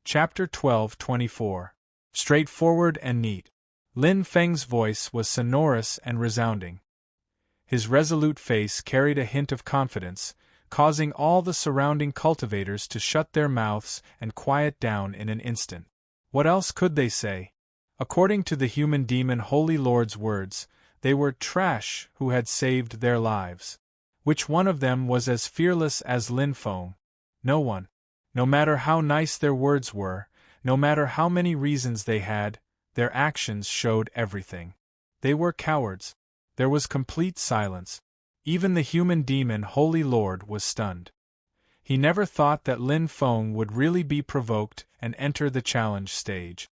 Chapter 12:24. Straightforward and neat. Lin Feng's voice was sonorous and resounding. His resolute face carried a hint of confidence, causing all the surrounding cultivators to shut their mouths and quiet down in an instant. What else could they say? According to the human demon Holy Lord's words, they were trash who had saved their lives. Which one of them was as fearless as Lin Feng? No one. No matter how nice their words were, no matter how many reasons they had, their actions showed everything. They were cowards. There was complete silence. Even the human demon Holy Lord was stunned. He never thought that Lin Feng would really be provoked and enter the challenge stage.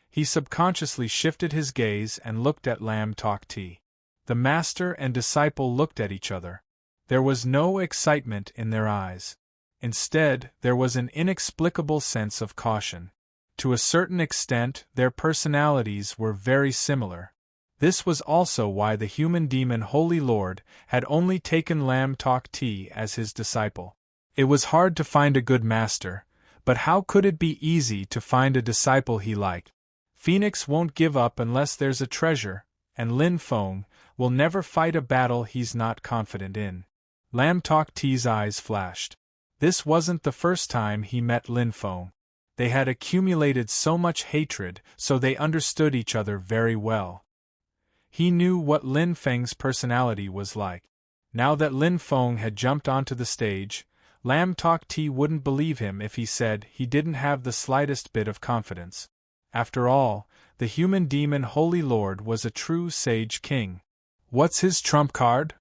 He subconsciously shifted his gaze and looked at Lam Tok Ti. The master and disciple looked at each other. There was no excitement in their eyes. Instead, there was an inexplicable sense of caution. To a certain extent, their personalities were very similar. This was also why the human demon Holy Lord had only taken Lam Tok Ti as his disciple. It was hard to find a good master, but how could it be easy to find a disciple he liked? Phoenix won't give up unless there's a treasure, and Lin Feng will never fight a battle he's not confident in. Lam Tok Ti's eyes flashed. This wasn't the first time he met Lin Feng. They had accumulated so much hatred, so they understood each other very well. He knew what Lin Feng's personality was like. Now that Lin Feng had jumped onto the stage, Lam Tok Ti wouldn't believe him if he said he didn't have the slightest bit of confidence. After all, the human demon Holy Lord was a true sage king. What's his trump card?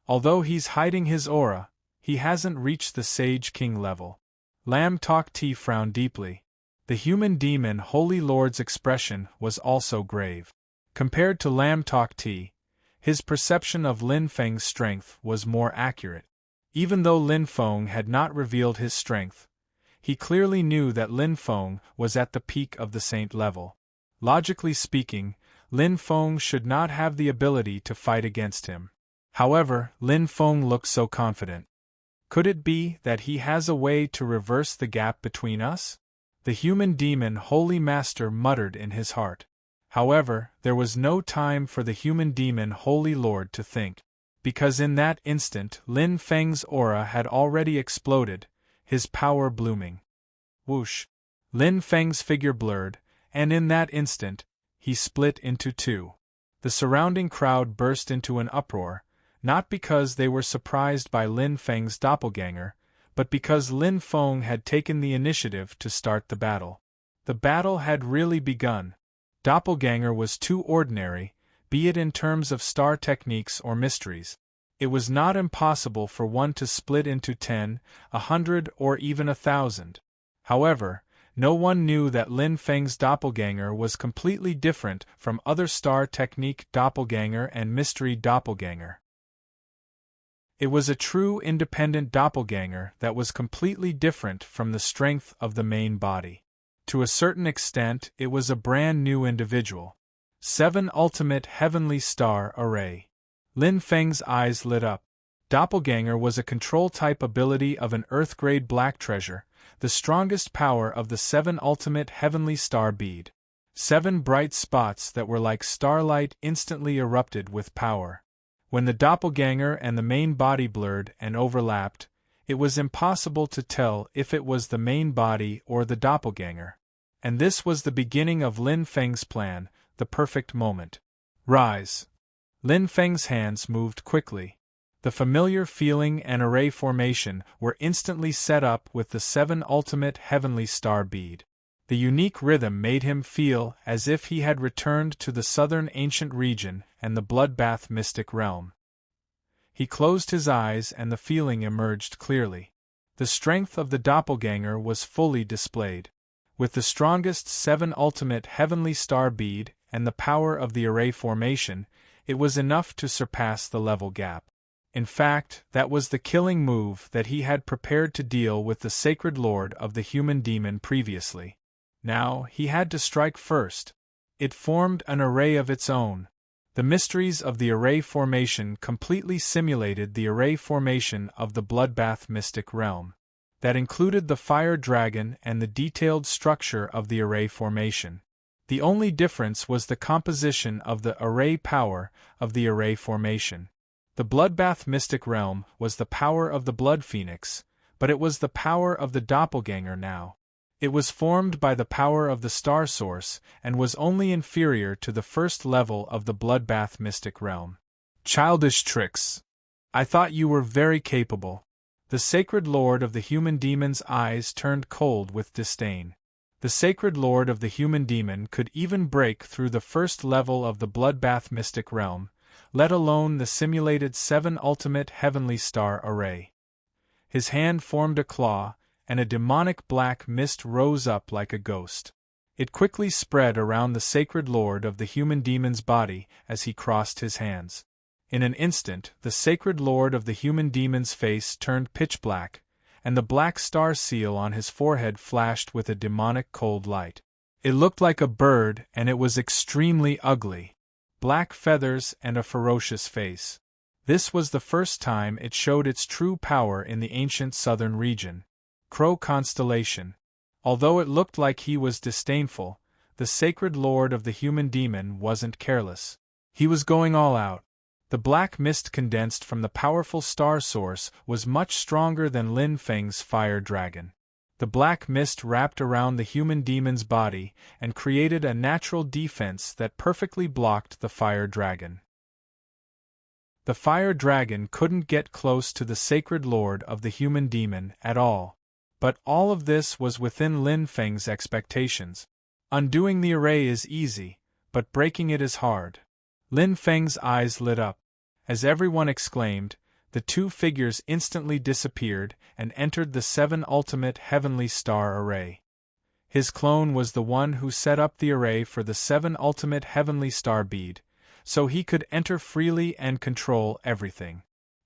Although he's hiding his aura, he hasn't reached the Sage King level. Lam Tok Ti frowned deeply. The human demon Holy Lord's expression was also grave. Compared to Lam Tok Ti, his perception of Lin Feng's strength was more accurate. Even though Lin Feng had not revealed his strength, he clearly knew that Lin Feng was at the peak of the saint level. Logically speaking, Lin Feng should not have the ability to fight against him. However, Lin Feng looked so confident. Could it be that he has a way to reverse the gap between us? The human demon Holy Master muttered in his heart. However, there was no time for the human demon Holy Lord to think. Because in that instant Lin Feng's aura had already exploded, his power blooming. Whoosh! Lin Feng's figure blurred, and in that instant, he split into two. The surrounding crowd burst into an uproar, not because they were surprised by Lin Feng's doppelganger, but because Lin Feng had taken the initiative to start the battle. The battle had really begun. Doppelganger was too ordinary, be it in terms of star techniques or mysteries. It was not impossible for one to split into 10, 100, or even 1,000. However, no one knew that Lin Feng's doppelganger was completely different from other star technique doppelganger and mystery doppelganger. It was a true independent doppelganger that was completely different from the strength of the main body. To a certain extent, it was a brand new individual. 7 Ultimate Heavenly Star Array. Lin Feng's eyes lit up. Doppelganger was a control-type ability of an Earth-grade black treasure, the strongest power of the 7 Ultimate Heavenly Star bead. 7 bright spots that were like starlight instantly erupted with power. When the doppelganger and the main body blurred and overlapped, it was impossible to tell if it was the main body or the doppelganger. And this was the beginning of Lin Feng's plan, the perfect moment. Rise! Lin Feng's hands moved quickly. The familiar feeling and array formation were instantly set up with the 7 Ultimate Heavenly Star bead. The unique rhythm made him feel as if he had returned to the southern ancient region and the bloodbath mystic realm. He closed his eyes and the feeling emerged clearly. The strength of the doppelganger was fully displayed. With the strongest 7 Ultimate Heavenly Star bead and the power of the array formation, it was enough to surpass the level gap. In fact, that was the killing move that he had prepared to deal with the Sacred Lord of the Human Demon previously. Now, he had to strike first. It formed an array of its own. The mysteries of the array formation completely simulated the array formation of the bloodbath mystic realm. that included the fire dragon and the detailed structure of the array formation. The only difference was the composition of the array power of the array formation. The Bloodbath Mystic Realm was the power of the Blood Phoenix, but it was the power of the Doppelganger now. It was formed by the power of the Star Source and was only inferior to the first level of the Bloodbath Mystic Realm. Childish tricks. I thought you were very capable. The Sacred Lord of the Human Demon's eyes turned cold with disdain. The Sacred Lord of the Human Demon could even break through the first level of the Bloodbath Mystic Realm, let alone the simulated 7 ultimate heavenly star array. His hand formed a claw, and a demonic black mist rose up like a ghost. It quickly spread around the Sacred Lord of the Human Demon's body as he crossed his hands. In an instant, the Sacred Lord of the Human Demon's face turned pitch black, and the black star seal on his forehead flashed with a demonic cold light. It looked like a bird, and it was extremely ugly. Black feathers and a ferocious face. This was the first time it showed its true power in the ancient southern region. Crow constellation. Although it looked like he was disdainful, the Sacred Lord of the Human Demon wasn't careless. He was going all out. The black mist condensed from the powerful star source was much stronger than Lin Feng's fire dragon. The black mist wrapped around the human demon's body and created a natural defense that perfectly blocked the fire dragon. The fire dragon couldn't get close to the Sacred Lord of the Human Demon at all. But all of this was within Lin Feng's expectations. Undoing the array is easy, but breaking it is hard. Lin Feng's eyes lit up. As everyone exclaimed, the 2 figures instantly disappeared and entered the 7 ultimate heavenly star array. His clone was the one who set up the array for the 7 ultimate heavenly star bead, so he could enter freely and control everything.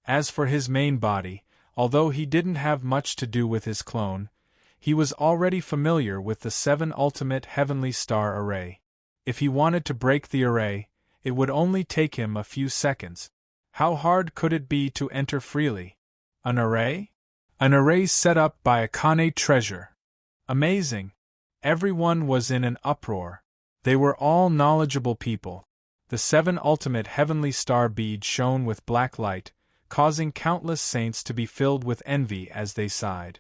As for his main body, although he didn't have much to do with his clone, he was already familiar with the 7 ultimate heavenly star array. If he wanted to break the array, it would only take him a few seconds. How hard could it be to enter freely? An array? An array set up by a Kane treasure. Amazing! Everyone was in an uproar. They were all knowledgeable people. The 7 ultimate heavenly star bead shone with black light, causing countless saints to be filled with envy as they sighed.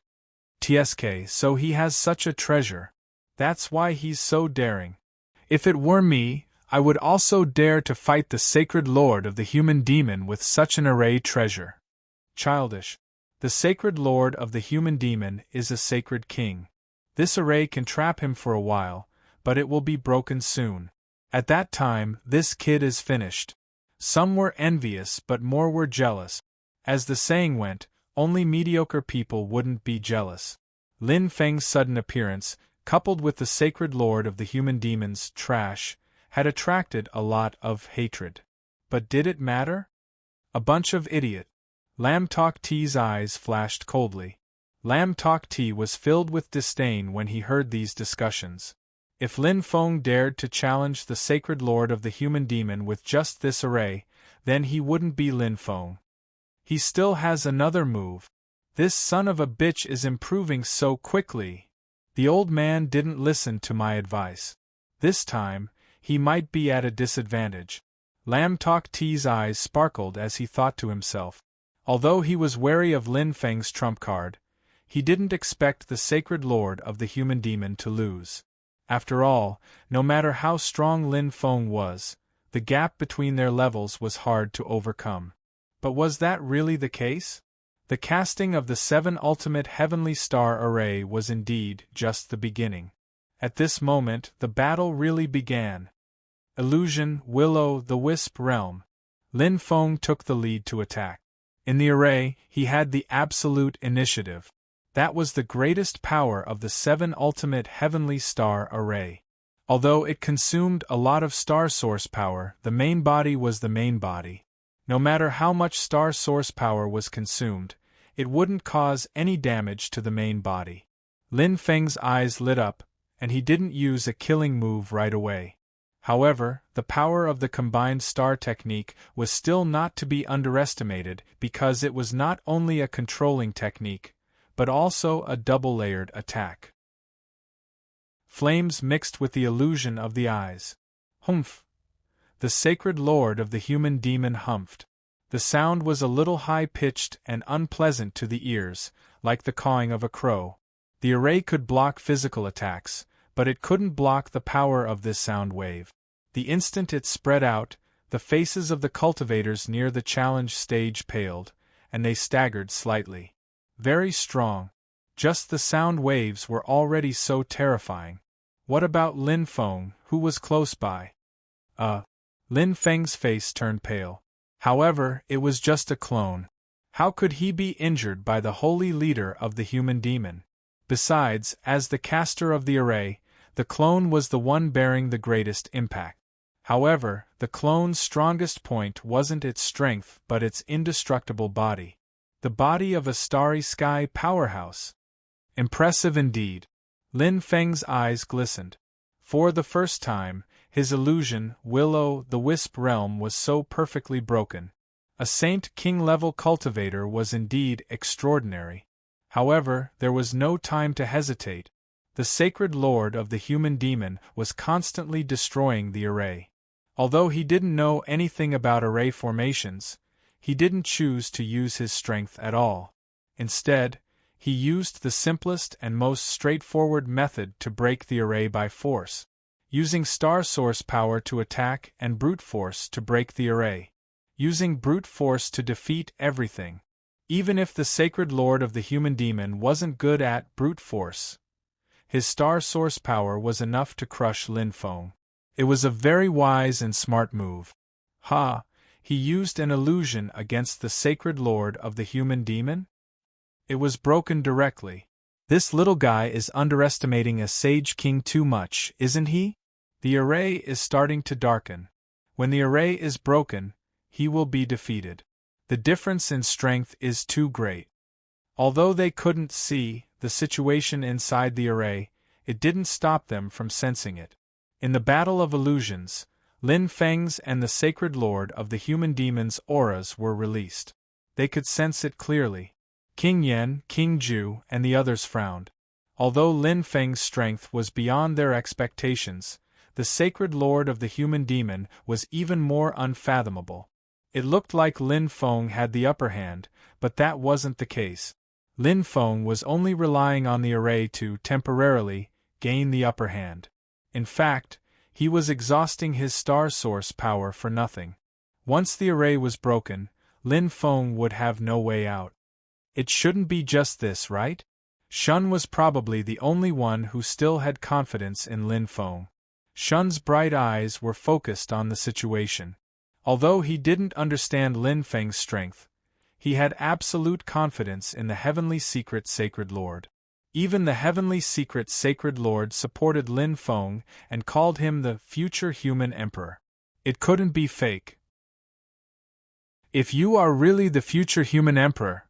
TSK, so he has such a treasure. That's why he's so daring. If it were me, I would also dare to fight the Sacred Lord of the Human Demon with such an array treasure. Childish. The Sacred Lord of the Human Demon is a sacred king. This array can trap him for a while, but it will be broken soon. At that time, this kid is finished. Some were envious but more were jealous. As the saying went, only mediocre people wouldn't be jealous. Lin Feng's sudden appearance, coupled with the Sacred Lord of the Human Demon's trash, had attracted a lot of hatred. But did it matter? A bunch of idiot. Lam Tok T's eyes flashed coldly. Lam Tok T was filled with disdain when he heard these discussions. If Lin Feng dared to challenge the Sacred Lord of the Human Demon with just this array, then he wouldn't be Lin Feng. He still has another move. This son of a bitch is improving so quickly. The old man didn't listen to my advice. This time, he might be at a disadvantage. Lam Tok T's eyes sparkled as he thought to himself. Although he was wary of Lin Feng's trump card, he didn't expect the Sacred Lord of the Human Demon to lose. After all, no matter how strong Lin Feng was, the gap between their levels was hard to overcome. But was that really the case? The casting of the 7 ultimate heavenly star array was indeed just the beginning. At this moment, the battle really began. Illusion, Will-o'-the-Wisp realm. Lin Feng took the lead to attack. In the array, he had the absolute initiative. That was the greatest power of the 7 ultimate heavenly star array. Although it consumed a lot of star source power, the main body was the main body. No matter how much star source power was consumed, it wouldn't cause any damage to the main body. Lin Feng's eyes lit up, and he didn't use a killing move right away. However, the power of the combined star technique was still not to be underestimated because it was not only a controlling technique, but also a double-layered attack. Flames mixed with the illusion of the eyes. Humph! The sacred lord of the human demon humphed. The sound was a little high-pitched and unpleasant to the ears, like the cawing of a crow. The array could block physical attacks, but it couldn't block the power of this sound wave. The instant it spread out, the faces of the cultivators near the challenge stage paled, and they staggered slightly. Very strong. Just the sound waves were already so terrifying. What about Lin Feng, who was close by? Lin Feng's face turned pale. However, it was just a clone. How could he be injured by the holy leader of the human demon? Besides, as the caster of the array, the clone was the one bearing the greatest impact. However, the clone's strongest point wasn't its strength but its indestructible body. The body of a starry sky powerhouse. Impressive indeed. Lin Feng's eyes glistened. For the first time, his illusion, will-o'-the-wisp realm was so perfectly broken. A Saint King-level cultivator was indeed extraordinary. However, there was no time to hesitate. The sacred lord of the human demon was constantly destroying the array. Although he didn't know anything about array formations, he didn't choose to use his strength at all. Instead, he used the simplest and most straightforward method to break the array by force, using star source power to attack and brute force to break the array, using brute force to defeat everything. Even if the sacred lord of the human demon wasn't good at brute force, his star source power was enough to crush Lin Feng. It was a very wise and smart move. He used an illusion against the sacred lord of the human demon? It was broken directly. This little guy is underestimating a sage king too much, isn't he? The array is starting to darken. When the array is broken, he will be defeated. The difference in strength is too great. Although they couldn't see the situation inside the array, it didn't stop them from sensing it. In the battle of illusions, Lin Feng's and the sacred lord of the human demon's auras were released. They could sense it clearly. King Yen, King Ju, and the others frowned. Although Lin Feng's strength was beyond their expectations, the sacred lord of the human demon was even more unfathomable. It looked like Lin Feng had the upper hand, but that wasn't the case. Lin Feng was only relying on the array to, temporarily, gain the upper hand. In fact, he was exhausting his star source power for nothing. Once the array was broken, Lin Feng would have no way out. It shouldn't be just this, right? Shun was probably the only one who still had confidence in Lin Feng. Shun's bright eyes were focused on the situation. Although he didn't understand Lin Feng's strength, he had absolute confidence in the Heavenly Secret Sacred Lord. Even the Heavenly Secret Sacred Lord supported Lin Feng and called him the future human emperor. It couldn't be fake. If you are really the future human emperor,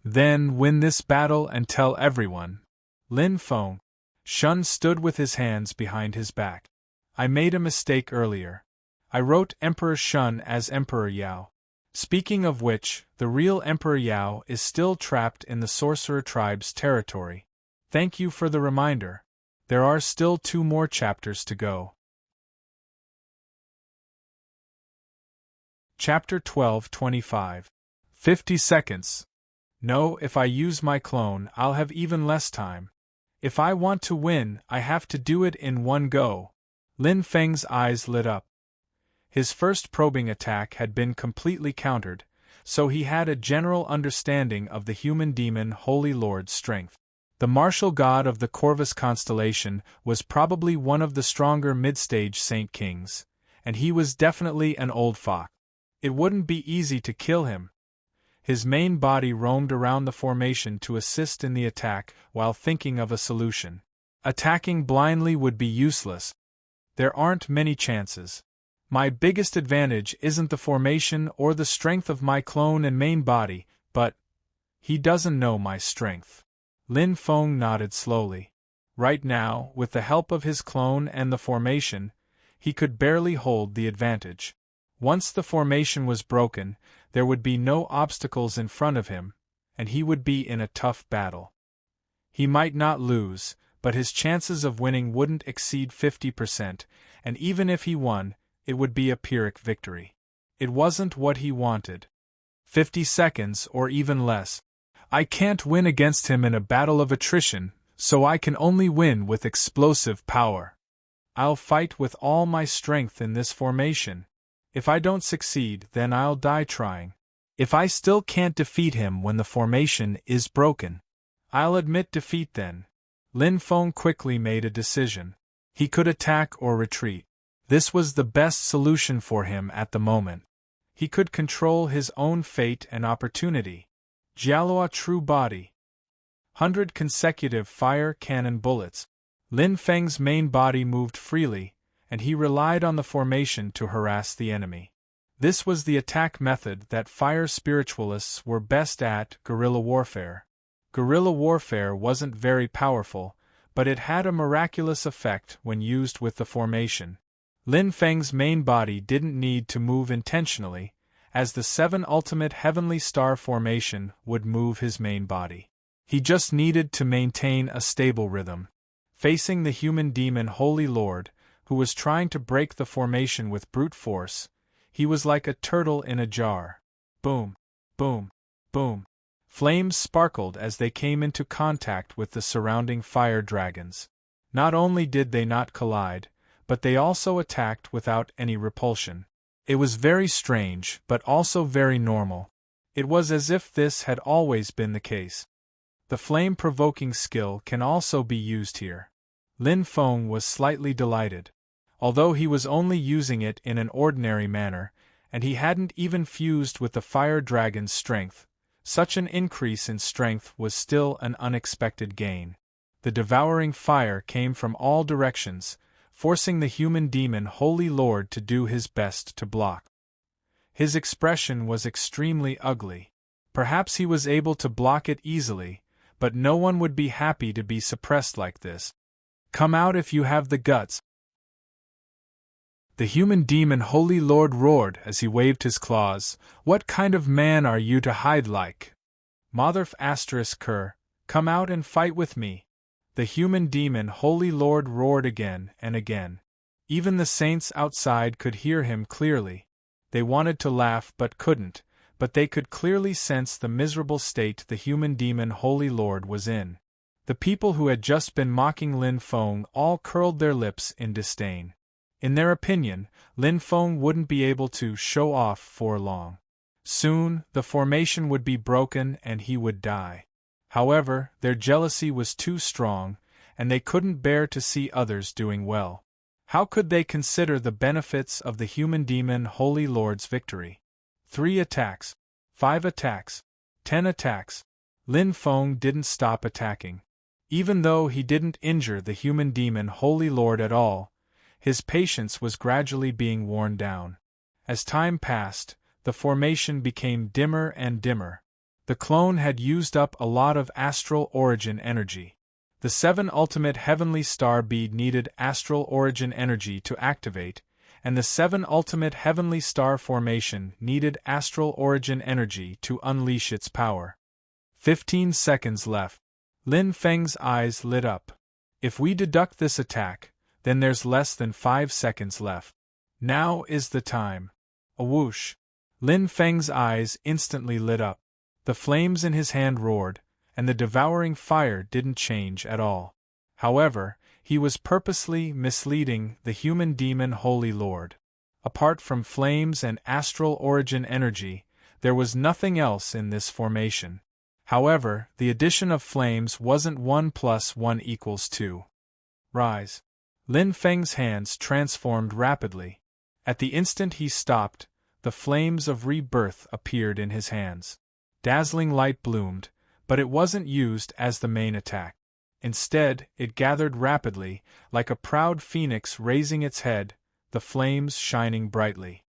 then win this battle and tell everyone. Lin Feng. Shun stood with his hands behind his back. I made a mistake earlier. I wrote Emperor Shun as Emperor Yao. Speaking of which, the real Emperor Yao is still trapped in the Sorcerer Tribe's territory. Thank you for the reminder. There are still 2 more chapters to go. Chapter 12:25. 50 seconds. No, if I use my clone, I'll have even less time. If I want to win, I have to do it in one go. Lin Feng's eyes lit up. His first probing attack had been completely countered, so he had a general understanding of the human demon Holy Lord's strength. The martial god of the Corvus constellation was probably one of the stronger mid-stage Saint Kings, and he was definitely an old fox. It wouldn't be easy to kill him. His main body roamed around the formation to assist in the attack while thinking of a solution. Attacking blindly would be useless. There aren't many chances. My biggest advantage isn't the formation or the strength of my clone and main body, but he doesn't know my strength. Lin Feng nodded slowly. Right now, with the help of his clone and the formation, he could barely hold the advantage. Once the formation was broken, there would be no obstacles in front of him, and he would be in a tough battle. He might not lose, but his chances of winning wouldn't exceed 50%, and even if he won, it would be a Pyrrhic victory. It wasn't what he wanted. 50 seconds, or even less. I can't win against him in a battle of attrition, so I can only win with explosive power. I'll fight with all my strength in this formation. If I don't succeed, then I'll die trying. If I still can't defeat him when the formation is broken, I'll admit defeat then. Lin Feng quickly made a decision. He could attack or retreat. This was the best solution for him at the moment. He could control his own fate and opportunity. Jialua true body. 100 consecutive fire cannon bullets. Lin Feng's main body moved freely, and he relied on the formation to harass the enemy. This was the attack method that fire spiritualists were best at: guerrilla warfare. Guerrilla warfare wasn't very powerful, but it had a miraculous effect when used with the formation. Lin Feng's main body didn't need to move intentionally, as the 7 ultimate heavenly star formation would move his main body. He just needed to maintain a stable rhythm. Facing the human demon Holy Lord, who was trying to break the formation with brute force, he was like a turtle in a jar. Boom, boom, boom. Flames sparkled as they came into contact with the surrounding fire dragons. Not only did they not collide, but they also attacked without any repulsion. It was very strange, but also very normal. It was as if this had always been the case. The flame-provoking skill can also be used here. Lin Feng was slightly delighted. Although he was only using it in an ordinary manner, and he hadn't even fused with the fire dragon's strength, such an increase in strength was still an unexpected gain. The devouring fire came from all directions, forcing the human demon Holy Lord to do his best to block. His expression was extremely ugly. Perhaps he was able to block it easily, but no one would be happy to be suppressed like this. Come out if you have the guts. The human demon Holy Lord roared as he waved his claws. What kind of man are you to hide like? Motherf *Ker, come out and fight with me. The human demon Holy Lord roared again and again. Even the saints outside could hear him clearly. They wanted to laugh but couldn't, but they could clearly sense the miserable state the human demon Holy Lord was in. The people who had just been mocking Lin Feng all curled their lips in disdain. In their opinion, Lin Feng wouldn't be able to show off for long. Soon, the formation would be broken and he would die. However, their jealousy was too strong, and they couldn't bear to see others doing well. How could they consider the benefits of the human demon Holy Lord's victory? 3 attacks, 5 attacks, 10 attacks. Lin Feng didn't stop attacking. Even though he didn't injure the human demon Holy Lord at all, his patience was gradually being worn down. As time passed, the formation became dimmer and dimmer. The clone had used up a lot of astral origin energy. The 7 ultimate heavenly star bead needed astral origin energy to activate, and the 7 ultimate heavenly star formation needed astral origin energy to unleash its power. 15 seconds left. Lin Feng's eyes lit up. If we deduct this attack, then there's less than 5 seconds left. Now is the time. A whoosh. Lin Feng's eyes instantly lit up. The flames in his hand roared, and the devouring fire didn't change at all. However, he was purposely misleading the human demon Holy Lord. Apart from flames and astral origin energy, there was nothing else in this formation. However, the addition of flames wasn't 1 + 1 = 2. Rise. Lin Feng's hands transformed rapidly. At the instant he stopped, the flames of rebirth appeared in his hands. Dazzling light bloomed, but it wasn't used as the main attack. Instead, it gathered rapidly, like a proud phoenix raising its head, the flames shining brightly.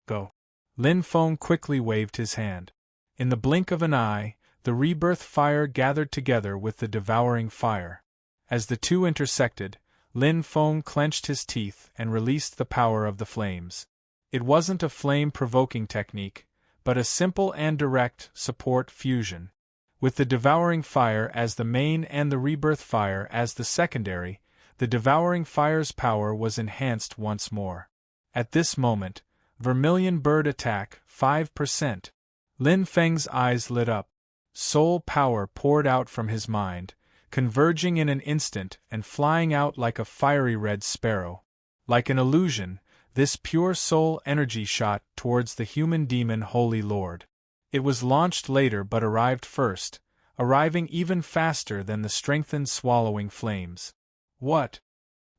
Go. Lin Feng quickly waved his hand. In the blink of an eye, the rebirth fire gathered together with the devouring fire. As the two intersected, Lin Feng clenched his teeth and released the power of the flames. It wasn't a flame-provoking technique, but a simple and direct support fusion. With the devouring fire as the main and the rebirth fire as the secondary, the devouring fire's power was enhanced once more. At this moment, Vermilion Bird attack, 5%. Lin Feng's eyes lit up. Soul power poured out from his mind, converging in an instant and flying out like a fiery red sparrow. Like an illusion, this pure soul energy shot towards the human demon Holy Lord. It was launched later but arrived first, arriving even faster than the strengthened swallowing flames. What?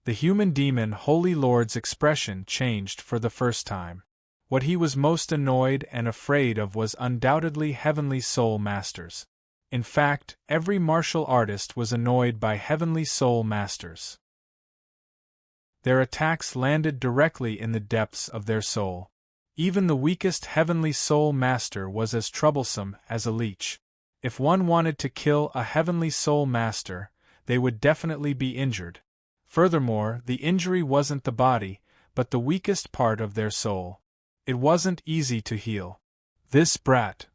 The human demon Holy Lord's expression changed for the first time. What he was most annoyed and afraid of was undoubtedly Heavenly Soul Masters. In fact, every martial artist was annoyed by Heavenly Soul Masters. Their attacks landed directly in the depths of their soul. Even the weakest Heavenly Soul Master was as troublesome as a leech. If one wanted to kill a Heavenly Soul Master, they would definitely be injured. Furthermore, the injury wasn't the body, but the weakest part of their soul. It wasn't easy to heal. This brat.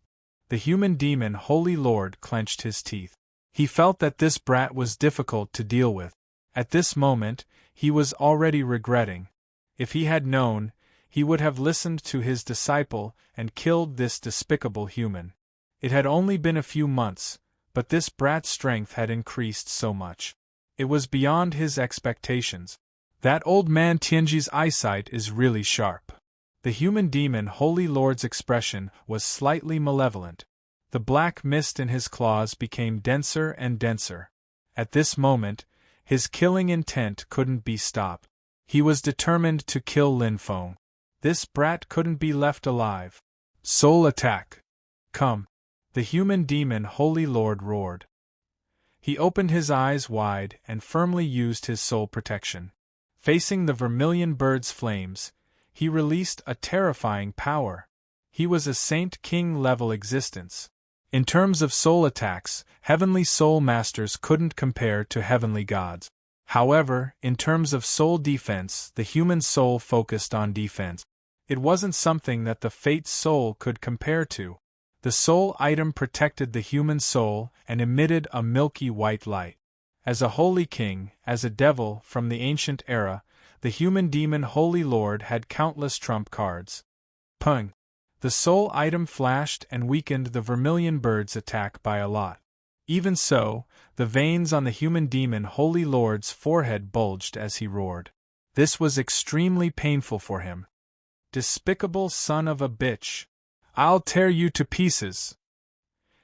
The human demon Holy Lord clenched his teeth. He felt that this brat was difficult to deal with. At this moment, he was already regretting. If he had known, he would have listened to his disciple and killed this despicable human. It had only been a few months, but this brat's strength had increased so much. It was beyond his expectations. That old man Tianji's eyesight is really sharp. The human demon Holy Lord's expression was slightly malevolent. The black mist in his claws became denser and denser. At this moment, his killing intent couldn't be stopped. He was determined to kill Lin Feng. This brat couldn't be left alive. Soul attack! Come! The human demon Holy Lord roared. He opened his eyes wide and firmly used his soul protection. Facing the Vermilion Bird's flames, he released a terrifying power. He was a Saint King-level existence. In terms of soul attacks, Heavenly Soul Masters couldn't compare to heavenly gods. However, in terms of soul defense, the human soul focused on defense. It wasn't something that the Fate Soul could compare to. The soul item protected the human soul and emitted a milky white light. As a holy king, as a devil from the ancient era, the human demon Holy Lord had countless trump cards. Pung! The soul item flashed and weakened the Vermilion Bird's attack by a lot. Even so, the veins on the human demon Holy Lord's forehead bulged as he roared. This was extremely painful for him. Despicable son of a bitch! I'll tear you to pieces!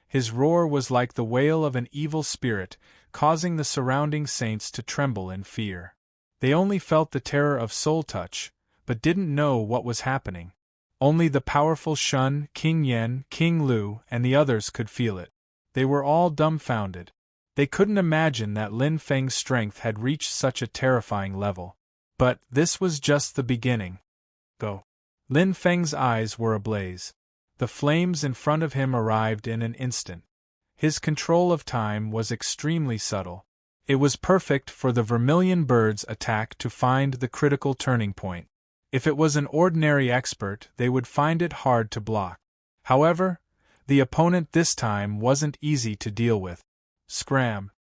His roar was like the wail of an evil spirit, causing the surrounding saints to tremble in fear. They only felt the terror of soul touch, but didn't know what was happening. Only the powerful Shun, King Yen, King Lu, and the others could feel it. They were all dumbfounded. They couldn't imagine that Lin Feng's strength had reached such a terrifying level. But this was just the beginning. Go! Lin Feng's eyes were ablaze. The flames in front of him arrived in an instant. His control of time was extremely subtle. It was perfect for the Vermilion Bird's attack to find the critical turning point. If it was an ordinary expert, they would find it hard to block. However, the opponent this time wasn't easy to deal with. Scram!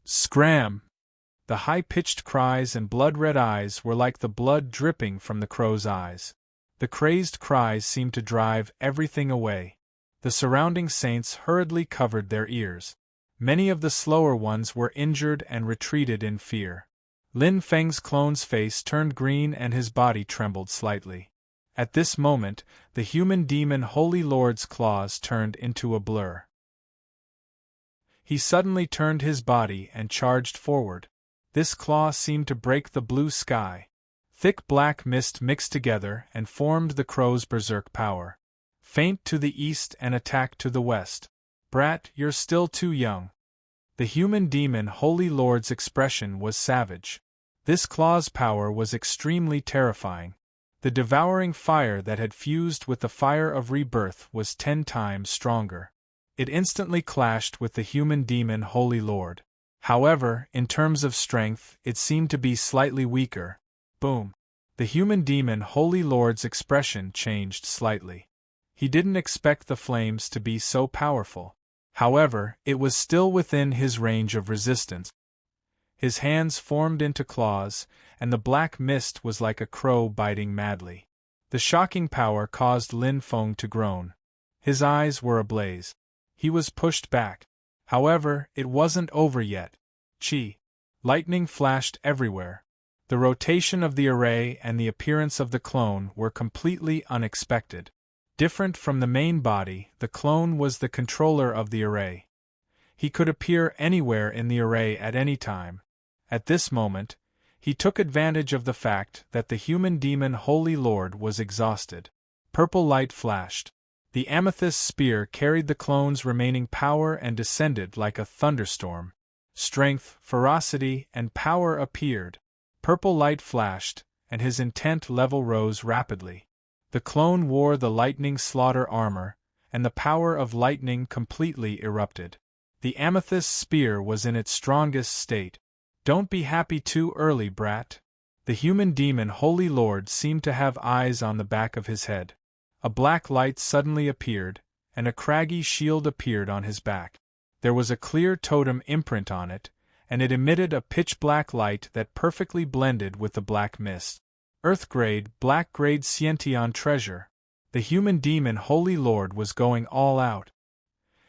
Scram! The high-pitched cries and blood-red eyes were like the blood dripping from the crow's eyes. The crazed cries seemed to drive everything away. The surrounding saints hurriedly covered their ears. Many of the slower ones were injured and retreated in fear. Lin Feng's clone's face turned green and his body trembled slightly. At this moment, the human demon Holy Lord's claws turned into a blur. He suddenly turned his body and charged forward. This claw seemed to break the blue sky. Thick black mist mixed together and formed the crow's berserk power. Feint to the east and attack to the west. Brat, you're still too young. The human demon Holy Lord's expression was savage. This claw's power was extremely terrifying. The devouring fire that had fused with the fire of rebirth was 10 times stronger. It instantly clashed with the human demon Holy Lord. However, in terms of strength, it seemed to be slightly weaker. Boom! The human demon Holy Lord's expression changed slightly. He didn't expect the flames to be so powerful. However, it was still within his range of resistance. His hands formed into claws, and the black mist was like a crow biting madly. The shocking power caused Lin Feng to groan. His eyes were ablaze. He was pushed back. However, it wasn't over yet. Chi. Lightning flashed everywhere. The rotation of the array and the appearance of the clone were completely unexpected. Different from the main body, the clone was the controller of the array. He could appear anywhere in the array at any time. At this moment, he took advantage of the fact that the human demon Holy Lord was exhausted. Purple light flashed. The amethyst spear carried the clone's remaining power and descended like a thunderstorm. Strength, ferocity, and power appeared. Purple light flashed, and his intent level rose rapidly. The clone wore the lightning slaughter armor, and the power of lightning completely erupted. The amethyst spear was in its strongest state. Don't be happy too early, brat. The human demon Holy Lord seemed to have eyes on the back of his head. A black light suddenly appeared, and a craggy shield appeared on his back. There was a clear totem imprint on it, and it emitted a pitch-black light that perfectly blended with the black mist. Earth-grade, black-grade Sciention treasure. The human demon Holy Lord was going all out.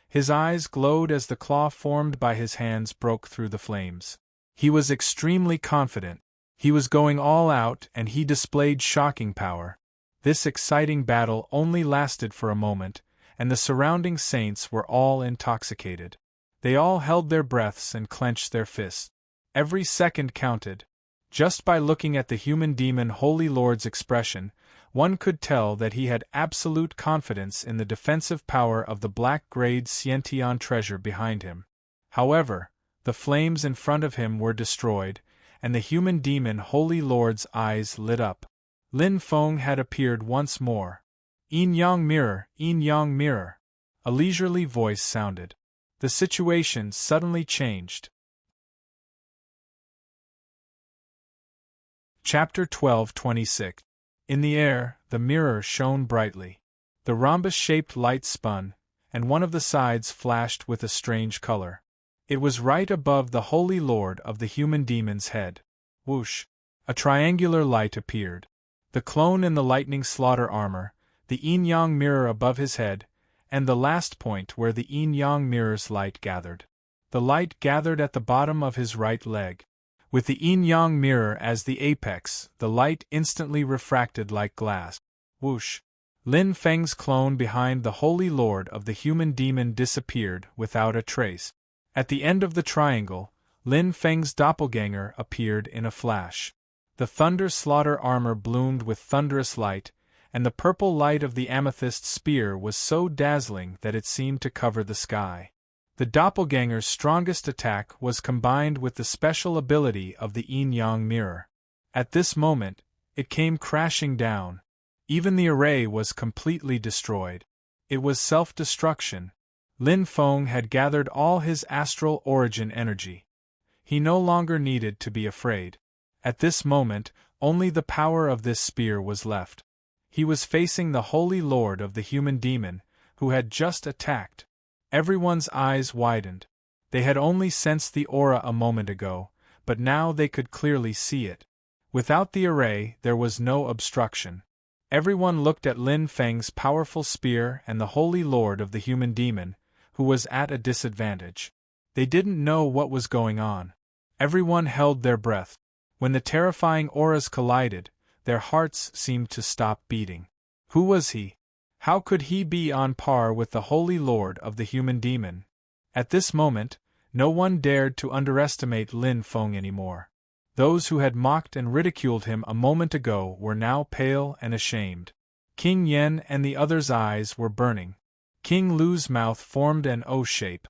His eyes glowed as the claw formed by his hands broke through the flames. He was extremely confident. He was going all out and he displayed shocking power. This exciting battle only lasted for a moment, and the surrounding saints were all intoxicated. They all held their breaths and clenched their fists. Every second counted. Just by looking at the human demon Holy Lord's expression, one could tell that he had absolute confidence in the defensive power of the black-grade Sciention treasure behind him. However, the flames in front of him were destroyed, and the human demon Holy Lord's eyes lit up. Lin Feng had appeared once more. Yin Yang Mirror, Yin Yang Mirror. A leisurely voice sounded. The situation suddenly changed. Chapter 12:26. In the air, the mirror shone brightly. The rhombus-shaped light spun, and one of the sides flashed with a strange color. It was right above the Holy Lord of the human demon's head. Whoosh! A triangular light appeared. The clone in the lightning slaughter armor, the yin-yang mirror above his head, and the last point where the yin-yang mirror's light gathered. The light gathered at the bottom of his right leg. With the yin-yang mirror as the apex, the light instantly refracted like glass. Whoosh! Lin Feng's clone behind the Holy Lord of the human demon disappeared without a trace. At the end of the triangle, Lin Feng's doppelganger appeared in a flash. The thunder slaughter armor bloomed with thunderous light, and the purple light of the amethyst spear was so dazzling that it seemed to cover the sky. The doppelganger's strongest attack was combined with the special ability of the yin-yang mirror. At this moment, it came crashing down. Even the array was completely destroyed. It was self-destruction. Lin Feng had gathered all his astral origin energy. He no longer needed to be afraid. At this moment, only the power of this spear was left. He was facing the Holy Lord of the human demon, who had just attacked. Everyone's eyes widened. They had only sensed the aura a moment ago, but now they could clearly see it. Without the array, there was no obstruction. Everyone looked at Lin Feng's powerful spear and the Holy Lord of the human demon, who was at a disadvantage. They didn't know what was going on. Everyone held their breath. When the terrifying auras collided, their hearts seemed to stop beating. Who was he? How could he be on par with the Holy Lord of the human demon? At this moment, no one dared to underestimate Lin Feng anymore. Those who had mocked and ridiculed him a moment ago were now pale and ashamed. King Yen and the others' eyes were burning. King Lu's mouth formed an O shape.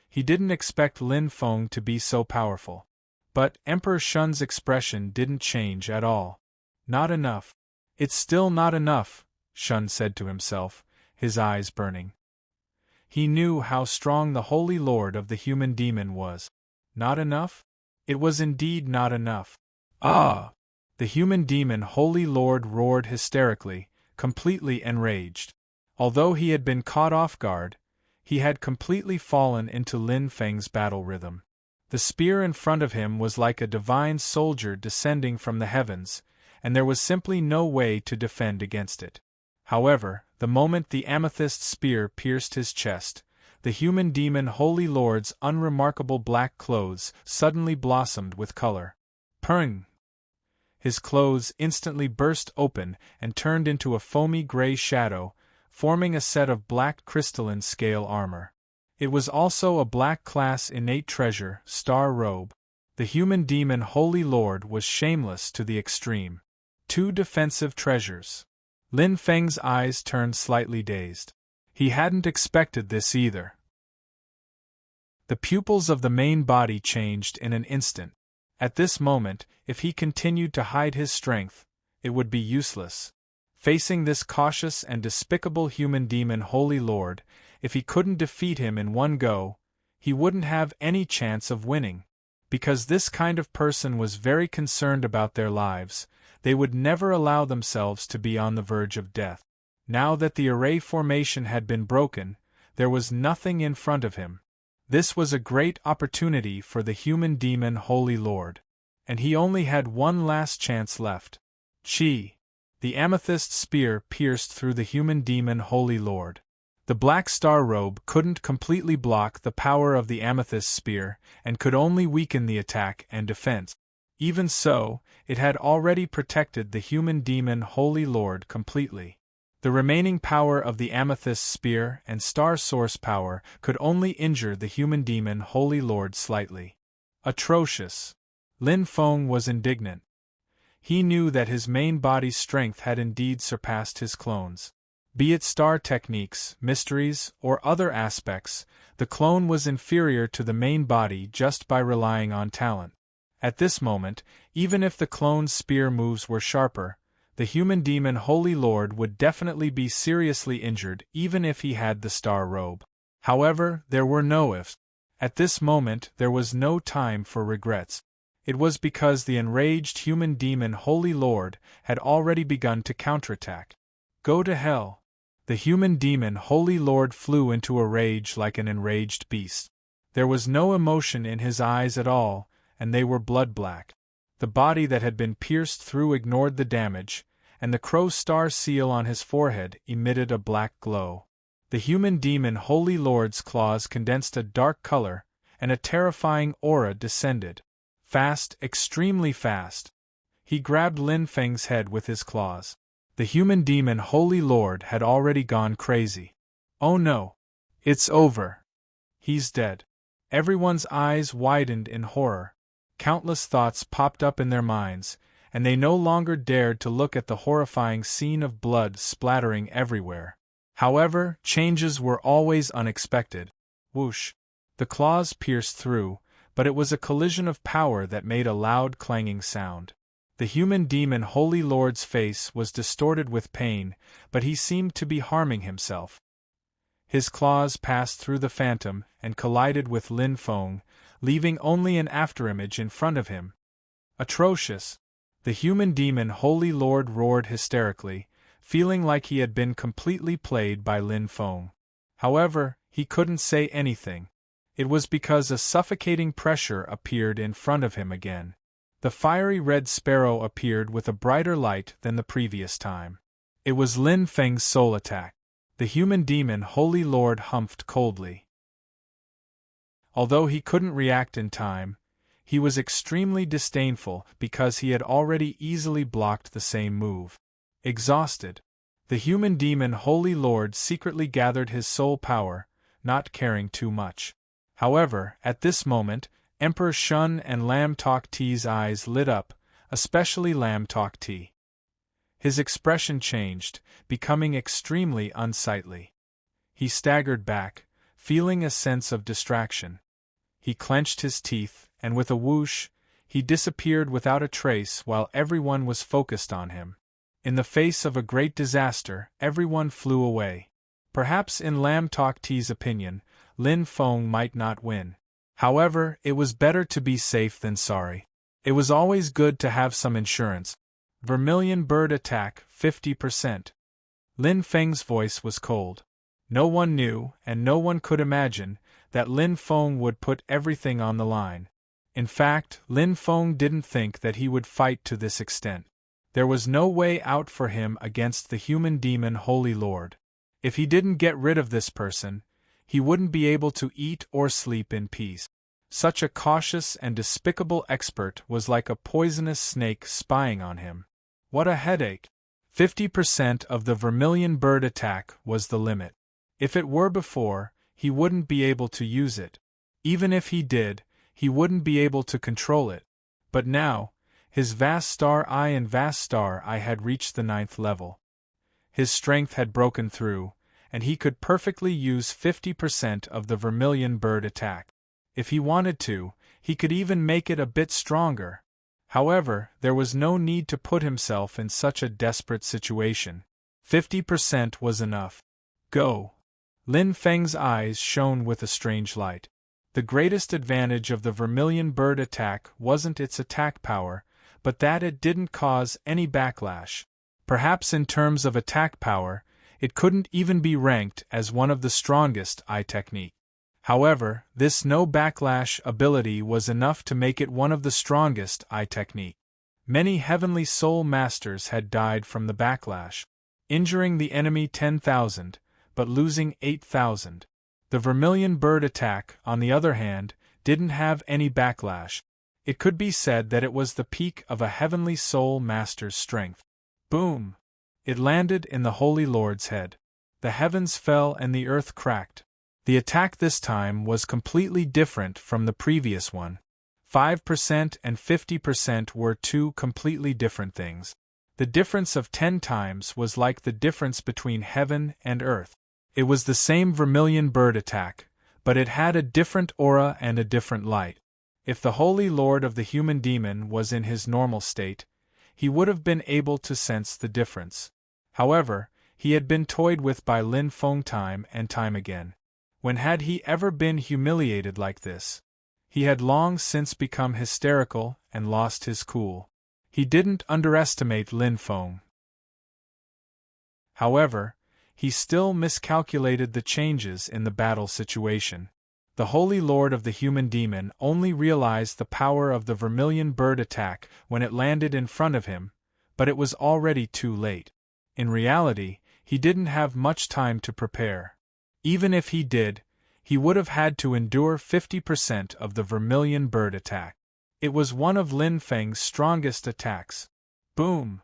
He didn't expect Lin Feng to be so powerful. But Emperor Shun's expression didn't change at all. Not enough. It's still not enough, Shun said to himself, his eyes burning. He knew how strong the Holy Lord of the human demon was. Not enough? It was indeed not enough. Ah! The human demon Holy Lord roared hysterically, completely enraged. Although he had been caught off guard, He had completely fallen into Lin Feng's battle rhythm. The spear in front of him was like a divine soldier descending from the heavens, and there was simply no way to defend against it. However, the moment the amethyst spear pierced his chest, the human demon Holy Lord's unremarkable black clothes suddenly blossomed with color. Purring! His clothes instantly burst open and turned into a foamy gray shadow, forming a set of black crystalline scale armor. It was also a black class innate treasure, star robe. The human demon Holy Lord was shameless to the extreme. 2 defensive treasures. Lin Feng's eyes turned slightly dazed. He hadn't expected this either. The pupils of the main body changed in an instant. At this moment, if he continued to hide his strength, it would be useless. Facing this cautious and despicable human demon Holy Lord, if he couldn't defeat him in one go, he wouldn't have any chance of winning. Because this kind of person was very concerned about their lives, they would never allow themselves to be on the verge of death. Now that the array formation had been broken, there was nothing in front of him. This was a great opportunity for the human demon Holy Lord. And he only had one last chance left. Chi! The amethyst spear pierced through the human demon Holy Lord. The black star robe couldn't completely block the power of the amethyst spear, and could only weaken the attack and defense. Even so, it had already protected the human demon Holy Lord completely. The remaining power of the amethyst spear and star source power could only injure the human demon Holy Lord slightly. Atrocious! Lin Feng was indignant. He knew that his main body's strength had indeed surpassed his clone's. Be it star techniques, mysteries, or other aspects, the clone was inferior to the main body just by relying on talent. At this moment, even if the clone's spear moves were sharper, the human demon Holy Lord would definitely be seriously injured even if he had the star robe. However, there were no ifs. At this moment there was no time for regrets. It was because the enraged human demon Holy Lord had already begun to counterattack. Go to hell! The human demon Holy Lord flew into a rage like an enraged beast. There was no emotion in his eyes at all, and they were blood-black. The body that had been pierced through ignored the damage, and the crow star seal on his forehead emitted a black glow. The human demon Holy Lord's claws condensed a dark color, and a terrifying aura descended. Fast, extremely fast. He grabbed Lin Feng's head with his claws. The human demon Holy Lord had already gone crazy. Oh no! It's over! He's dead. Everyone's eyes widened in horror. Countless thoughts popped up in their minds, and they no longer dared to look at the horrifying scene of blood splattering everywhere. However, changes were always unexpected. Whoosh! The claws pierced through, but it was a collision of power that made a loud clanging sound. The human demon Holy Lord's face was distorted with pain, but he seemed to be harming himself. His claws passed through the phantom and collided with Lin Feng, leaving only an afterimage in front of him. Atrocious! The human demon Holy Lord roared hysterically, feeling like he had been completely played by Lin Feng. However, he couldn't say anything. It was because a suffocating pressure appeared in front of him again. The fiery red sparrow appeared with a brighter light than the previous time. It was Lin Feng's soul attack. The human demon Holy Lord humphed coldly. Although he couldn't react in time, he was extremely disdainful because he had already easily blocked the same move. Exhausted, the human demon Holy Lord secretly gathered his soul power, not caring too much. However, at this moment, Emperor Shun and Lam Tok Ti's eyes lit up, especially Lam Tok Ti. His expression changed, becoming extremely unsightly. He staggered back, feeling a sense of distraction. He clenched his teeth, and with a whoosh, he disappeared without a trace while everyone was focused on him. In the face of a great disaster, everyone flew away. Perhaps in Lam Tok Ti's opinion, Lin Feng might not win. However, it was better to be safe than sorry. It was always good to have some insurance. Vermilion bird attack, 50%. Lin Feng's voice was cold. No one knew, and no one could imagine, that Lin Feng would put everything on the line. In fact, Lin Feng didn't think that he would fight to this extent. There was no way out for him against the human demon Holy Lord. If he didn't get rid of this person, he wouldn't be able to eat or sleep in peace. Such a cautious and despicable expert was like a poisonous snake spying on him. What a headache! 50% of the vermilion bird attack was the limit. If it were before, he wouldn't be able to use it. Even if he did, he wouldn't be able to control it. But now, his vast star eye and vast star eye had reached the 9th level. His strength had broken through, and he could perfectly use 50% of the vermilion bird attack. If he wanted to, he could even make it a bit stronger. However, there was no need to put himself in such a desperate situation. 50% was enough. Go! Lin Feng's eyes shone with a strange light. The greatest advantage of the vermilion bird attack wasn't its attack power, but that it didn't cause any backlash. Perhaps in terms of attack power, it couldn't even be ranked as one of the strongest eye technique. However, this no backlash ability was enough to make it one of the strongest eye technique. Many heavenly soul masters had died from the backlash, injuring the enemy 10,000, but losing 8,000. The vermilion bird attack, on the other hand, didn't have any backlash. It could be said that it was the peak of a heavenly soul master's strength. Boom! It landed in the Holy Lord's head. The heavens fell and the earth cracked. The attack this time was completely different from the previous one. 5% and 50% were two completely different things. The difference of 10 times was like the difference between heaven and earth. It was the same vermilion bird attack, but it had a different aura and a different light. If the Holy Lord of the human demon was in his normal state, he would have been able to sense the difference. However, he had been toyed with by Lin Feng time and time again. When had he ever been humiliated like this? He had long since become hysterical and lost his cool. He didn't underestimate Lin Feng. However, he still miscalculated the changes in the battle situation. The Holy Lord of the human demon only realized the power of the vermilion bird attack when it landed in front of him, but it was already too late. In reality, he didn't have much time to prepare. Even if he did, he would have had to endure 50% of the vermilion bird attack. It was one of Lin Feng's strongest attacks. Boom!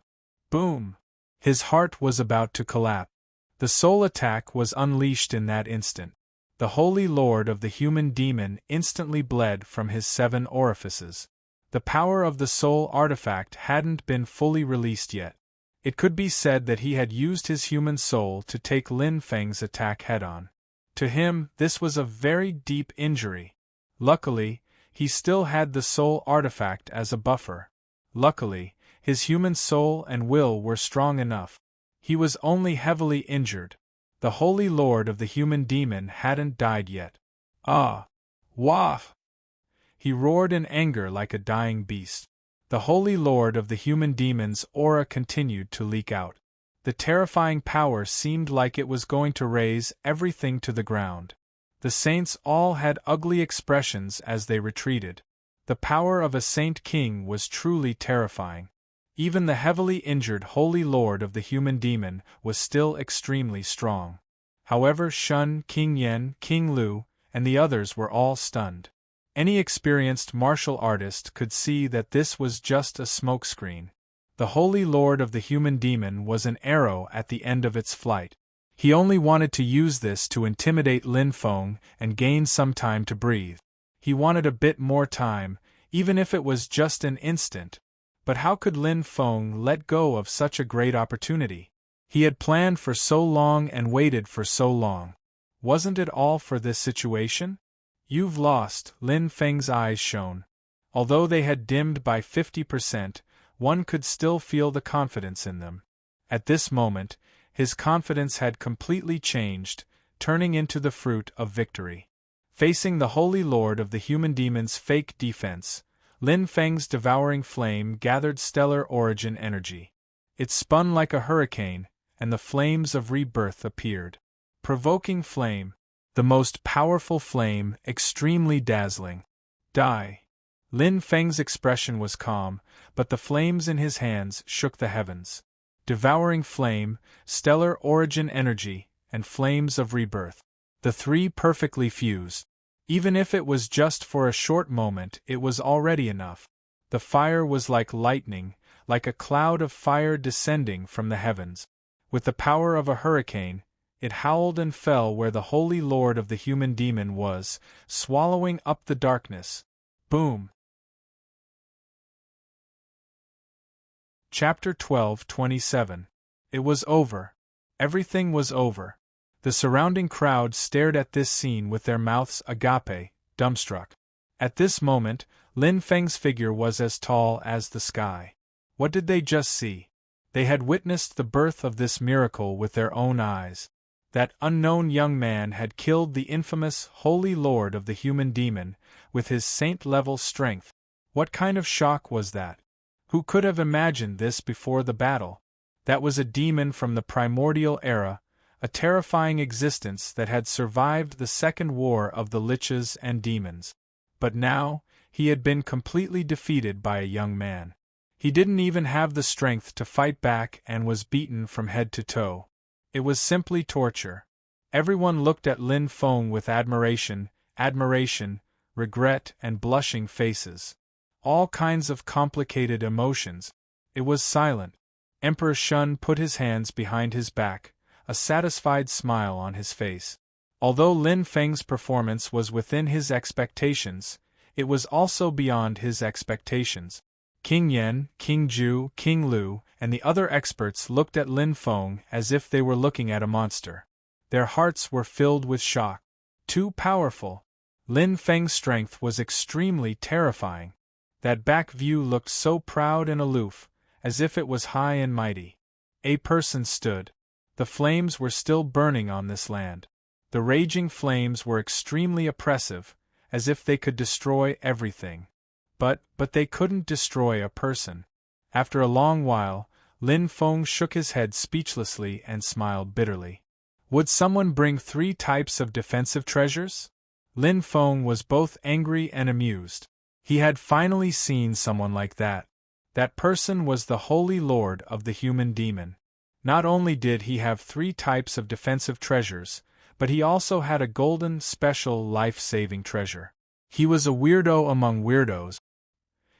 Boom! His heart was about to collapse. The soul attack was unleashed in that instant. The Holy Lord of the human demon instantly bled from his 7 orifices. The power of the soul artifact hadn't been fully released yet. It could be said that he had used his human soul to take Lin Feng's attack head-on. To him, this was a very deep injury. Luckily, he still had the soul artifact as a buffer. Luckily, his human soul and will were strong enough. He was only heavily injured. The Holy Lord of the human demon hadn't died yet. Ah! Wah! He roared in anger like a dying beast. The Holy Lord of the human demon's aura continued to leak out. The terrifying power seemed like it was going to raze everything to the ground. The saints all had ugly expressions as they retreated. The power of a saint king was truly terrifying. Even the heavily injured Holy Lord of the human demon was still extremely strong. However, Shun, King Yen, King Lu, and the others were all stunned. Any experienced martial artist could see that this was just a smokescreen. The Holy Lord of the human demon was an arrow at the end of its flight. He only wanted to use this to intimidate Lin Feng and gain some time to breathe. He wanted a bit more time, even if it was just an instant. But how could Lin Feng let go of such a great opportunity? He had planned for so long and waited for so long. Wasn't it all for this situation? You've lost, Lin Feng's eyes shone. Although they had dimmed by 50%, one could still feel the confidence in them. At this moment, his confidence had completely changed, turning into the fruit of victory. Facing the Holy Lord of the human demon's fake defense, Lin Feng's devouring flame gathered stellar origin energy. It spun like a hurricane, and the flames of rebirth appeared. provoking flame, the most powerful flame, extremely dazzling. Die. Lin Feng's expression was calm, but the flames in his hands shook the heavens. Devouring flame, stellar origin energy, and flames of rebirth. The three perfectly fused. Even if it was just for a short moment, it was already enough. The fire was like lightning, like a cloud of fire descending from the heavens. With the power of a hurricane, it howled and fell where the holy lord of the human demon was, swallowing up the darkness. Boom! Chapter 12:27. It was over. Everything was over. The surrounding crowd stared at this scene with their mouths agape, dumbstruck. At this moment, Lin Feng's figure was as tall as the sky. What did they just see? They had witnessed the birth of this miracle with their own eyes. That unknown young man had killed the infamous Holy Lord of the human demon, with his saint-level strength. What kind of shock was that? Who could have imagined this before the battle? That was a demon from the primordial era, a terrifying existence that had survived the second war of the liches and demons. But now, he had been completely defeated by a young man. He didn't even have the strength to fight back and was beaten from head to toe. It was simply torture. Everyone looked at Lin Feng with admiration, regret, and blushing faces. All kinds of complicated emotions. It was silent. Emperor Shun put his hands behind his back, a satisfied smile on his face. Although Lin Feng's performance was within his expectations, it was also beyond his expectations. King Yen, King Ju, King Lu, and the other experts looked at Lin Feng as if they were looking at a monster. Their hearts were filled with shock. Too powerful. Lin Feng's strength was extremely terrifying. That back view looked so proud and aloof, as if it was high and mighty. A person stood. The flames were still burning on this land. The raging flames were extremely oppressive, as if they could destroy everything. But they couldn't destroy a person. After a long while, Lin Feng shook his head speechlessly and smiled bitterly. Would someone bring 3 types of defensive treasures? Lin Feng was both angry and amused. He had finally seen someone like that. That person was the Holy Lord of the human demon. Not only did he have 3 types of defensive treasures, but he also had a golden, special, life-saving treasure. He was a weirdo among weirdos.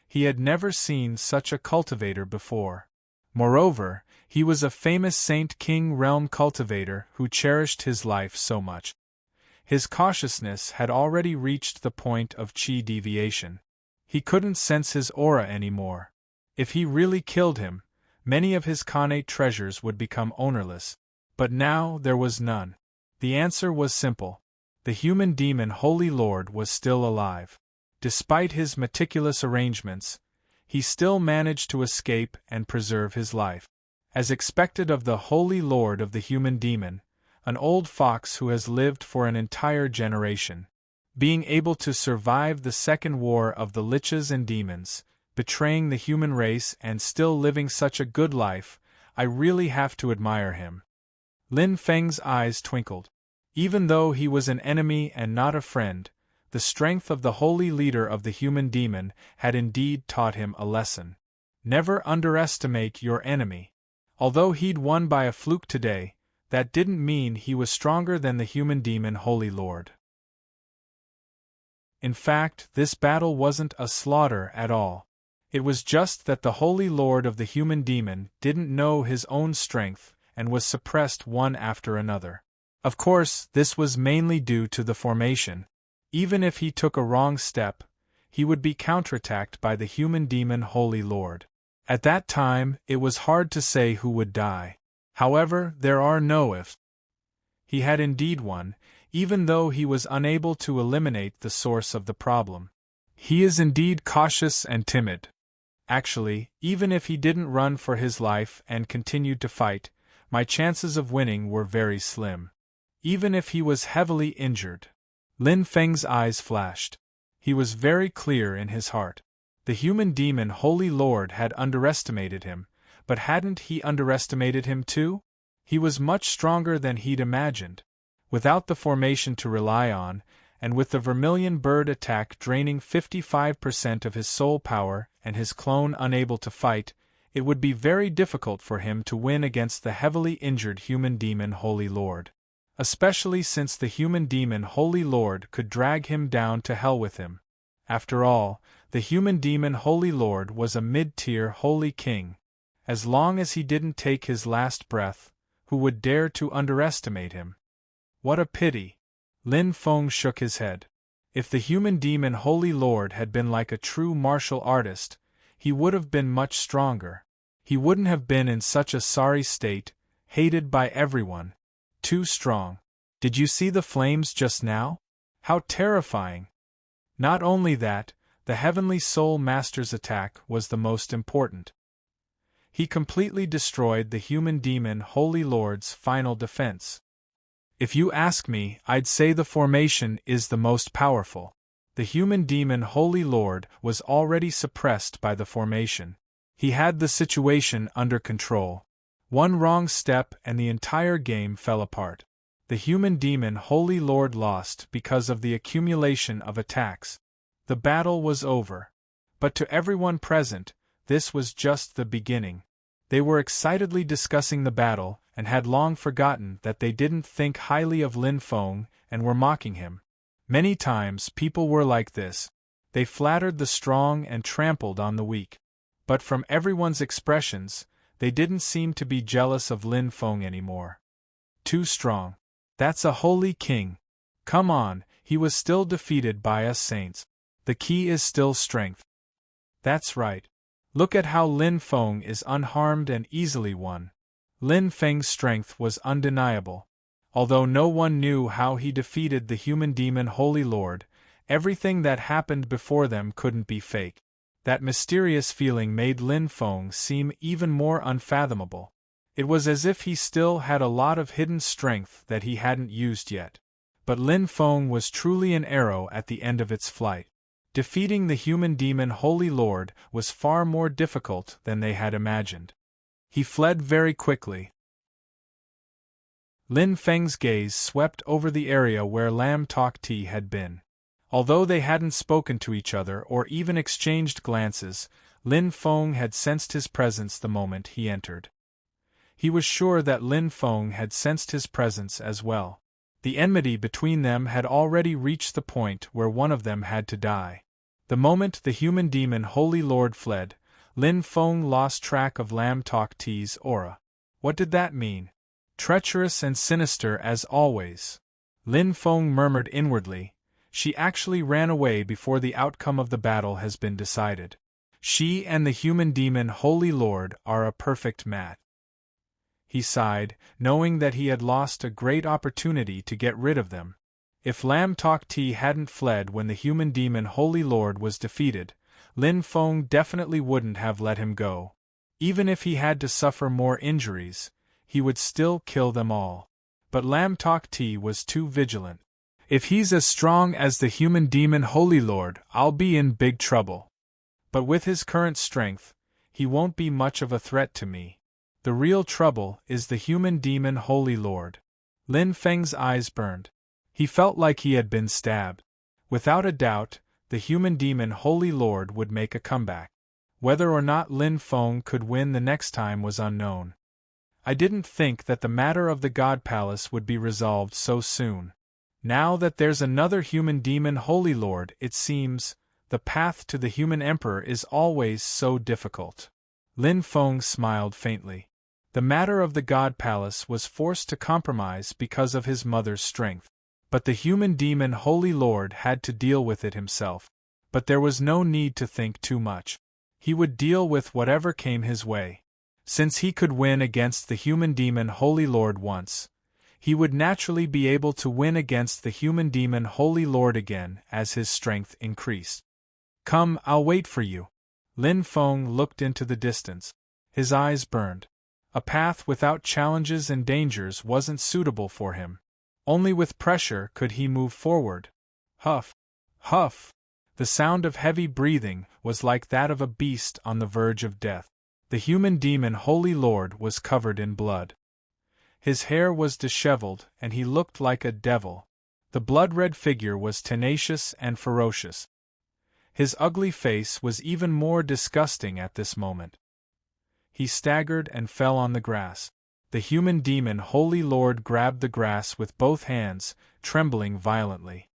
He had never seen such a cultivator before. Moreover, he was a famous Saint King realm cultivator who cherished his life so much. His cautiousness had already reached the point of chi deviation. He couldn't sense his aura anymore. If he really killed him, many of his connate treasures would become ownerless. But now there was none. The answer was simple. The human demon Holy Lord was still alive. Despite his meticulous arrangements, he still managed to escape and preserve his life. As expected of the Holy Lord of the human demon, an old fox who has lived for an entire generation. Being able to survive the second war of the liches and demons, betraying the human race and still living such a good life, I really have to admire him. Lin Feng's eyes twinkled. Even though he was an enemy and not a friend, the strength of the holy leader of the human demon had indeed taught him a lesson. Never underestimate your enemy. Although he'd won by a fluke today, that didn't mean he was stronger than the human demon Holy Lord. In fact, this battle wasn't a slaughter at all. It was just that the Holy Lord of the human demon didn't know his own strength and was suppressed one after another. Of course, this was mainly due to the formation. Even if he took a wrong step, he would be counterattacked by the human demon Holy Lord. At that time, it was hard to say who would die. However, there are no ifs. He had indeed won, even though he was unable to eliminate the source of the problem. He is indeed cautious and timid. Actually, even if he didn't run for his life and continued to fight, my chances of winning were very slim. Even if he was heavily injured. Lin Feng's eyes flashed. He was very clear in his heart. The human demon Holy Lord had underestimated him, but hadn't he underestimated him too? He was much stronger than he'd imagined. Without the formation to rely on, and with the Vermilion Bird attack draining 55% of his soul power and his clone unable to fight, it would be very difficult for him to win against the heavily injured human demon Holy Lord. Especially since the human demon Holy Lord could drag him down to hell with him. After all, the human demon Holy Lord was a mid-tier Holy King. As long as he didn't take his last breath, who would dare to underestimate him? What a pity! Lin Feng shook his head. If the human demon Holy Lord had been like a true martial artist, he would have been much stronger. He wouldn't have been in such a sorry state, hated by everyone. Too strong. Did you see the flames just now? How terrifying! Not only that, the Heavenly Soul Master's attack was the most important. He completely destroyed the human demon Holy Lord's final defense. If you ask me, I'd say the formation is the most powerful. The human demon Holy Lord was already suppressed by the formation. He had the situation under control. One wrong step and the entire game fell apart. The human demon Holy Lord lost because of the accumulation of attacks. The battle was over. But to everyone present, this was just the beginning. They were excitedly discussing the battle, and had long forgotten that they didn't think highly of Lin Feng and were mocking him. Many times people were like this. They flattered the strong and trampled on the weak. But from everyone's expressions, they didn't seem to be jealous of Lin Feng anymore. Too strong. That's a holy king. Come on, he was still defeated by us saints. The key is still strength. That's right. Look at how Lin Feng is unharmed and easily won. Lin Feng's strength was undeniable. Although no one knew how he defeated the human demon Holy Lord, everything that happened before them couldn't be fake. That mysterious feeling made Lin Feng seem even more unfathomable. It was as if he still had a lot of hidden strength that he hadn't used yet. But Lin Feng was truly an arrow at the end of its flight. Defeating the human demon Holy Lord was far more difficult than they had imagined. He fled very quickly. Lin Feng's gaze swept over the area where Lam Tok Ti had been. Although they hadn't spoken to each other or even exchanged glances, Lin Feng had sensed his presence the moment he entered. He was sure that Lin Feng had sensed his presence as well. The enmity between them had already reached the point where one of them had to die. The moment the human demon Holy Lord fled, Lin Feng lost track of Lam Tok Ti's aura. What did that mean? Treacherous and sinister as always. Lin Feng murmured inwardly. She actually ran away before the outcome of the battle has been decided. She and the human demon Holy Lord are a perfect match. He sighed, knowing that he had lost a great opportunity to get rid of them. If Lam Tok Ti hadn't fled when the human demon Holy Lord was defeated, Lin Feng definitely wouldn't have let him go. Even if he had to suffer more injuries, he would still kill them all. But Lam Tok Ti was too vigilant. If he's as strong as the human demon Holy Lord, I'll be in big trouble. But with his current strength, he won't be much of a threat to me. The real trouble is the human demon Holy Lord. Lin Feng's eyes burned. He felt like he had been stabbed. Without a doubt, the human demon Holy Lord would make a comeback. Whether or not Lin Feng could win the next time was unknown. I didn't think that the matter of the God Palace would be resolved so soon. Now that there's another human demon Holy Lord, it seems, the path to the human emperor is always so difficult. Lin Feng smiled faintly. The matter of the God Palace was forced to compromise because of his mother's strength. But the human demon Holy Lord had to deal with it himself. But there was no need to think too much. He would deal with whatever came his way. Since he could win against the human demon Holy Lord once, he would naturally be able to win against the human demon Holy Lord again as his strength increased. Come, I'll wait for you. Lin Feng looked into the distance. His eyes burned. A path without challenges and dangers wasn't suitable for him. Only with pressure could he move forward. Huff! Huff! The sound of heavy breathing was like that of a beast on the verge of death. The human demon Holy Lord was covered in blood. His hair was disheveled, and he looked like a devil. The blood-red figure was tenacious and ferocious. His ugly face was even more disgusting at this moment. He staggered and fell on the grass. The human demon Holy Lord grabbed the grass with both hands, trembling violently.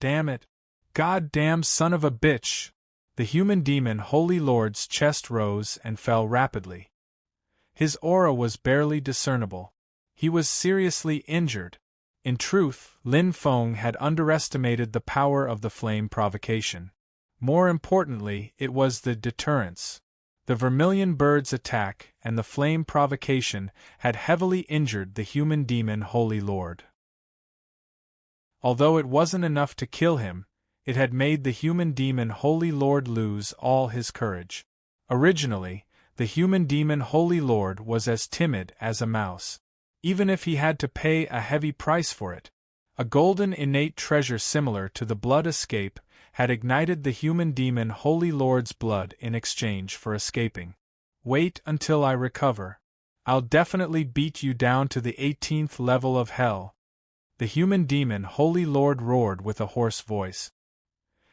"Damn it! God-damn son of a bitch!" The human demon Holy Lord's chest rose and fell rapidly. His aura was barely discernible. He was seriously injured. In truth, Lin Feng had underestimated the power of the flame provocation. More importantly, it was the deterrence. The vermilion bird's attack and the flame provocation had heavily injured the human demon Holy Lord. Although it wasn't enough to kill him, it had made the human demon Holy Lord lose all his courage. Originally, the human demon Holy Lord was as timid as a mouse. Even if he had to pay a heavy price for it, a golden innate treasure similar to the blood escape had ignited the human demon Holy Lord's blood in exchange for escaping. "Wait until I recover. I'll definitely beat you down to the 18th level of hell," the human demon Holy Lord roared with a hoarse voice.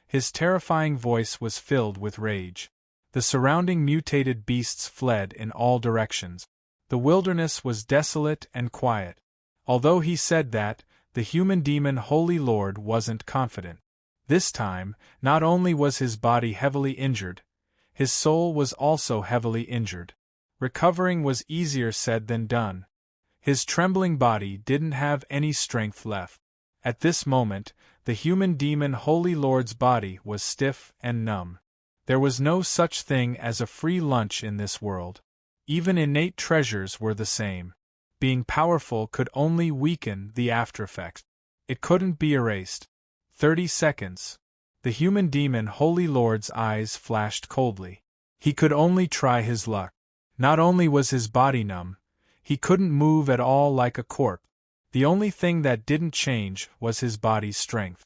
His terrifying voice was filled with rage. The surrounding mutated beasts fled in all directions. The wilderness was desolate and quiet. Although he said that, the human demon Holy Lord wasn't confident. This time, not only was his body heavily injured, his soul was also heavily injured. Recovering was easier said than done. His trembling body didn't have any strength left. At this moment, the human demon Holy Lord's body was stiff and numb. There was no such thing as a free lunch in this world. Even innate treasures were the same. Being powerful could only weaken the aftereffects. It couldn't be erased. 30 seconds. The human demon Holy Lord's eyes flashed coldly. He could only try his luck. Not only was his body numb, he couldn't move at all like a corpse. The only thing that didn't change was his body's strength.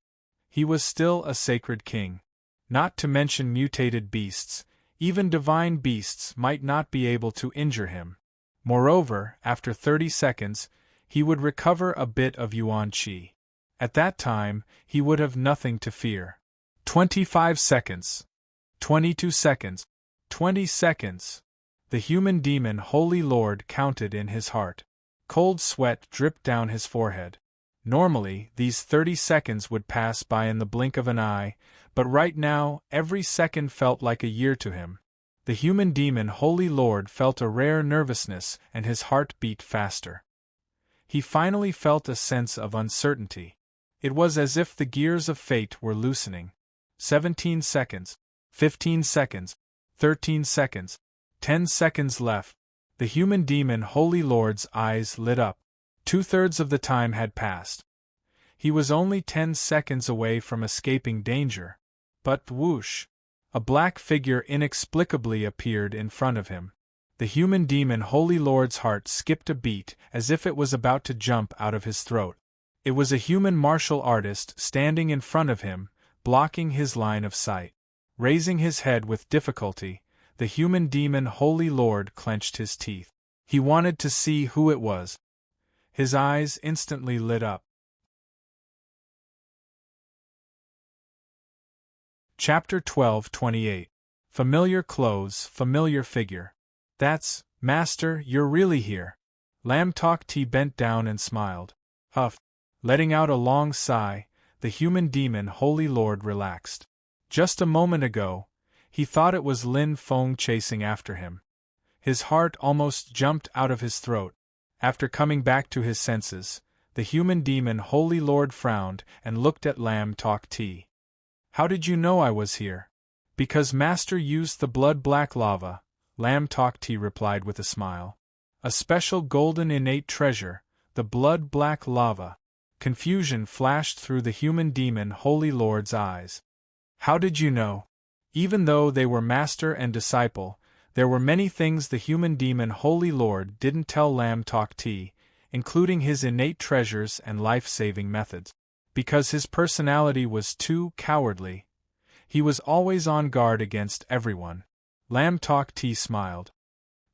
He was still a sacred king. Not to mention mutated beasts, even divine beasts might not be able to injure him. Moreover, after 30 seconds, he would recover a bit of Yuan Qi. At that time, he would have nothing to fear. 25 seconds. 22 seconds. 20 seconds. The human demon Holy Lord counted in his heart. Cold sweat dripped down his forehead. Normally, these 30 seconds would pass by in the blink of an eye, but right now, every second felt like a year to him. The human demon Holy Lord felt a rare nervousness and his heart beat faster. He finally felt a sense of uncertainty. It was as if the gears of fate were loosening. 17 seconds. 15 seconds. 13 seconds. 10 seconds left. The human demon Holy Lord's eyes lit up. 2/3 of the time had passed. He was only 10 seconds away from escaping danger. But whoosh! A black figure inexplicably appeared in front of him. The human demon Holy Lord's heart skipped a beat as if it was about to jump out of his throat. It was a human martial artist standing in front of him, blocking his line of sight. Raising his head with difficulty, the human demon Holy Lord clenched his teeth. He wanted to see who it was. His eyes instantly lit up. Chapter 12:28. Familiar clothes, familiar figure. "That's, Master, you're really here." Lam Tok Ti bent down and smiled. Huff. Letting out a long sigh, the human demon Holy Lord relaxed. Just a moment ago, he thought it was Lin Feng chasing after him. His heart almost jumped out of his throat. After coming back to his senses, the human demon Holy Lord frowned and looked at Lam Tok Ti. "How did you know I was here?" "Because Master used the blood-black lava," Lam Tok Ti replied with a smile. "A special golden innate treasure, the blood-black lava." Confusion flashed through the human demon Holy Lord's eyes. "How did you know?" Even though they were master and disciple, there were many things the human demon Holy Lord didn't tell Lam Tok Ti, including his innate treasures and life-saving methods. Because his personality was too cowardly, he was always on guard against everyone. Lam Tok Ti smiled.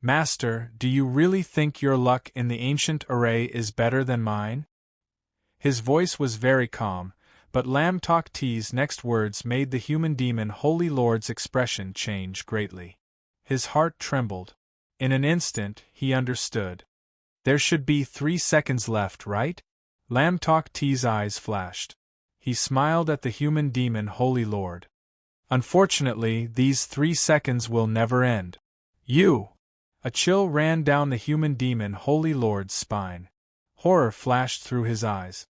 Master, do you really think your luck in the ancient array is better than mine? His voice was very calm, but Lam Tok T's next words made the human demon Holy Lord's expression change greatly. His heart trembled. In an instant, he understood. There should be 3 seconds left, right? Lam Tok T's eyes flashed. He smiled at the human demon Holy Lord. Unfortunately, these 3 seconds will never end. You! A chill ran down the human demon Holy Lord's spine. Horror flashed through his eyes.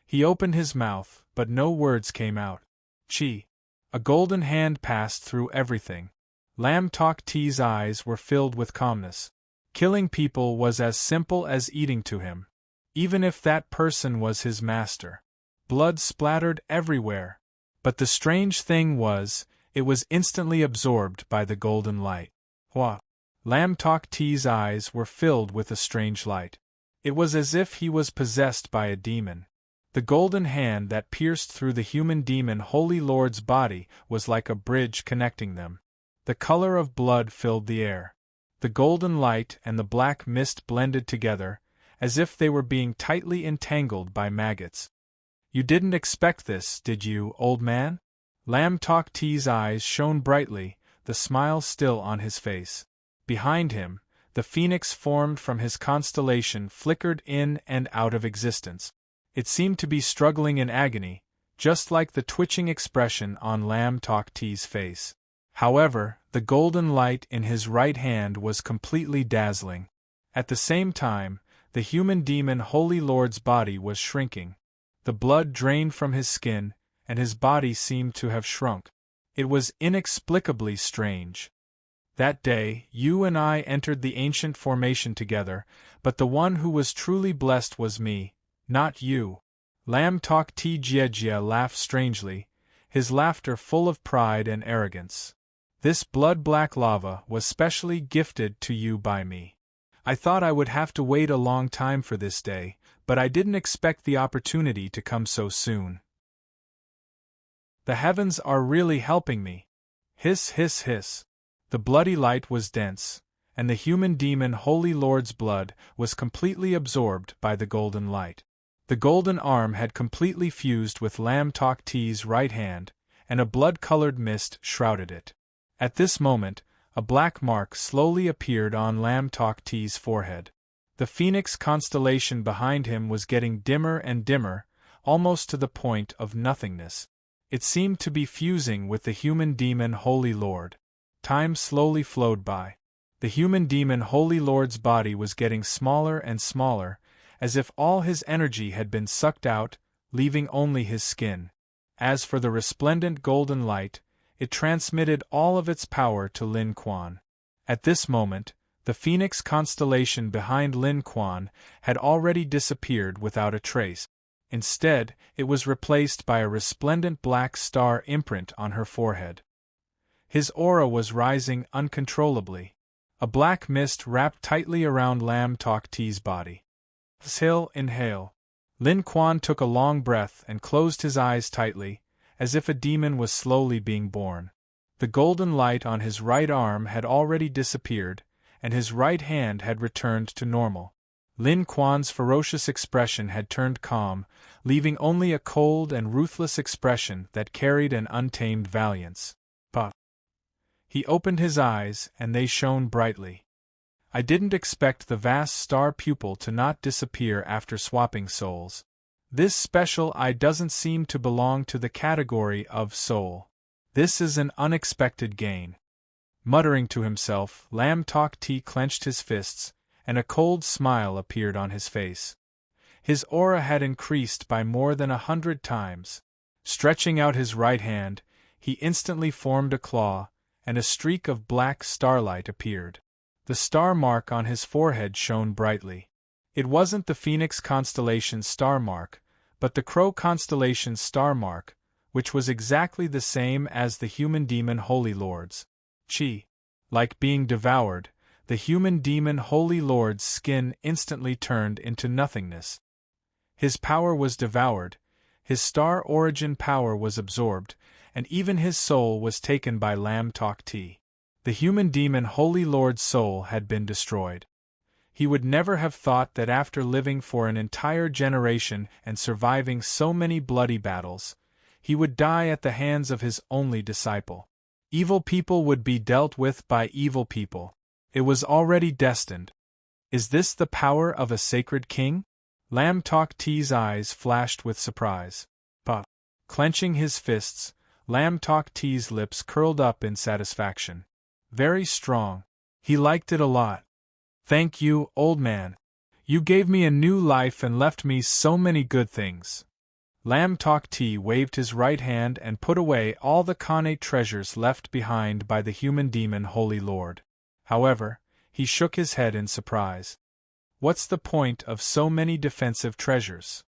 He opened his mouth, but no words came out. Chi! A golden hand passed through everything. Lam Tok T's eyes were filled with calmness. Killing people was as simple as eating to him. Even if that person was his master. Blood splattered everywhere. But the strange thing was, it was instantly absorbed by the golden light. Hua! Lam Tok T's eyes were filled with a strange light. It was as if he was possessed by a demon. The golden hand that pierced through the human demon Holy Lord's body was like a bridge connecting them. The color of blood filled the air. The golden light and the black mist blended together, as if they were being tightly entangled by maggots. You didn't expect this, did you, old man? Lam Tok T's eyes shone brightly, the smile still on his face. Behind him, the phoenix formed from his constellation flickered in and out of existence. It seemed to be struggling in agony, just like the twitching expression on Lam Tok T's face. However, the golden light in his right hand was completely dazzling. At the same time, the human demon Holy Lord's body was shrinking. The blood drained from his skin, and his body seemed to have shrunk. It was inexplicably strange. That day, you and I entered the ancient formation together, but the one who was truly blessed was me, not you. Lam Tok T Jia laughed strangely, his laughter full of pride and arrogance. This blood-black lava was specially gifted to you by me. I thought I would have to wait a long time for this day, but I didn't expect the opportunity to come so soon. The heavens are really helping me. Hiss, hiss, hiss. The bloody light was dense, and the human demon Holy Lord's blood was completely absorbed by the golden light. The golden arm had completely fused with Lam Tok T's right hand, and a blood-colored mist shrouded it. At this moment, a black mark slowly appeared on Lam Tok T's forehead. The phoenix constellation behind him was getting dimmer and dimmer, almost to the point of nothingness. It seemed to be fusing with the human demon Holy Lord. Time slowly flowed by. The human demon Holy Lord's body was getting smaller and smaller, as if all his energy had been sucked out, leaving only his skin. As for the resplendent golden light, it transmitted all of its power to Lin Quan. At this moment, the phoenix constellation behind Lin Quan had already disappeared without a trace. Instead, it was replaced by a resplendent black star imprint on her forehead. His aura was rising uncontrollably. A black mist wrapped tightly around Lam Tok T's body. Exhale, inhale. Lin Quan took a long breath and closed his eyes tightly, as if a demon was slowly being born. The golden light on his right arm had already disappeared, and his right hand had returned to normal. Lin Quan's ferocious expression had turned calm, leaving only a cold and ruthless expression that carried an untamed valiance. But he opened his eyes, and they shone brightly. I didn't expect the vast star pupil to not disappear after swapping souls. This special eye doesn't seem to belong to the category of soul. This is an unexpected gain. Muttering to himself, Lam Tok T clenched his fists, and a cold smile appeared on his face. His aura had increased by more than 100 times. Stretching out his right hand, he instantly formed a claw, and a streak of black starlight appeared. The star mark on his forehead shone brightly. It wasn't the Phoenix constellation's star mark, but the Crow constellation's star mark, which was exactly the same as the human demon Holy Lord's. Chi. Like being devoured, the human demon Holy Lord's skin instantly turned into nothingness. His power was devoured, his star origin power was absorbed, and even his soul was taken by Lam Tok T. The human demon Holy Lord's soul had been destroyed. He would never have thought that after living for an entire generation and surviving so many bloody battles, he would die at the hands of his only disciple. Evil people would be dealt with by evil people. It was already destined. Is this the power of a sacred king? Lam Tok T's eyes flashed with surprise. But, clenching his fists, Lam Tok T's lips curled up in satisfaction. Very strong. He liked it a lot. Thank you, old man. You gave me a new life and left me so many good things. Lam Tok T waved his right hand and put away all the Khanate treasures left behind by the human demon Holy Lord. However, he shook his head in surprise. What's the point of so many defensive treasures?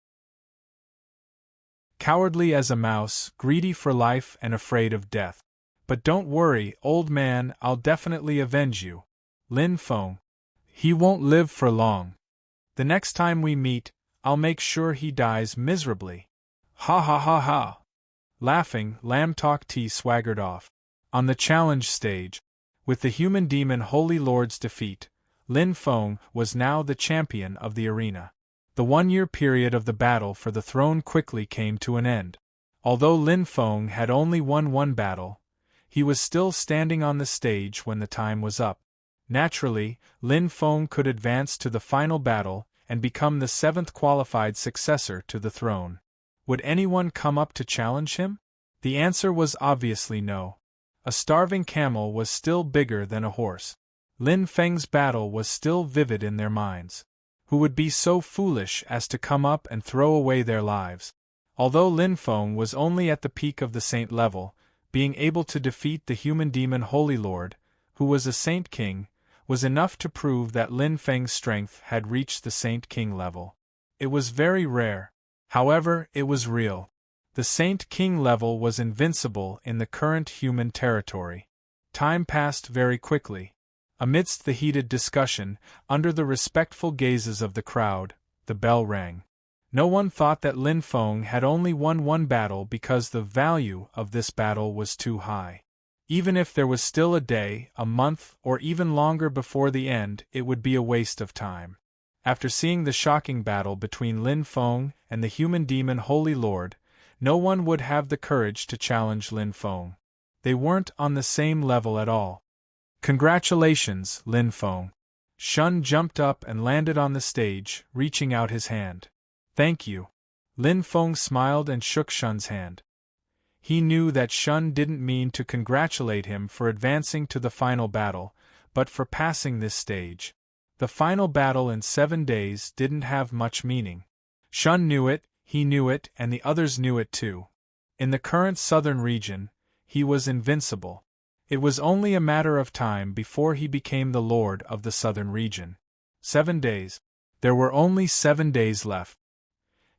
Cowardly as a mouse, greedy for life and afraid of death. But don't worry, old man, I'll definitely avenge you. Lin Feng. He won't live for long. The next time we meet, I'll make sure he dies miserably. Ha ha ha ha. Laughing, Lam Tok T swaggered off. On the challenge stage, with the human demon Holy Lord's defeat, Lin Feng was now the champion of the arena. The 1-year period of the battle for the throne quickly came to an end. Although Lin Feng had only won 1 battle, he was still standing on the stage when the time was up. Naturally, Lin Feng could advance to the final battle and become the 7th qualified successor to the throne. Would anyone come up to challenge him? The answer was obviously no. A starving camel was still bigger than a horse. Lin Feng's battle was still vivid in their minds. Who would be so foolish as to come up and throw away their lives? Although Lin Feng was only at the peak of the saint level, being able to defeat the human demon Holy Lord, who was a Saint King, was enough to prove that Lin Feng's strength had reached the Saint King level. It was very rare. However, it was real. The Saint King level was invincible in the current human territory. Time passed very quickly. Amidst the heated discussion, under the respectful gazes of the crowd, the bell rang. No one thought that Lin Feng had only won 1 battle because the value of this battle was too high. Even if there was still a day, a month, or even longer before the end, it would be a waste of time. After seeing the shocking battle between Lin Feng and the human demon Holy Lord, no one would have the courage to challenge Lin Feng. They weren't on the same level at all. Congratulations, Lin Feng. Shun jumped up and landed on the stage, reaching out his hand. Thank you. Lin Feng smiled and shook Shun's hand. He knew that Shun didn't mean to congratulate him for advancing to the final battle, but for passing this stage. The final battle in 7 days didn't have much meaning. Shun knew it, he knew it, and the others knew it too. In the current southern region, he was invincible. It was only a matter of time before he became the lord of the southern region. 7 days. There were only 7 days left.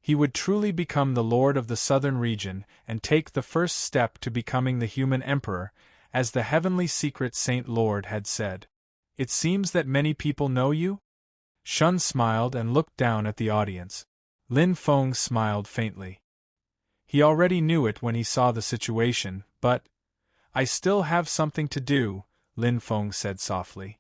He would truly become the lord of the southern region and take the first step to becoming the human emperor, as the heavenly secret Saint Lord had said. It seems that many people know you? Shun smiled and looked down at the audience. Lin Feng smiled faintly. He already knew it when he saw the situation, but, I still have something to do, Lin Feng said softly.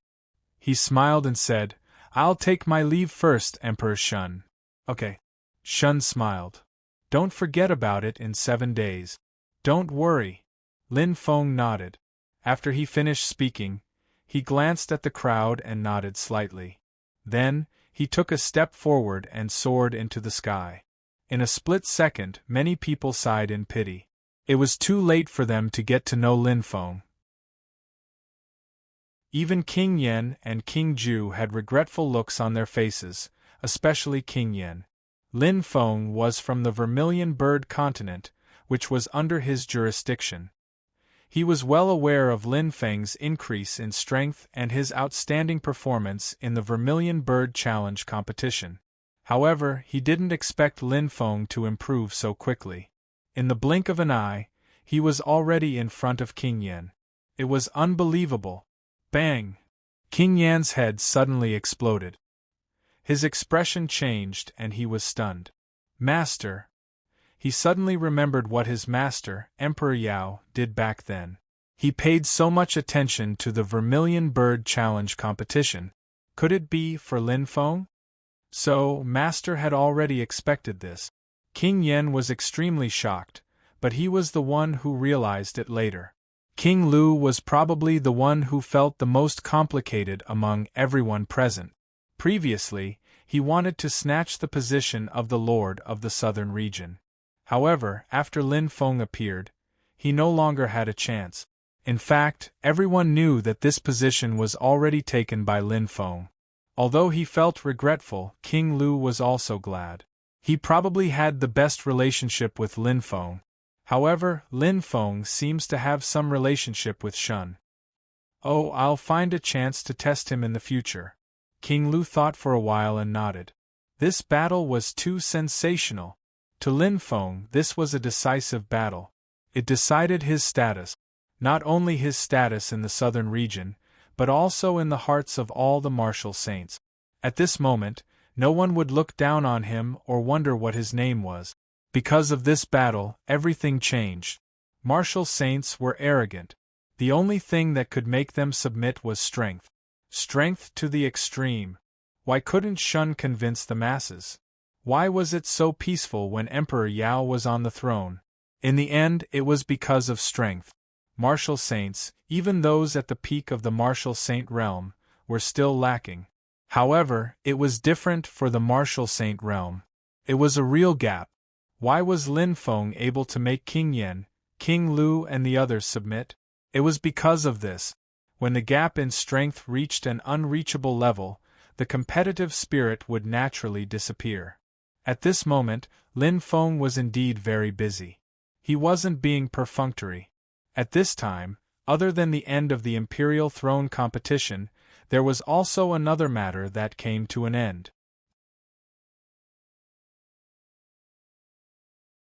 He smiled and said, I'll take my leave first, Emperor Shun. Okay. Shun smiled. Don't forget about it in 7 days. Don't worry. Lin Feng nodded. After he finished speaking, he glanced at the crowd and nodded slightly. Then, he took a step forward and soared into the sky. In a split second, many people sighed in pity. It was too late for them to get to know Lin Feng. Even King Yen and King Ju had regretful looks on their faces, especially King Yen. Lin Feng was from the Vermilion Bird continent, which was under his jurisdiction. He was well aware of Lin Feng's increase in strength and his outstanding performance in the Vermilion Bird Challenge competition. However, he didn't expect Lin Feng to improve so quickly. In the blink of an eye, he was already in front of King Yen. It was unbelievable. Bang! King Yan's head suddenly exploded. His expression changed and he was stunned. Master! He suddenly remembered what his master, Emperor Yao, did back then. He paid so much attention to the Vermilion Bird Challenge competition. Could it be for Lin Feng? So, Master had already expected this. King Yen was extremely shocked, but he was the one who realized it later. King Lu was probably the one who felt the most complicated among everyone present. Previously, he wanted to snatch the position of the Lord of the Southern region. However, after Lin Feng appeared, he no longer had a chance. In fact, everyone knew that this position was already taken by Lin Feng. Although he felt regretful, King Lu was also glad. He probably had the best relationship with Lin Feng. However, Lin Feng seems to have some relationship with Shun. Oh, I'll find a chance to test him in the future. King Lu thought for a while and nodded. This battle was too sensational. To Lin Feng, this was a decisive battle. It decided his status. Not only his status in the southern region, but also in the hearts of all the martial saints. At this moment, no one would look down on him or wonder what his name was. Because of this battle, everything changed. Martial saints were arrogant. The only thing that could make them submit was strength. Strength to the extreme. Why couldn't Shun convince the masses? Why was it so peaceful when Emperor Yao was on the throne? In the end, it was because of strength. Martial saints, even those at the peak of the martial saint realm, were still lacking. However, it was different for the martial saint realm. It was a real gap. Why was Lin Feng able to make King Yen, King Lu and the others submit? It was because of this. When the gap in strength reached an unreachable level, the competitive spirit would naturally disappear. At this moment, Lin Feng was indeed very busy. He wasn't being perfunctory. At this time, other than the end of the imperial throne competition, there was also another matter that came to an end.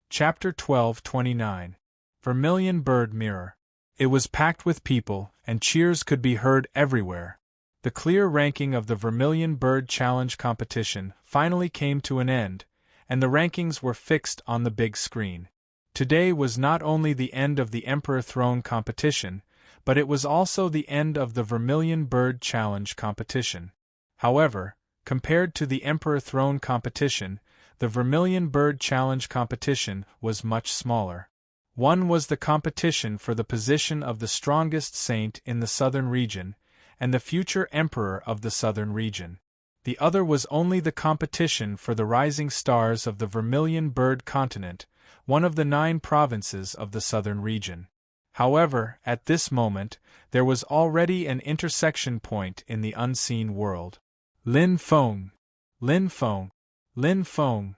Chapter 12:29 Vermilion Bird Mirror. It was packed with people, and cheers could be heard everywhere. The clear ranking of the Vermilion Bird Challenge competition finally came to an end, and the rankings were fixed on the big screen. Today was not only the end of the Emperor Throne competition, but it was also the end of the Vermilion Bird Challenge competition. However, compared to the Emperor Throne competition, the Vermilion Bird Challenge competition was much smaller. One was the competition for the position of the strongest saint in the southern region, and the future emperor of the southern region. The other was only the competition for the rising stars of the Vermilion Bird continent, one of the 9 provinces of the southern region. However, at this moment, there was already an intersection point in the unseen world. Lin Feng! Lin Feng! Lin Feng!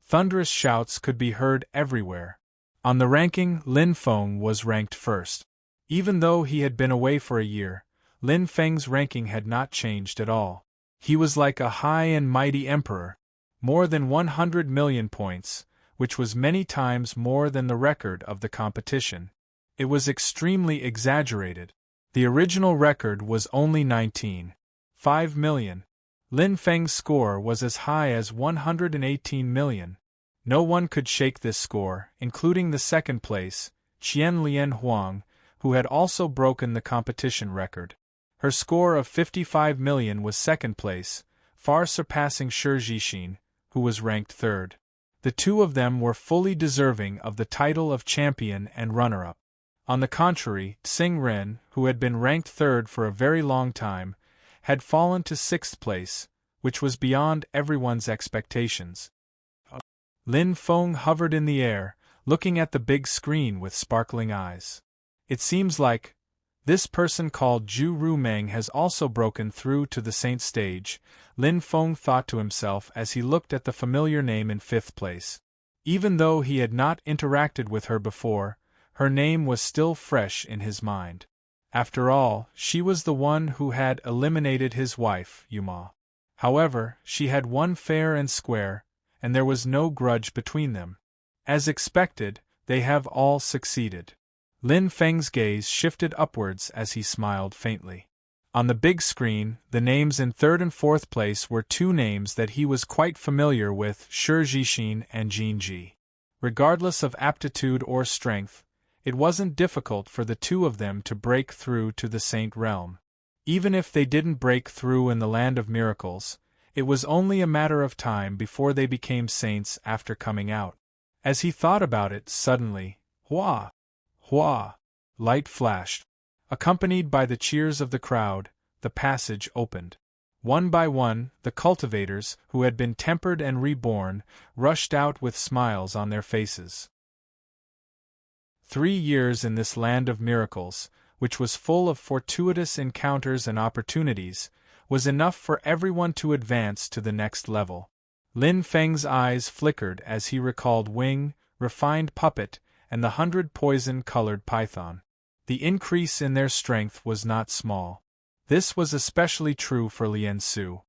Thunderous shouts could be heard everywhere. On the ranking, Lin Feng was ranked first. Even though he had been away for a year, Lin Feng's ranking had not changed at all. He was like a high and mighty emperor. More than 100 million points, which was many times more than the record of the competition. It was extremely exaggerated. The original record was only 19.5 million. Lin Feng's score was as high as 118 million. No one could shake this score, including the second place, Qian Lian Huang, who had also broken the competition record. Her score of 55 million was second place, far surpassing Shi Jixin, who was ranked third. The two of them were fully deserving of the title of champion and runner-up. On the contrary, Xing Ren, who had been ranked third for a very long time, had fallen to sixth place, which was beyond everyone's expectations. Lin Feng hovered in the air, looking at the big screen with sparkling eyes. It seems like this person called Zhu Rumeng has also broken through to the saint stage, Lin Feng thought to himself as he looked at the familiar name in fifth place. Even though he had not interacted with her before, her name was still fresh in his mind. After all, she was the one who had eliminated his wife, Yuma. However, she had won fair and square, and there was no grudge between them. As expected, they have all succeeded. Lin Feng's gaze shifted upwards as he smiled faintly. On the big screen, the names in third and fourth place were two names that he was quite familiar with, Shi Jixin and Jin Ji. Regardless of aptitude or strength, It wasn't difficult for the two of them to break through to the Saint Realm. Even if they didn't break through in the Land of Miracles, it was only a matter of time before they became saints after coming out. As he thought about it, suddenly, Hua! Hua! Light flashed. Accompanied by the cheers of the crowd, the passage opened. One by one, the cultivators, who had been tempered and reborn, rushed out with smiles on their faces. 3 years in this land of miracles, which was full of fortuitous encounters and opportunities, was enough for everyone to advance to the next level. Lin Feng's eyes flickered as he recalled Wing, refined puppet, and the 100 poison-colored python. The increase in their strength was not small. This was especially true for Lien Su.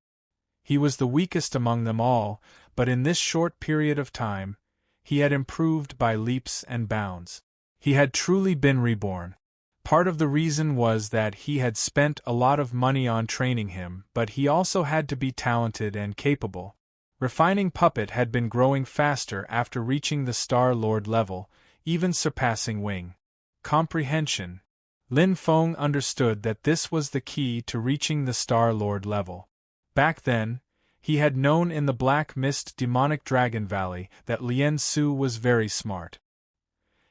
He was the weakest among them all, but in this short period of time, he had improved by leaps and bounds. He had truly been reborn. Part of the reason was that he had spent a lot of money on training him, but he also had to be talented and capable. Refining Puppet had been growing faster after reaching the Star Lord level, even surpassing Wing. Comprehension. Lin Feng understood that this was the key to reaching the Star Lord level. Back then, he had known in the Black Mist Demonic Dragon Valley that Lien Su was very smart.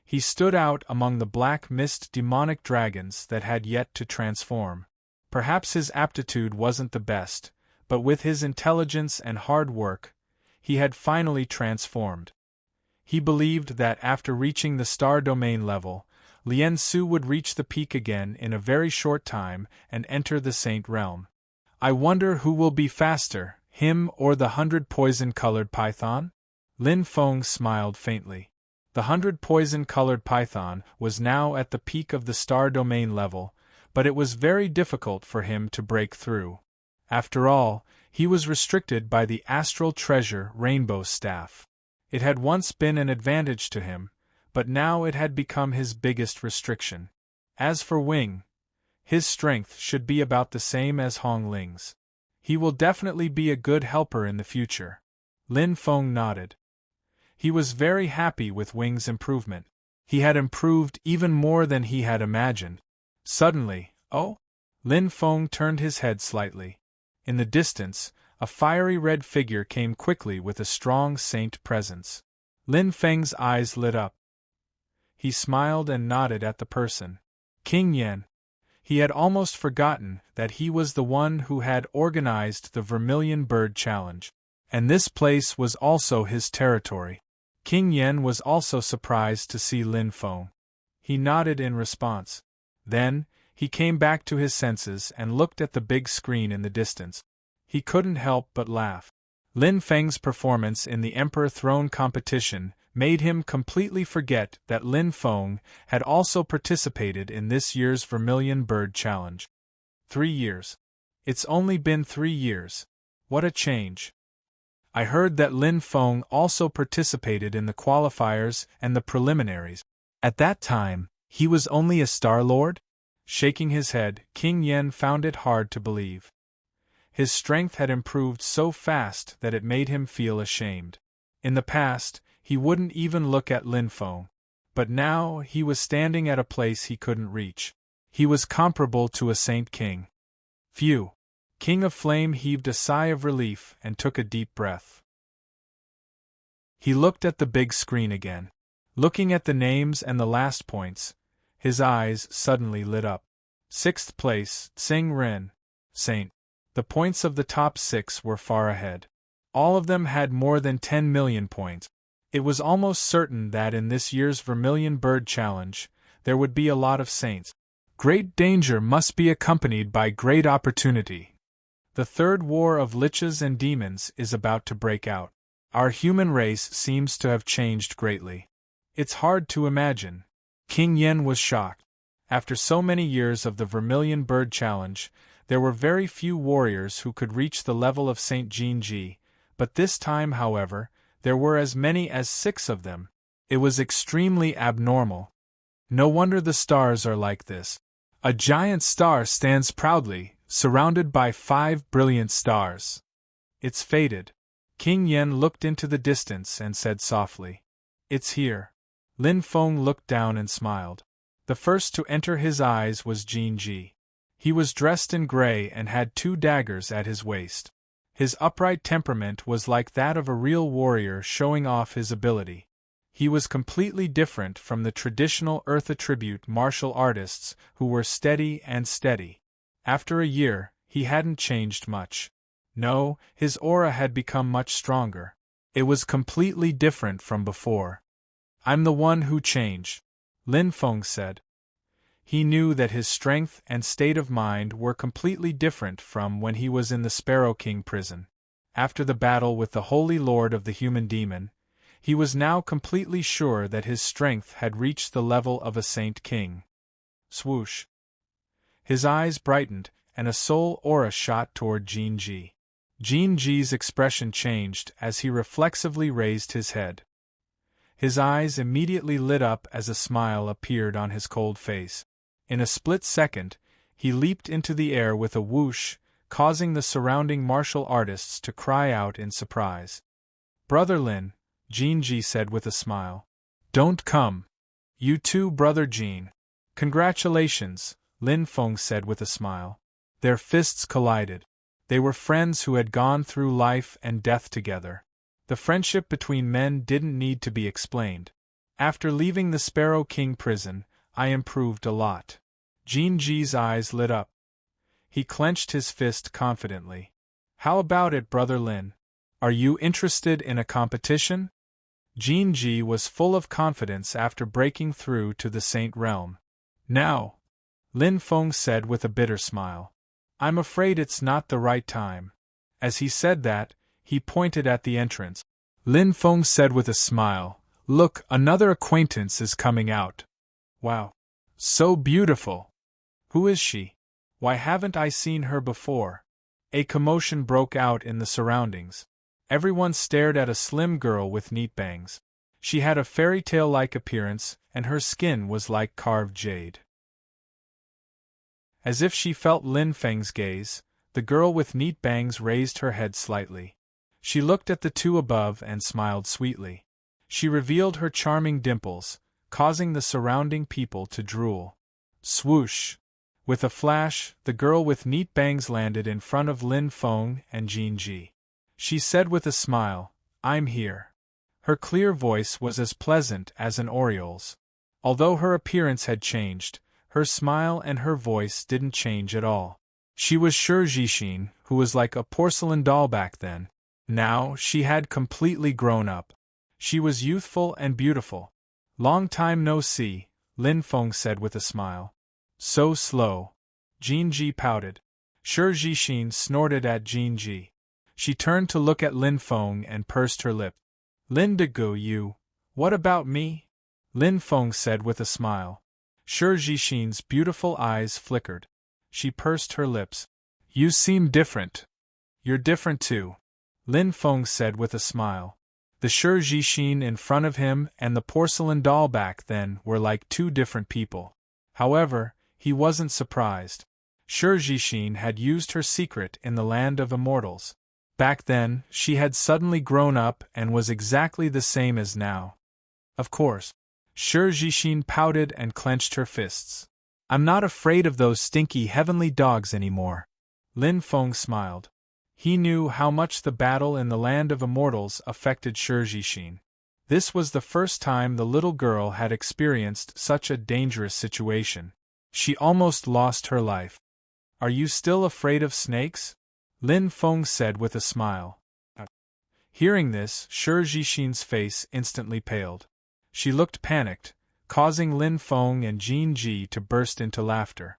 He stood out among the Black Mist demonic dragons that had yet to transform. Perhaps his aptitude wasn't the best, but with his intelligence and hard work, he had finally transformed. He believed that after reaching the Star Domain level, Lien Su would reach the peak again in a very short time and enter the Saint Realm. I wonder who will be faster, him or the 100 poison-colored python? Lin Feng smiled faintly. The 100 poison-colored python was now at the peak of the Star Domain level, but it was very difficult for him to break through. After all, he was restricted by the Astral Treasure Rainbow Staff. It had once been an advantage to him, but now it had become his biggest restriction. As for Wing, his strength should be about the same as Hong Ling's. He will definitely be a good helper in the future. Lin Feng nodded. He was very happy with Wing's improvement. He had improved even more than he had imagined. Suddenly, oh! Lin Feng turned his head slightly. In the distance, a fiery red figure came quickly with a strong saint presence. Lin Feng's eyes lit up. He smiled and nodded at the person. King Yen. He had almost forgotten that he was the one who had organized the Vermilion Bird Challenge. And this place was also his territory. King Yen was also surprised to see Lin Feng. He nodded in response. Then, he came back to his senses and looked at the big screen in the distance. He couldn't help but laugh. Lin Feng's performance in the Emperor Throne competition made him completely forget that Lin Feng had also participated in this year's Vermilion Bird Challenge. 3 years. It's only been 3 years. What a change. I heard that Lin Feng also participated in the qualifiers and the preliminaries. At that time, he was only a Star Lord? Shaking his head, King Yen found it hard to believe. His strength had improved so fast that it made him feel ashamed. In the past, he wouldn't even look at Lin Feng. But now he was standing at a place he couldn't reach. He was comparable to a Saint King. Phew! King of Flame heaved a sigh of relief and took a deep breath. He looked at the big screen again. Looking at the names and the last points, his eyes suddenly lit up. 6th place, Tsing Ren. Saint. The points of the top 6 were far ahead. All of them had more than 10 million points. It was almost certain that in this year's Vermilion Bird Challenge, there would be a lot of saints. Great danger must be accompanied by great opportunity. The third war of liches and demons is about to break out. Our human race seems to have changed greatly. It's hard to imagine. King Yen was shocked. After so many years of the Vermilion Bird Challenge, there were very few warriors who could reach the level of Saint Jinji, but this time, however, there were as many as 6 of them. It was extremely abnormal. No wonder the stars are like this. A giant star stands proudly, surrounded by 5 brilliant stars. It's fated. King Yen looked into the distance and said softly, "It's here." Lin Feng looked down and smiled. The first to enter his eyes was Jin Ji. He was dressed in gray and had 2 daggers at his waist. His upright temperament was like that of a real warrior showing off his ability. He was completely different from the traditional Earth attribute martial artists who were steady and steady. After a year, he hadn't changed much. No, his aura had become much stronger. It was completely different from before. I'm the one who changed, Lin Feng said. He knew that his strength and state of mind were completely different from when he was in the Sparrow King prison. After the battle with the Holy Lord of the Human Demon, he was now completely sure that his strength had reached the level of a Saint King. Swoosh! His eyes brightened, and a soul aura shot toward Jin Ji. Jin Ji's expression changed as he reflexively raised his head. His eyes immediately lit up as a smile appeared on his cold face. In a split second, he leaped into the air with a whoosh, causing the surrounding martial artists to cry out in surprise. Brother Lin, Jin Ji said with a smile. Don't come. You too, Brother Jin. Congratulations, Lin Feng said with a smile. Their fists collided. They were friends who had gone through life and death together. The friendship between men didn't need to be explained. After leaving the Sparrow King prison, I improved a lot. Jin Ji's eyes lit up. He clenched his fist confidently. How about it, Brother Lin? Are you interested in a competition? Jin Ji was full of confidence after breaking through to the Saint Realm. Now, Lin Feng said with a bitter smile. I'm afraid it's not the right time. As he said that, he pointed at the entrance. Lin Feng said with a smile, Look, another acquaintance is coming out. Wow. So beautiful. Who is she? Why haven't I seen her before? A commotion broke out in the surroundings. Everyone stared at a slim girl with neat bangs. She had a fairy tale-like appearance, and her skin was like carved jade. As if she felt Lin Feng's gaze, the girl with neat bangs raised her head slightly. She looked at the two above and smiled sweetly. She revealed her charming dimples, causing the surrounding people to drool. Swoosh! With a flash, the girl with neat bangs landed in front of Lin Feng and Jin Ji. She said with a smile, I'm here. Her clear voice was as pleasant as an oriole's. Although her appearance had changed, her smile and her voice didn't change at all. She was sure Jixin, who was like a porcelain doll back then. Now, she had completely grown up. She was youthful and beautiful. Long time no see, Lin Feng said with a smile. So slow. Jin Ji pouted. Sure Jixin snorted at Jin Ji. She turned to look at Lin Feng and pursed her lip. Lin Degu, you. What about me? Lin Feng said with a smile. Sure Jixin's beautiful eyes flickered. She pursed her lips. You seem different. You're different too, Lin Feng said with a smile. The Sure Jixin in front of him and the porcelain doll back then were like two different people. However, he wasn't surprised. Sure Jixin had used her secret in the land of immortals. Back then, she had suddenly grown up and was exactly the same as now. Of course. Sure Jixin pouted and clenched her fists. I'm not afraid of those stinky heavenly dogs anymore. Lin Feng smiled. He knew how much the battle in the land of immortals affected Sure Jixin. This was the first time the little girl had experienced such a dangerous situation. She almost lost her life. Are you still afraid of snakes? Lin Feng said with a smile. Hearing this, Sure Jixin's face instantly paled. She looked panicked, causing Lin Feng and Jin Ji to burst into laughter.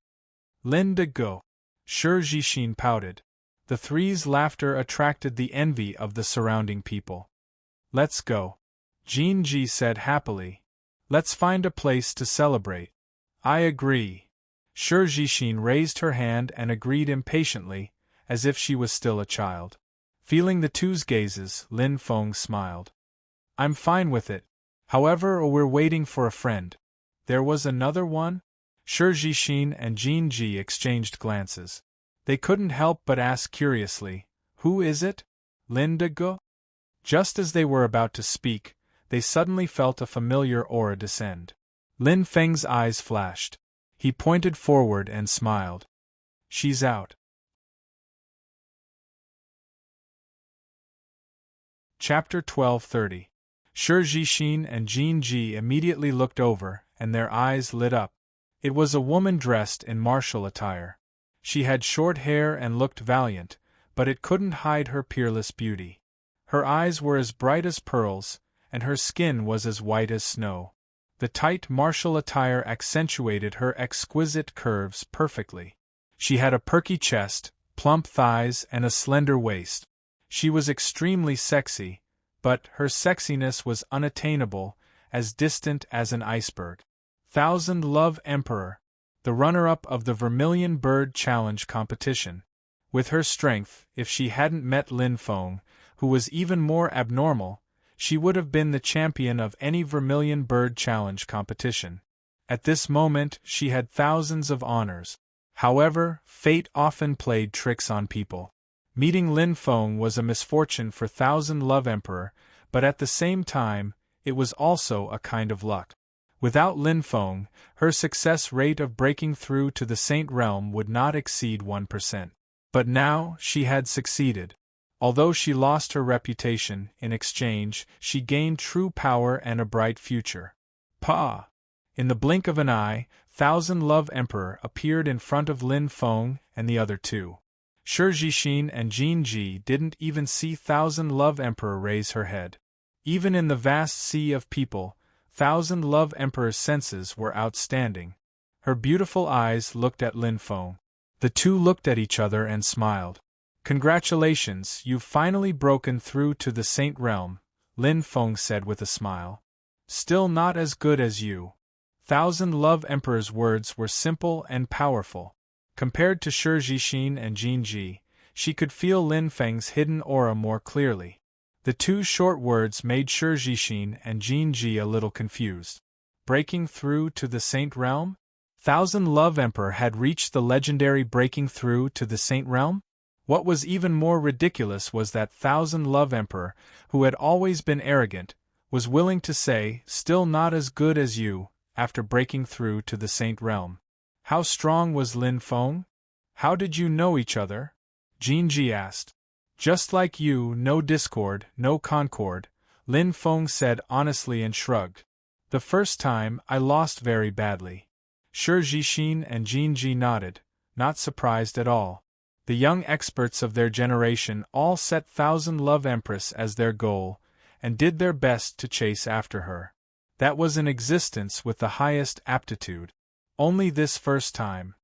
Lin de go. Sure Jixin pouted. The three's laughter attracted the envy of the surrounding people. Let's go. Jin Ji said happily. Let's find a place to celebrate. I agree. Sure Jixin raised her hand and agreed impatiently, as if she was still a child. Feeling the two's gazes, Lin Feng smiled. I'm fine with it. However, we're waiting for a friend. There was another one? Sure Jixin and Jin Ji exchanged glances. They couldn't help but ask curiously, Who is it? Lin de go? Just as they were about to speak, they suddenly felt a familiar aura descend. Lin Feng's eyes flashed. He pointed forward and smiled. She's out. Chapter 12:30. Shi Jixin and Jin Ji immediately looked over, and their eyes lit up. It was a woman dressed in martial attire. She had short hair and looked valiant, but it couldn't hide her peerless beauty. Her eyes were as bright as pearls, and her skin was as white as snow. The tight martial attire accentuated her exquisite curves perfectly. She had a perky chest, plump thighs, and a slender waist. She was extremely sexy, but her sexiness was unattainable, as distant as an iceberg. Thousand Love Emperor, the runner-up of the Vermilion Bird Challenge competition. With her strength, if she hadn't met Lin Feng, who was even more abnormal, she would have been the champion of any Vermilion Bird Challenge competition. At this moment, she had thousands of honors. However, fate often played tricks on people. Meeting Lin Feng was a misfortune for Thousand Love Emperor, but at the same time, it was also a kind of luck. Without Lin Feng, her success rate of breaking through to the Saint Realm would not exceed 1%. But now, she had succeeded. Although she lost her reputation, in exchange, she gained true power and a bright future. Pa! In the blink of an eye, Thousand Love Emperor appeared in front of Lin Feng and the other two. Shi Jixin and Jin Ji didn't even see Thousand Love Emperor raise her head. Even in the vast sea of people, Thousand Love Emperor's senses were outstanding. Her beautiful eyes looked at Lin Feng. The two looked at each other and smiled. Congratulations, you've finally broken through to the Saint Realm, Lin Feng said with a smile. Still not as good as you. Thousand Love Emperor's words were simple and powerful. Compared to Shi Jixin and Jin Ji, she could feel Lin Feng's hidden aura more clearly. The two short words made Shi Jixin and Jin Ji a little confused. Breaking through to the Saint Realm? Thousand Love Emperor had reached the legendary breaking through to the Saint Realm? What was even more ridiculous was that Thousand Love Emperor, who had always been arrogant, was willing to say, still not as good as you, after breaking through to the Saint Realm. How strong was Lin Feng? How did you know each other? Jin Ji asked. Just like you, no discord, no concord, Lin Feng said honestly and shrugged. The first time, I lost very badly. Shi Jixin and Jin Ji nodded, not surprised at all. The young experts of their generation all set Thousand Love Empress as their goal, and did their best to chase after her. That was an existence with the highest aptitude. Only this first time.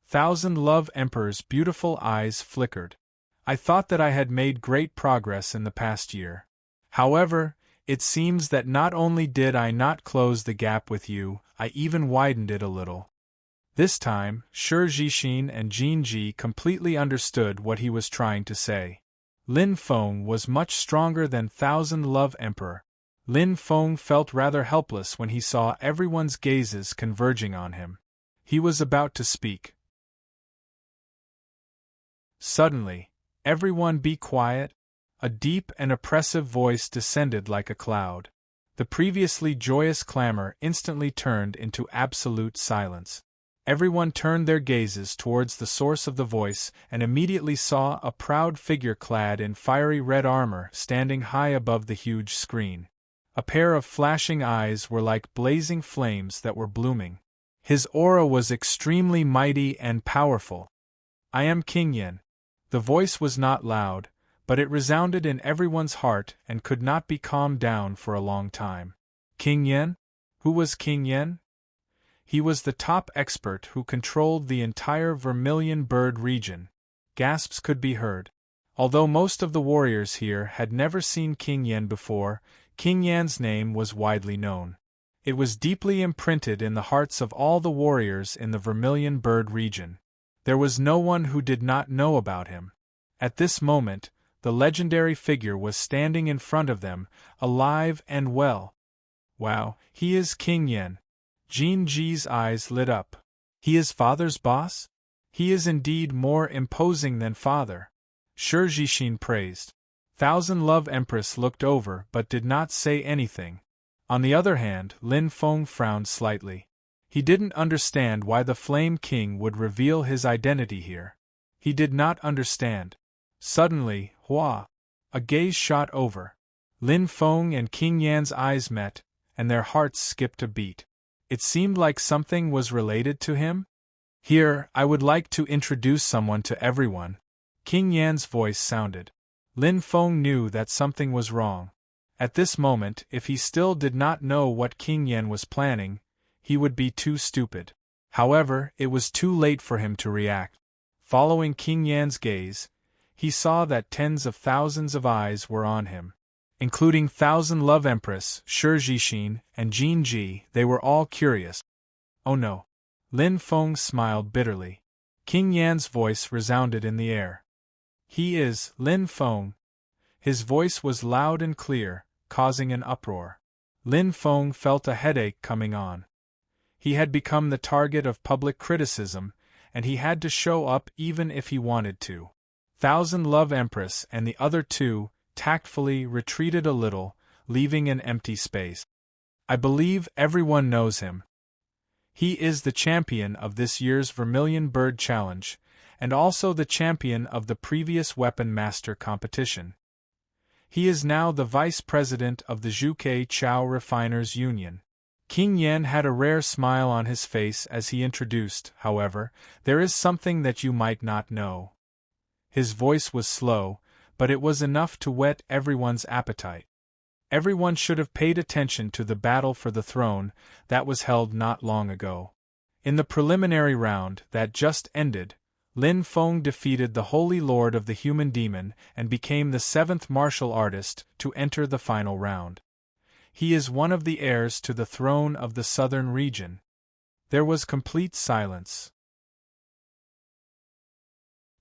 Thousand Love Emperor's beautiful eyes flickered. I thought that I had made great progress in the past year. However, it seems that not only did I not close the gap with you, I even widened it a little. This time, Shi Jixin and Jin Ji completely understood what he was trying to say. Lin Feng was much stronger than Thousand Love Emperor. Lin Feng felt rather helpless when he saw everyone's gazes converging on him. He was about to speak. Suddenly, everyone be quiet. A deep and oppressive voice descended like a cloud. The previously joyous clamor instantly turned into absolute silence. Everyone turned their gazes towards the source of the voice and immediately saw a proud figure clad in fiery red armor standing high above the huge screen. A pair of flashing eyes were like blazing flames that were blooming. His aura was extremely mighty and powerful. I am King Yin. The voice was not loud, but it resounded in everyone's heart and could not be calmed down for a long time. King Yin? Who was King Yin? He was the top expert who controlled the entire Vermilion Bird region. Gasps could be heard. Although most of the warriors here had never seen King Yin before, King Yan's name was widely known. It was deeply imprinted in the hearts of all the warriors in the Vermilion Bird region. There was no one who did not know about him. At this moment, the legendary figure was standing in front of them, alive and well. Wow, he is King Yin. Jin Ji's eyes lit up. He is Father's boss? He is indeed more imposing than Father. Shi Jixin praised. Thousand Love Empress looked over but did not say anything. On the other hand, Lin Feng frowned slightly. He didn't understand why the Flame King would reveal his identity here. He did not understand. Suddenly, Hua! A gaze shot over. Lin Feng and King Yan's eyes met, and their hearts skipped a beat. It seemed like something was related to him. Here, I would like to introduce someone to everyone. King Yan's voice sounded. Lin Feng knew that something was wrong. At this moment, if he still did not know what King Yan was planning, he would be too stupid. However, it was too late for him to react. Following King Yan's gaze, he saw that tens of thousands of eyes were on him. Including Thousand Love Empress, Shi Jixin, and Jin Ji, they were all curious. Oh no. Lin Feng smiled bitterly. King Yan's voice resounded in the air. He is Lin Feng. His voice was loud and clear, causing an uproar. Lin Feng felt a headache coming on. He had become the target of public criticism, and he had to show up even if he wanted to. Thousand Love Empress and the other two tactfully retreated a little, leaving an empty space. I believe everyone knows him. He is the champion of this year's Vermilion Bird Challenge, and also the champion of the previous Weapon Master competition. He is now the vice president of the Zhuke Chao Refiners Union. King Yan had a rare smile on his face as he introduced, however, there is something that you might not know. His voice was slow, but it was enough to whet everyone's appetite. Everyone should have paid attention to the battle for the throne that was held not long ago. In the preliminary round that just ended, Lin Feng defeated the Holy Lord of the Human Demon and became the 7th martial artist to enter the final round. He is one of the heirs to the throne of the southern region. There was complete silence.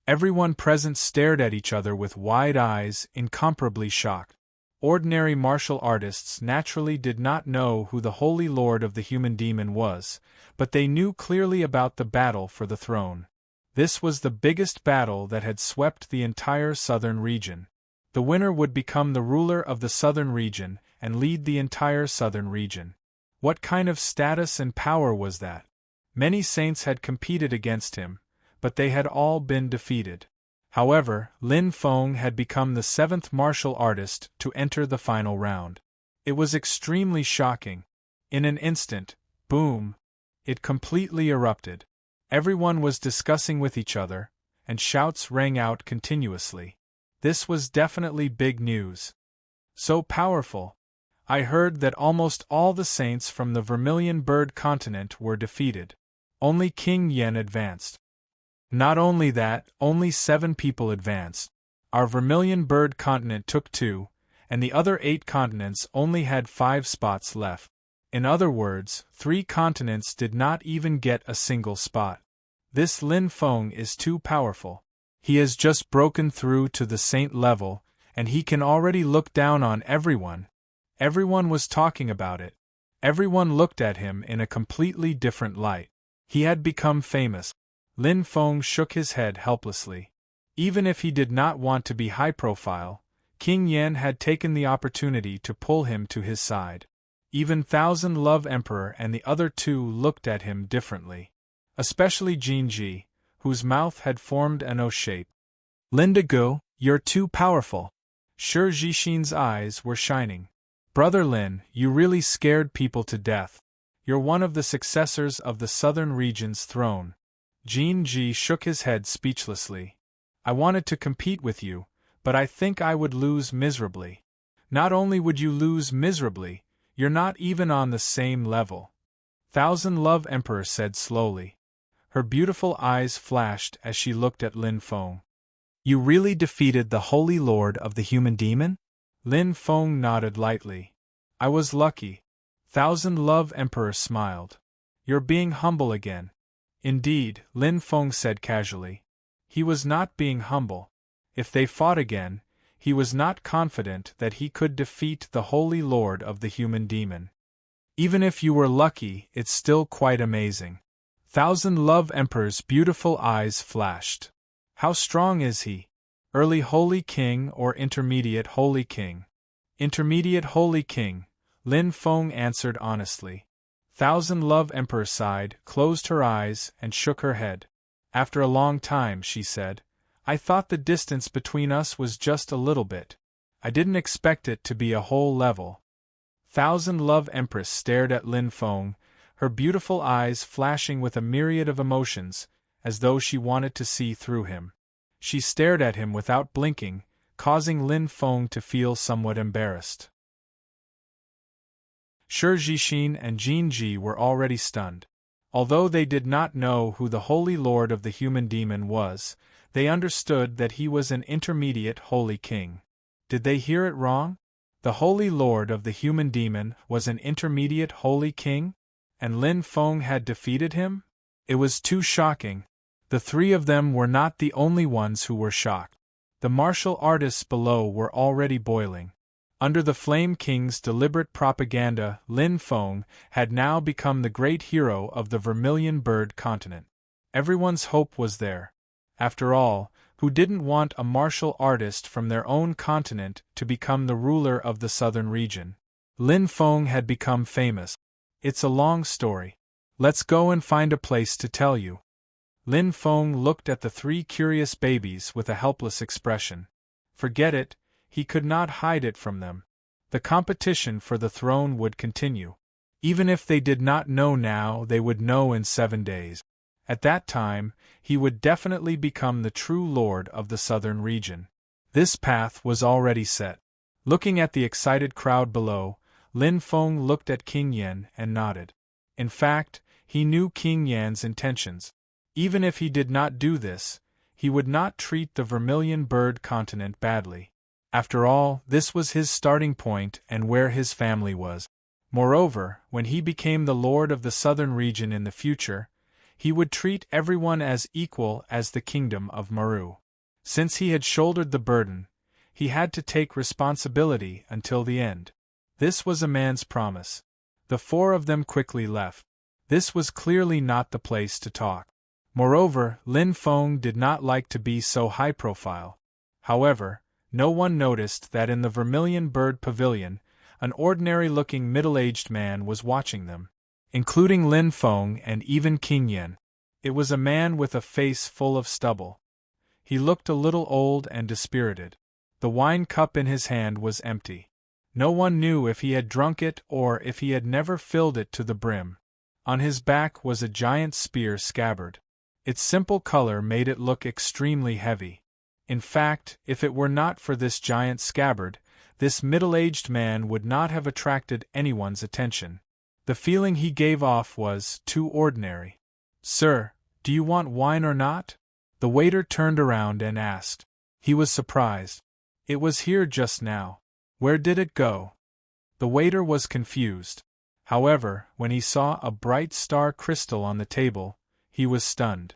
Everyone present stared at each other with wide eyes, incomparably shocked. Ordinary martial artists naturally did not know who the Holy Lord of the Human Demon was, but they knew clearly about the battle for the throne. This was the biggest battle that had swept the entire southern region. The winner would become the ruler of the southern region and lead the entire southern region. What kind of status and power was that? Many saints had competed against him, but they had all been defeated. However, Lin Feng had become the 7th martial artist to enter the final round. It was extremely shocking. In an instant, boom! It completely erupted. Everyone was discussing with each other, and shouts rang out continuously. This was definitely big news. So powerful! I heard that almost all the saints from the Vermilion Bird continent were defeated. Only King Yan advanced. Not only that, only 7 people advanced. Our Vermilion Bird continent took 2, and the other 8 continents only had 5 spots left. In other words, 3 continents did not even get a single spot. This Lin Feng is too powerful. He has just broken through to the saint level, and he can already look down on everyone. Everyone was talking about it. Everyone looked at him in a completely different light. He had become famous. Lin Feng shook his head helplessly. Even if he did not want to be high-profile, King Yan had taken the opportunity to pull him to his side. Even Thousand Love Emperor and the other 2 looked at him differently. Especially Jin Ji, whose mouth had formed an O shape. Lindigo, you're too powerful. Shi Jixin's eyes were shining. Brother Lin, you really scared people to death. You're one of the successors of the southern region's throne. Jin Ji shook his head speechlessly. I wanted to compete with you, but I think I would lose miserably. Not only would you lose miserably, you're not even on the same level. Thousand Love Emperor said slowly. Her beautiful eyes flashed as she looked at Lin Feng. You really defeated the Holy Lord of the Human Demon? Lin Feng nodded lightly. I was lucky. Thousand Love Emperor smiled. You're being humble again. Indeed, Lin Feng said casually. He was not being humble. If they fought again, he was not confident that he could defeat the Holy Lord of the Human Demon. Even if you were lucky, it's still quite amazing. Thousand Love Emperor's beautiful eyes flashed. How strong is he? Early Holy King or Intermediate Holy King? Intermediate Holy King, Lin Feng answered honestly. Thousand Love Emperor sighed, closed her eyes, and shook her head. After a long time, she said, I thought the distance between us was just a little bit. I didn't expect it to be a whole level. Thousand Love Empress stared at Lin Feng, her beautiful eyes flashing with a myriad of emotions, as though she wanted to see through him. She stared at him without blinking, causing Lin Feng to feel somewhat embarrassed. Shi Jixin and Jin Ji were already stunned. Although they did not know who the Holy Lord of the Human Demon was, they understood that he was an intermediate Holy King. Did they hear it wrong? The Holy Lord of the Human Demon was an intermediate Holy King? And Lin Feng had defeated him? It was too shocking. The three of them were not the only ones who were shocked. The martial artists below were already boiling. Under the Flame King's deliberate propaganda, Lin Feng had now become the great hero of the Vermilion Bird continent. Everyone's hope was there. After all, who didn't want a martial artist from their own continent to become the ruler of the southern region? Lin Feng had become famous. It's a long story. Let's go and find a place to tell you. Lin Feng looked at the three curious babies with a helpless expression. Forget it, he could not hide it from them. The competition for the throne would continue. Even if they did not know now, they would know in 7 days. At that time, he would definitely become the true lord of the southern region. This path was already set. Looking at the excited crowd below, Lin Feng looked at King Yan and nodded. In fact, he knew King Yan's intentions. Even if he did not do this, he would not treat the Vermilion Bird continent badly. After all, this was his starting point and where his family was. Moreover, when he became the lord of the southern region in the future, he would treat everyone as equal as the kingdom of Maru. Since he had shouldered the burden, he had to take responsibility until the end. This was a man's promise. The four of them quickly left. This was clearly not the place to talk. Moreover, Lin Feng did not like to be so high profile. However, no one noticed that in the Vermilion Bird Pavilion, an ordinary-looking middle-aged man was watching them, including Lin Feng and even King Yan. It was a man with a face full of stubble. He looked a little old and dispirited. The wine cup in his hand was empty. No one knew if he had drunk it or if he had never filled it to the brim. On his back was a giant spear scabbard. Its simple color made it look extremely heavy. In fact, if it were not for this giant scabbard, this middle-aged man would not have attracted anyone's attention. The feeling he gave off was too ordinary. Sir, do you want wine or not? The waiter turned around and asked. He was surprised. It was here just now. Where did it go? The waiter was confused. However, when he saw a bright star crystal on the table, he was stunned.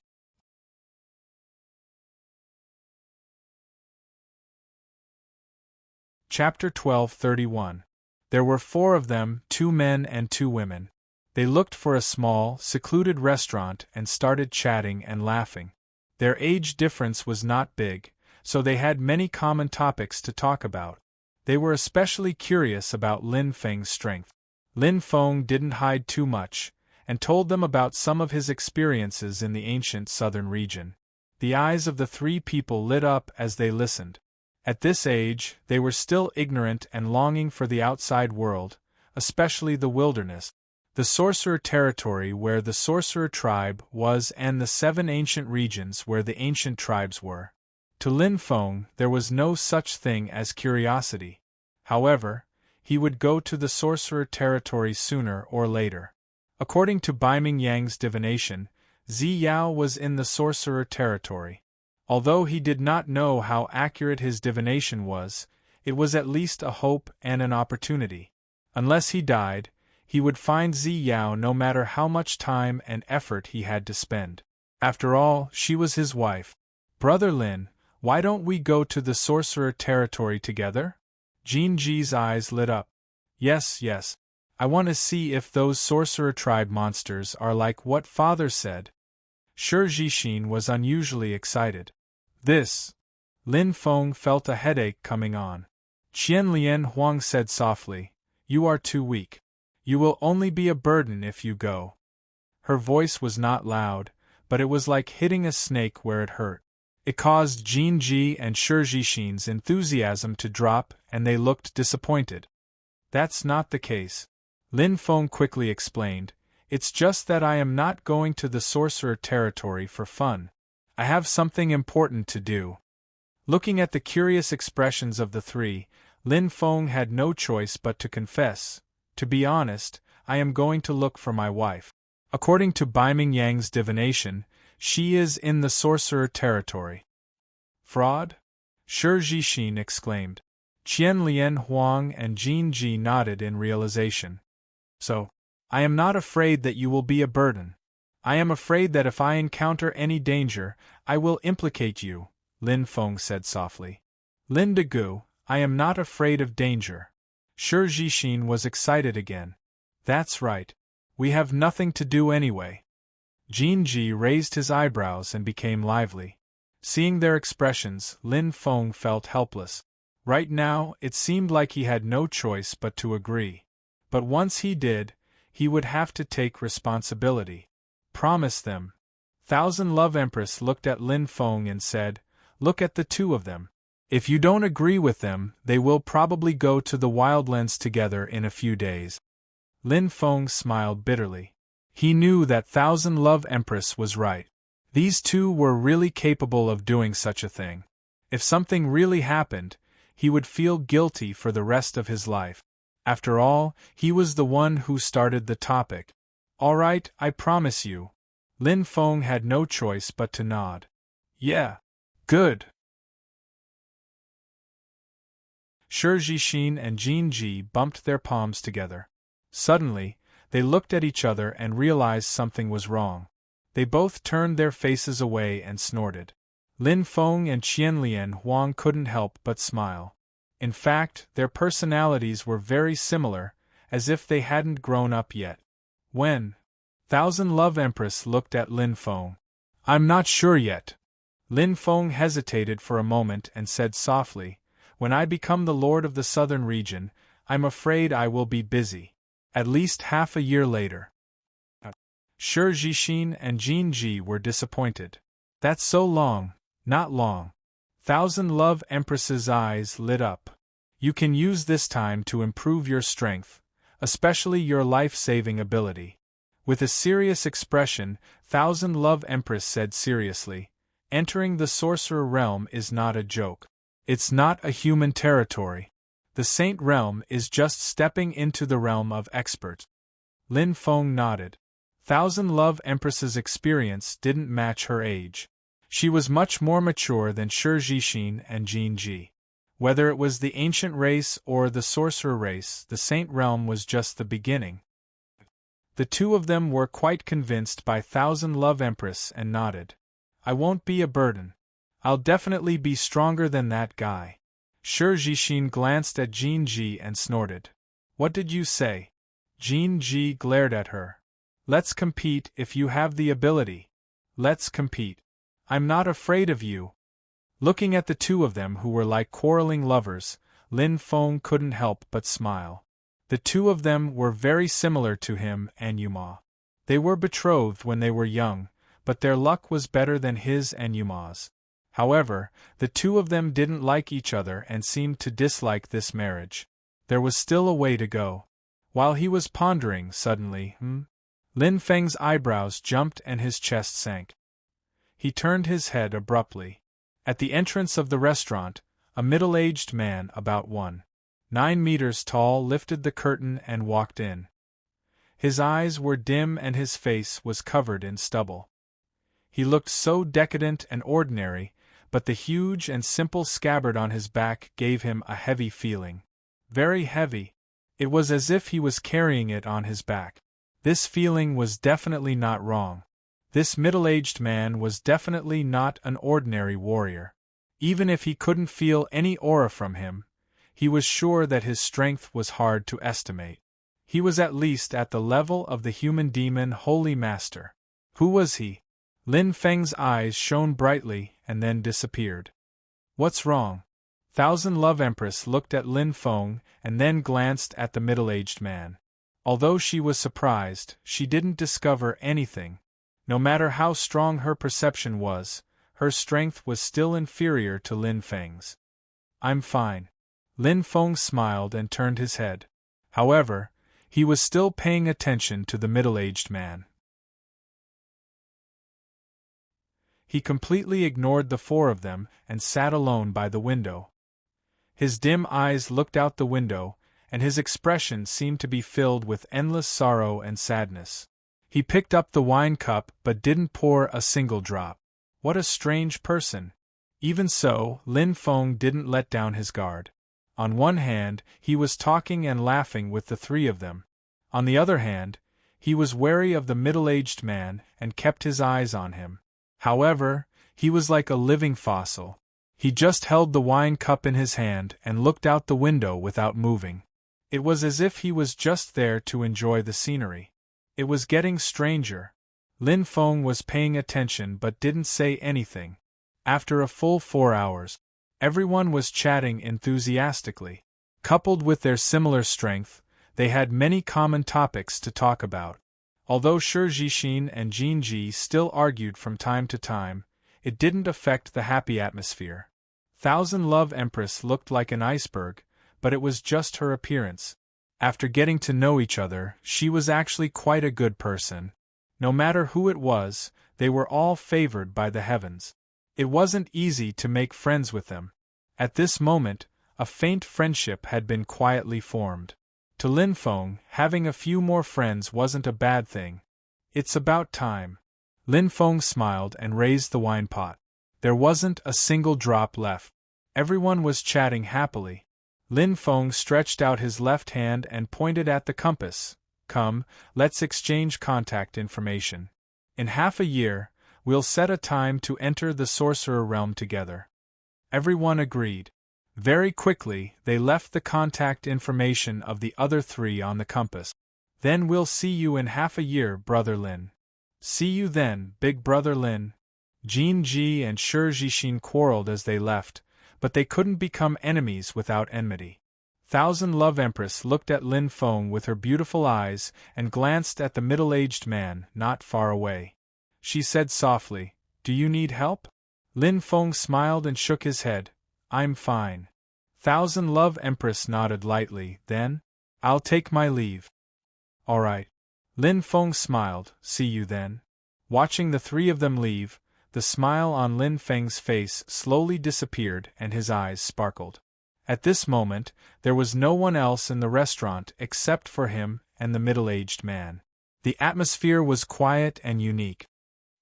Chapter 12:31. There were 4 of them, 2 men and 2 women. They looked for a small, secluded restaurant and started chatting and laughing. Their age difference was not big, so they had many common topics to talk about. They were especially curious about Lin Feng's strength. Lin Feng didn't hide too much, and told them about some of his experiences in the ancient southern region. The eyes of the 3 people lit up as they listened. At this age, they were still ignorant and longing for the outside world, especially the wilderness, the sorcerer territory where the sorcerer tribe was and the 7 ancient regions where the ancient tribes were. To Lin Feng, there was no such thing as curiosity. However, he would go to the sorcerer territory sooner or later. According to Baiming Yang's divination, Zi Yao was in the sorcerer territory. Although he did not know how accurate his divination was, it was at least a hope and an opportunity. Unless he died, he would find Zi Yao no matter how much time and effort he had to spend. After all, she was his wife. Brother Lin, why don't we go to the sorcerer territory together? Jin Ji's eyes lit up. Yes, I want to see if those sorcerer tribe monsters are like what father said. Shi Jixin was unusually excited. Lin Feng felt a headache coming on. Qian Lian Huang said softly, You are too weak. You will only be a burden if you go. Her voice was not loud, but it was like hitting a snake where it hurt. It caused Jinji and Shijishin's enthusiasm to drop, and they looked disappointed. That's not the case. Lin Feng quickly explained. It's just that I am not going to the sorcerer territory for fun. I have something important to do. Looking at the curious expressions of the three, Lin Feng had no choice but to confess. To be honest, I am going to look for my wife. According to Baiming Yang's divination, she is in the sorcerer territory. Fraud? Shijishin exclaimed. Qian Lian Huang and Jin Ji nodded in realization. So, I am not afraid that you will be a burden. I am afraid that if I encounter any danger, I will implicate you, Lin Feng said softly. Lin Degu, I am not afraid of danger. Shijishin was excited again. That's right. We have nothing to do anyway. Jin Ji raised his eyebrows and became lively. Seeing their expressions, Lin Feng felt helpless. Right now, it seemed like he had no choice but to agree. But once he did, he would have to take responsibility. Promise them. Thousand Love Empress looked at Lin Feng and said, Look at the two of them. If you don't agree with them, they will probably go to the Wildlands together in a few days. Lin Feng smiled bitterly. He knew that Thousand Love Empress was right. These two were really capable of doing such a thing. If something really happened, he would feel guilty for the rest of his life. After all, he was the one who started the topic. All right, I promise you. Lin Feng had no choice but to nod. Yeah. Good. Shijishin and Jin Ji bumped their palms together. Suddenly, they looked at each other and realized something was wrong. They both turned their faces away and snorted. Lin Feng and Qianlian Huang couldn't help but smile. In fact, their personalities were very similar, as if they hadn't grown up yet. When Thousand Love Empress looked at Lin Feng. I'm not sure yet. Lin Feng hesitated for a moment and said softly, When I become the Lord of the Southern region, I'm afraid I will be busy. At least half a year later. Shijishin and Jin Ji were disappointed. That's so long. Not long. Thousand Love Empress's eyes lit up. You can use this time to improve your strength, especially your life-saving ability. With a serious expression, Thousand Love Empress said seriously, Entering the sorcerer realm is not a joke. It's not a human territory. The Saint realm is just stepping into the realm of experts. Lin Feng nodded. Thousand Love Empress's experience didn't match her age. She was much more mature than Shijishin and Jin Ji. Whether it was the ancient race or the sorcerer race, the Saint realm was just the beginning. The two of them were quite convinced by Thousand Love Empress and nodded. I won't be a burden. I'll definitely be stronger than that guy. Shijishin glanced at Jin Ji and snorted. What did you say? Jin Ji glared at her. Let's compete if you have the ability. Let's compete. I'm not afraid of you. Looking at the two of them who were like quarreling lovers, Lin Feng couldn't help but smile. The two of them were very similar to him and Yuma. They were betrothed when they were young, but their luck was better than his and Yuma's. However, the two of them didn't like each other and seemed to dislike this marriage. There was still a way to go. While he was pondering, suddenly, Lin Feng's eyebrows jumped and his chest sank. He turned his head abruptly. At the entrance of the restaurant, a middle-aged man about 1.9 meters tall lifted the curtain and walked in. His eyes were dim and his face was covered in stubble. He looked so decadent and ordinary, but the huge and simple scabbard on his back gave him a heavy feeling. Very heavy. It was as if he was carrying it on his back. This feeling was definitely not wrong. This middle-aged man was definitely not an ordinary warrior. Even if he couldn't feel any aura from him, he was sure that his strength was hard to estimate. He was at least at the level of the human demon Holy Master. Who was he? Lin Feng's eyes shone brightly and then disappeared. What's wrong? Thousand Love Empress looked at Lin Feng and then glanced at the middle-aged man. Although she was surprised, she didn't discover anything. No matter how strong her perception was, her strength was still inferior to Lin Feng's. I'm fine. Lin Feng smiled and turned his head. However, he was still paying attention to the middle-aged man. He completely ignored the four of them and sat alone by the window. His dim eyes looked out the window, and his expression seemed to be filled with endless sorrow and sadness. He picked up the wine cup but didn't pour a single drop. What a strange person! Even so, Lin Feng didn't let down his guard. On one hand, he was talking and laughing with the three of them. On the other hand, he was wary of the middle-aged man and kept his eyes on him. However, he was like a living fossil. He just held the wine cup in his hand and looked out the window without moving. It was as if he was just there to enjoy the scenery. It was getting stranger. Lin Feng was paying attention but didn't say anything. After a full 4 hours, everyone was chatting enthusiastically. Coupled with their similar strength, they had many common topics to talk about. Although Shi Jixin and Jin Ji still argued from time to time, it didn't affect the happy atmosphere. Thousand Love Empress looked like an iceberg, but it was just her appearance. After getting to know each other, she was actually quite a good person. No matter who it was, they were all favored by the heavens. It wasn't easy to make friends with them. At this moment, a faint friendship had been quietly formed. To Lin Feng, having a few more friends wasn't a bad thing. It's about time. Lin Feng smiled and raised the wine pot. There wasn't a single drop left. Everyone was chatting happily. Lin Feng stretched out his left hand and pointed at the compass. Come, let's exchange contact information. In half a year, we'll set a time to enter the sorcerer realm together. Everyone agreed. Very quickly, they left the contact information of the other three on the compass. Then we'll see you in half a year, Brother Lin. See you then, Big Brother Lin. Jin Ji and Shi Jixin quarreled as they left, but they couldn't become enemies without enmity. Thousand Love Empress looked at Lin Feng with her beautiful eyes and glanced at the middle-aged man not far away. She said softly, "Do you need help?" Lin Feng smiled and shook his head. "I'm fine." Thousand Love Empress nodded lightly, then, "I'll take my leave." "All right." Lin Feng smiled, "See you then." Watching the three of them leave, the smile on Lin Feng's face slowly disappeared and his eyes sparkled. At this moment, there was no one else in the restaurant except for him and the middle-aged man. The atmosphere was quiet and unique.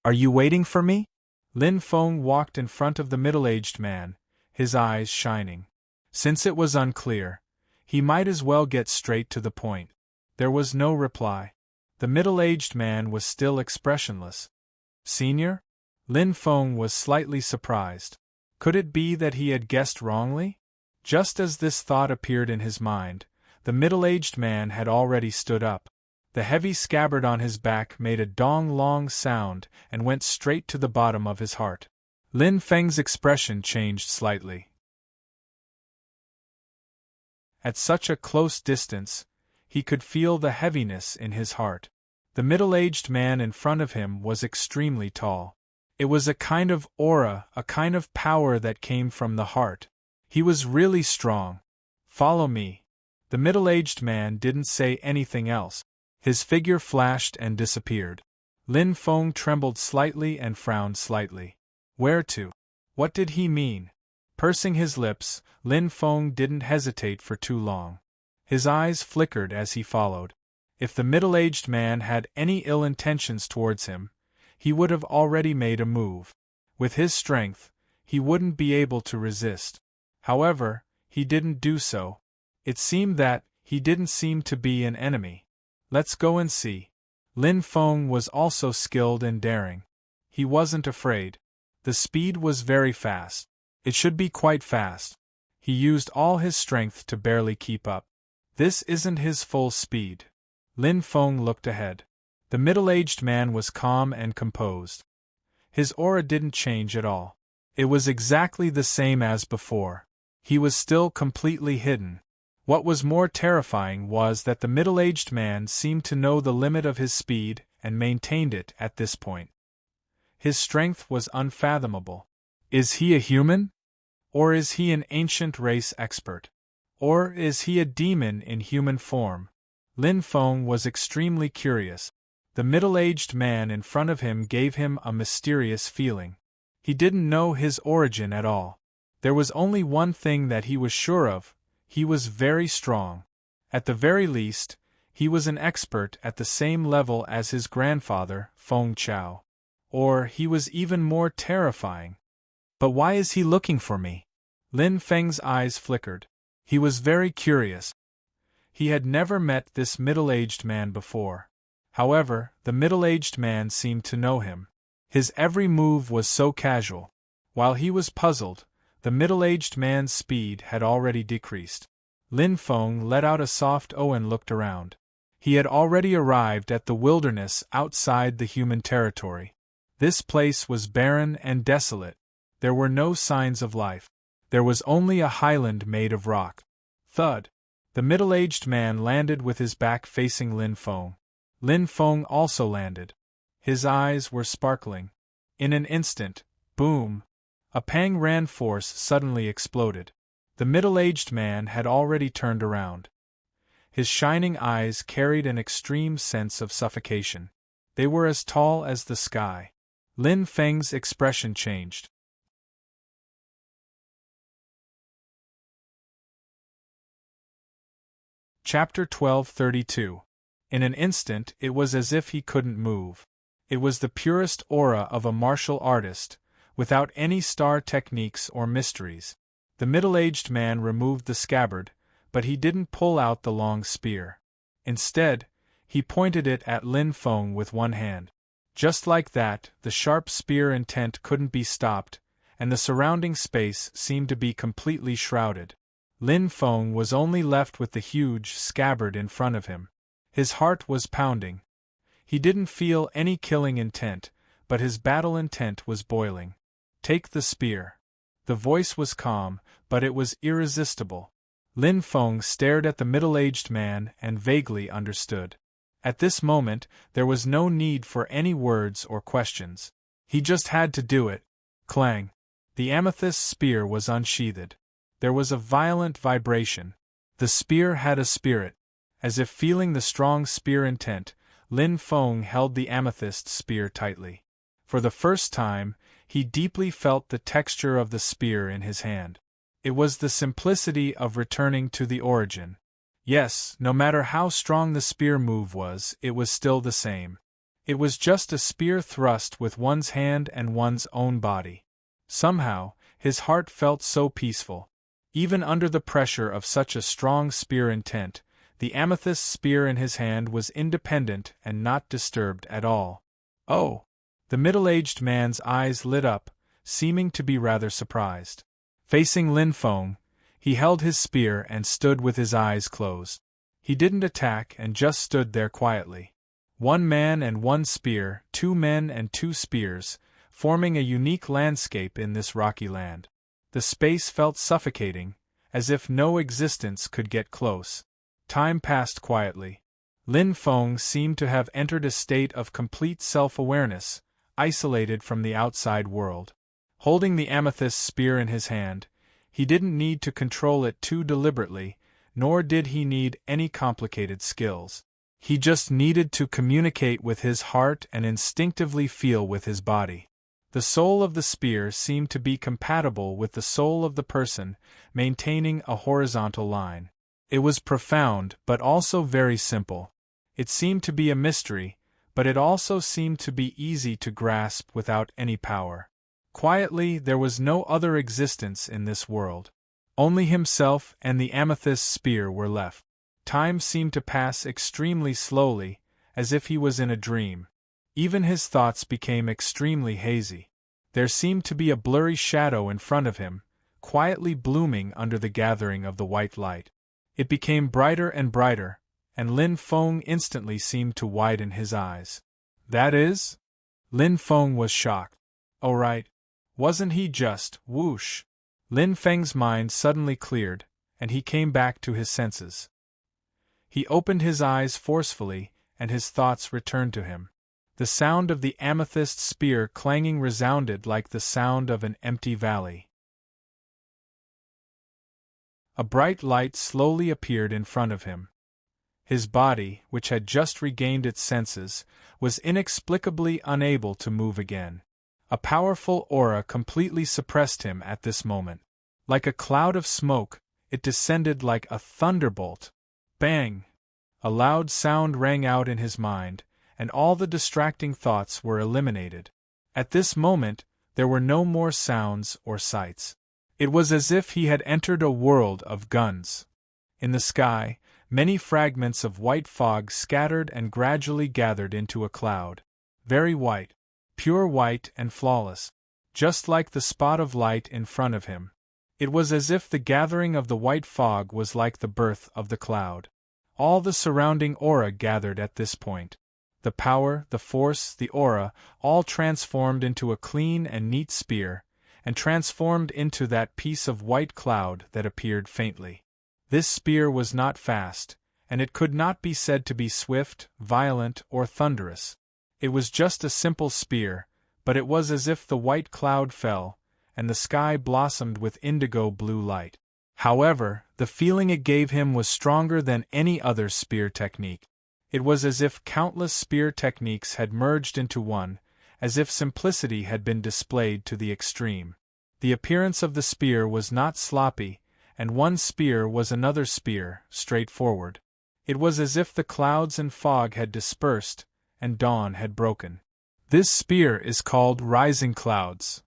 "Are you waiting for me?" Lin Feng walked in front of the middle-aged man, his eyes shining. Since it was unclear, he might as well get straight to the point. There was no reply. The middle-aged man was still expressionless. "Senior?" Lin Feng was slightly surprised. Could it be that he had guessed wrongly? Just as this thought appeared in his mind, the middle-aged man had already stood up. The heavy scabbard on his back made a dong-long sound and went straight to the bottom of his heart. Lin Feng's expression changed slightly. At such a close distance, he could feel the heaviness in his heart. The middle-aged man in front of him was extremely tall. It was a kind of aura, a kind of power that came from the heart. He was really strong. "Follow me." The middle-aged man didn't say anything else. His figure flashed and disappeared. Lin Feng trembled slightly and frowned slightly. Where to? What did he mean? Pursing his lips, Lin Feng didn't hesitate for too long. His eyes flickered as he followed. If the middle-aged man had any ill intentions towards him, he would have already made a move. With his strength, he wouldn't be able to resist. However, he didn't do so. It seemed that he didn't seem to be an enemy. Let's go and see. Lin Feng was also skilled and daring. He wasn't afraid. The speed was very fast. It should be quite fast. He used all his strength to barely keep up. This isn't his full speed. Lin Feng looked ahead. The middle-aged man was calm and composed. His aura didn't change at all. It was exactly the same as before. He was still completely hidden. What was more terrifying was that the middle-aged man seemed to know the limit of his speed and maintained it at this point. His strength was unfathomable. Is he a human? Or is he an ancient race expert? Or is he a demon in human form? Lin Feng was extremely curious. The middle-aged man in front of him gave him a mysterious feeling. He didn't know his origin at all. There was only one thing that he was sure of: he was very strong. At the very least, he was an expert at the same level as his grandfather, Feng Chao. Or he was even more terrifying. But why is he looking for me? Lin Feng's eyes flickered. He was very curious. He had never met this middle-aged man before. However, the middle-aged man seemed to know him. His every move was so casual. While he was puzzled, the middle-aged man's speed had already decreased. Lin Feng let out a soft "oh" and looked around. He had already arrived at the wilderness outside the human territory. This place was barren and desolate. There were no signs of life. There was only a highland made of rock. Thud! The middle-aged man landed with his back facing Lin Feng. Lin Feng also landed. His eyes were sparkling. In an instant, boom! A Pang-Ran force suddenly exploded. The middle-aged man had already turned around. His shining eyes carried an extreme sense of suffocation. They were as tall as the sky. Lin Feng's expression changed. Chapter 1232. In an instant it was as if he couldn't move. It was the purest aura of a martial artist, without any star techniques or mysteries. The middle-aged man removed the scabbard, but he didn't pull out the long spear. Instead, he pointed it at Lin Feng with one hand. Just like that, the sharp spear intent couldn't be stopped, and the surrounding space seemed to be completely shrouded. Lin Feng was only left with the huge scabbard in front of him. His heart was pounding. He didn't feel any killing intent, but his battle intent was boiling. Take the spear. The voice was calm, but it was irresistible. Lin Feng stared at the middle-aged man and vaguely understood. At this moment, there was no need for any words or questions. He just had to do it. Clang! The amethyst spear was unsheathed. There was a violent vibration. The spear had a spirit. As if feeling the strong spear intent, Lin Feng held the amethyst spear tightly. For the first time, he deeply felt the texture of the spear in his hand. It was the simplicity of returning to the origin. Yes, no matter how strong the spear move was, it was still the same. It was just a spear thrust with one's hand and one's own body. Somehow, his heart felt so peaceful. Even under the pressure of such a strong spear intent, the amethyst spear in his hand was independent and not disturbed at all. Oh! The middle-aged man's eyes lit up, seeming to be rather surprised. Facing Lin Feng, he held his spear and stood with his eyes closed. He didn't attack and just stood there quietly. One man and one spear, two men and two spears, forming a unique landscape in this rocky land. The space felt suffocating, as if no existence could get close. Time passed quietly. Lin Feng seemed to have entered a state of complete self-awareness, isolated from the outside world. Holding the amethyst spear in his hand, he didn't need to control it too deliberately, nor did he need any complicated skills. He just needed to communicate with his heart and instinctively feel with his body. The soul of the spear seemed to be compatible with the soul of the person, maintaining a horizontal line. It was profound, but also very simple. It seemed to be a mystery, but it also seemed to be easy to grasp without any power. Quietly, there was no other existence in this world. Only himself and the amethyst spear were left. Time seemed to pass extremely slowly, as if he was in a dream. Even his thoughts became extremely hazy. There seemed to be a blurry shadow in front of him, quietly blooming under the gathering of the white light. It became brighter and brighter, and Lin Feng instantly seemed to widen his eyes. That is? Lin Feng was shocked. Oh right. Wasn't he just, whoosh? Lin Feng's mind suddenly cleared, and he came back to his senses. He opened his eyes forcefully, and his thoughts returned to him. The sound of the amethyst spear clanging resounded like the sound of an empty valley. A bright light slowly appeared in front of him. His body, which had just regained its senses, was inexplicably unable to move again. A powerful aura completely suppressed him at this moment. Like a cloud of smoke, it descended like a thunderbolt. Bang! A loud sound rang out in his mind, and all the distracting thoughts were eliminated. At this moment, there were no more sounds or sights. It was as if he had entered a world of guns. In the sky, many fragments of white fog scattered and gradually gathered into a cloud. Very white, pure white and flawless, just like the spot of light in front of him. It was as if the gathering of the white fog was like the birth of the cloud. All the surrounding aura gathered at this point. The power, the force, the aura, all transformed into a clean and neat spear, and transformed into that piece of white cloud that appeared faintly. This spear was not fast, and it could not be said to be swift, violent, or thunderous. It was just a simple spear, but it was as if the white cloud fell, and the sky blossomed with indigo blue light. However, the feeling it gave him was stronger than any other spear technique. It was as if countless spear techniques had merged into one, as if simplicity had been displayed to the extreme. The appearance of the spear was not sloppy, and one spear was another spear, straightforward. It was as if the clouds and fog had dispersed, and dawn had broken. This spear is called Rising Clouds.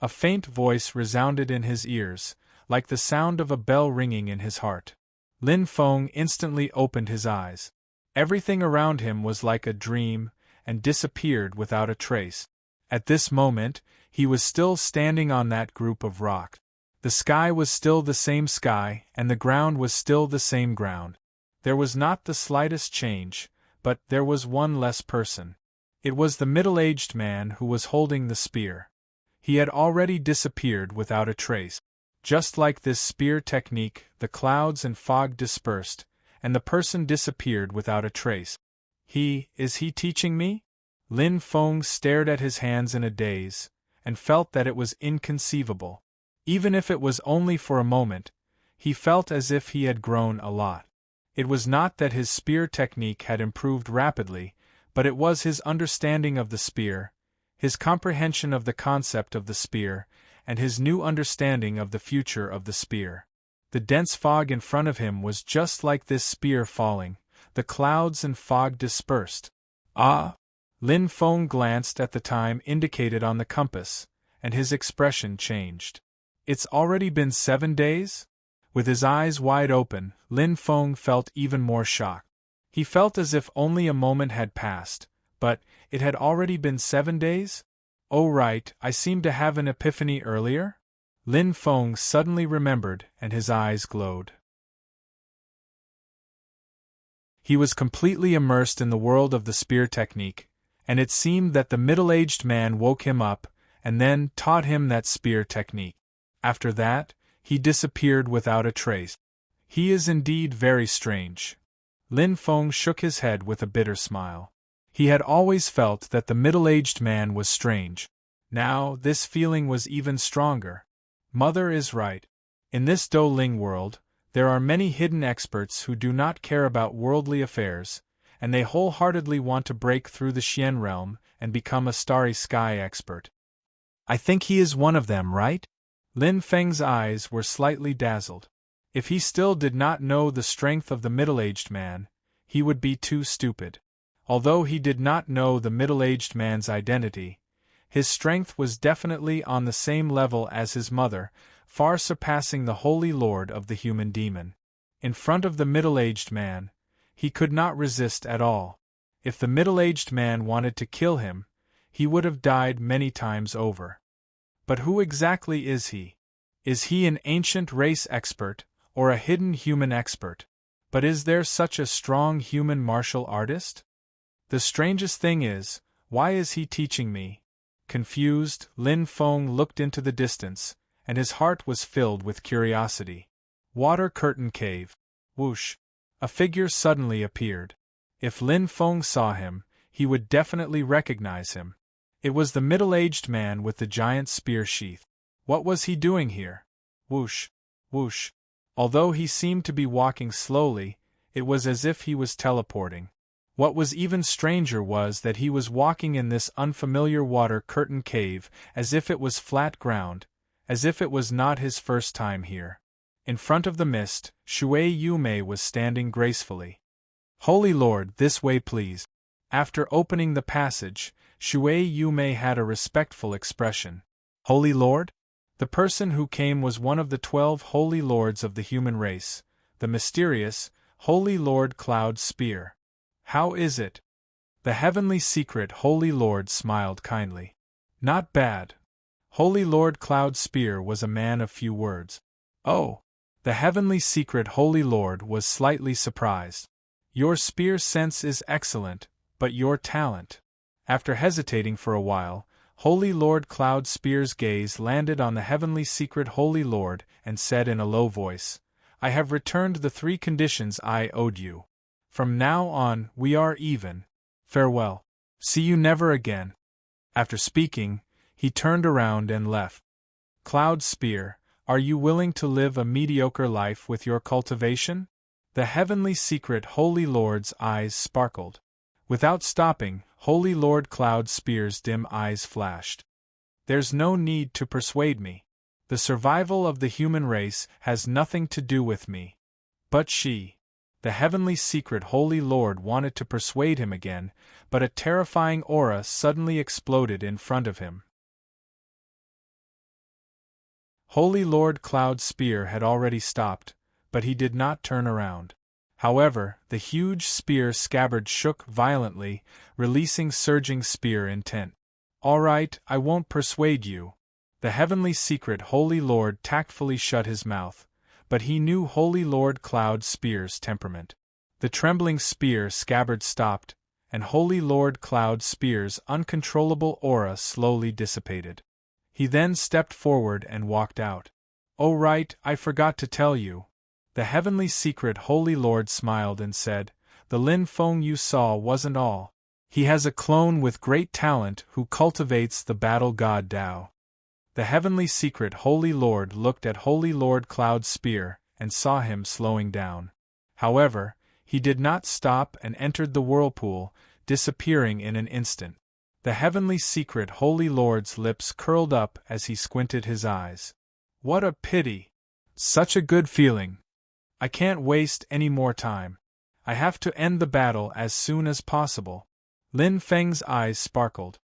A faint voice resounded in his ears, like the sound of a bell ringing in his heart. Lin Feng instantly opened his eyes. Everything around him was like a dream, and disappeared without a trace. At this moment, he was still standing on that group of rock. The sky was still the same sky, and the ground was still the same ground. There was not the slightest change, but there was one less person. It was the middle-aged man who was holding the spear. He had already disappeared without a trace. Just like this spear technique, the clouds and fog dispersed, and the person disappeared without a trace. Is he teaching me? Lin Feng stared at his hands in a daze, and felt that it was inconceivable. Even if it was only for a moment, he felt as if he had grown a lot. It was not that his spear technique had improved rapidly, but it was his understanding of the spear, his comprehension of the concept of the spear, and his new understanding of the future of the spear. The dense fog in front of him was just like this spear falling. The clouds and fog dispersed. Ah! Lin Feng glanced at the time indicated on the compass, and his expression changed. It's already been 7 days? With his eyes wide open, Lin Feng felt even more shocked. He felt as if only a moment had passed, but it had already been 7 days? Oh right, I seemed to have an epiphany earlier? Lin Feng suddenly remembered, and his eyes glowed. He was completely immersed in the world of the spear technique, and it seemed that the middle-aged man woke him up, and then taught him that spear technique. After that, he disappeared without a trace. He is indeed very strange. Lin Feng shook his head with a bitter smile. He had always felt that the middle-aged man was strange. Now, this feeling was even stronger. Mother is right. In this Douling world, there are many hidden experts who do not care about worldly affairs, and they wholeheartedly want to break through the Xian realm and become a starry sky expert. I think he is one of them, right? Lin Feng's eyes were slightly dazzled. If he still did not know the strength of the middle-aged man, he would be too stupid. Although he did not know the middle-aged man's identity, his strength was definitely on the same level as his mother, far surpassing the Holy Lord of the human demon. In front of the middle-aged man, he could not resist at all. If the middle-aged man wanted to kill him, he would have died many times over. But who exactly is he? Is he an ancient race expert, or a hidden human expert? But is there such a strong human martial artist? The strangest thing is, why is he teaching me? Confused, Lin Feng looked into the distance, and his heart was filled with curiosity. Water curtain cave. Whoosh! A figure suddenly appeared. If Lin Feng saw him, he would definitely recognize him. It was the middle-aged man with the giant spear sheath. What was he doing here? Whoosh! Whoosh! Although he seemed to be walking slowly, it was as if he was teleporting. What was even stranger was that he was walking in this unfamiliar water curtain cave as if it was flat ground, as if it was not his first time here. In front of the mist, Shui Yumei was standing gracefully. Holy Lord, this way please. After opening the passage, Shui Yumei had a respectful expression. Holy Lord? The person who came was one of the 12 Holy Lords of the human race, the mysterious, Holy Lord Cloud Spear. How is it? The heavenly secret Holy Lord smiled kindly. Not bad. Holy Lord Cloud Spear was a man of few words. Oh! The heavenly secret Holy Lord was slightly surprised. Your spear sense is excellent, but your talent. After hesitating for a while, Holy Lord Cloud Spear's gaze landed on the heavenly secret Holy Lord and said in a low voice, I have returned the 3 conditions I owed you. From now on, we are even. Farewell. See you never again. After speaking, he turned around and left. Cloud Spear, are you willing to live a mediocre life with your cultivation? The heavenly secret Holy Lord's eyes sparkled. Without stopping, Holy Lord Cloud Spear's dim eyes flashed. There's no need to persuade me. The survival of the human race has nothing to do with me. But she. The heavenly secret Holy Lord wanted to persuade him again, but a terrifying aura suddenly exploded in front of him. Holy Lord Cloud Spear had already stopped, but he did not turn around. However, the huge spear scabbard shook violently, releasing surging spear intent. All right, I won't persuade you. The heavenly secret Holy Lord tactfully shut his mouth, but he knew Holy Lord Cloud Spear's temperament. The trembling spear scabbard stopped, and Holy Lord Cloud Spear's uncontrollable aura slowly dissipated. He then stepped forward and walked out. Oh right, I forgot to tell you. The heavenly secret Holy Lord smiled and said, the Lin Feng you saw wasn't all. He has a clone with great talent who cultivates the battle god Tao. The heavenly secret Holy Lord looked at Holy Lord Cloud Spear and saw him slowing down. However, he did not stop and entered the whirlpool, disappearing in an instant. The heavenly secret Holy Lord's lips curled up as he squinted his eyes. What a pity! Such a good feeling! I can't waste any more time. I have to end the battle as soon as possible. Lin Feng's eyes sparkled.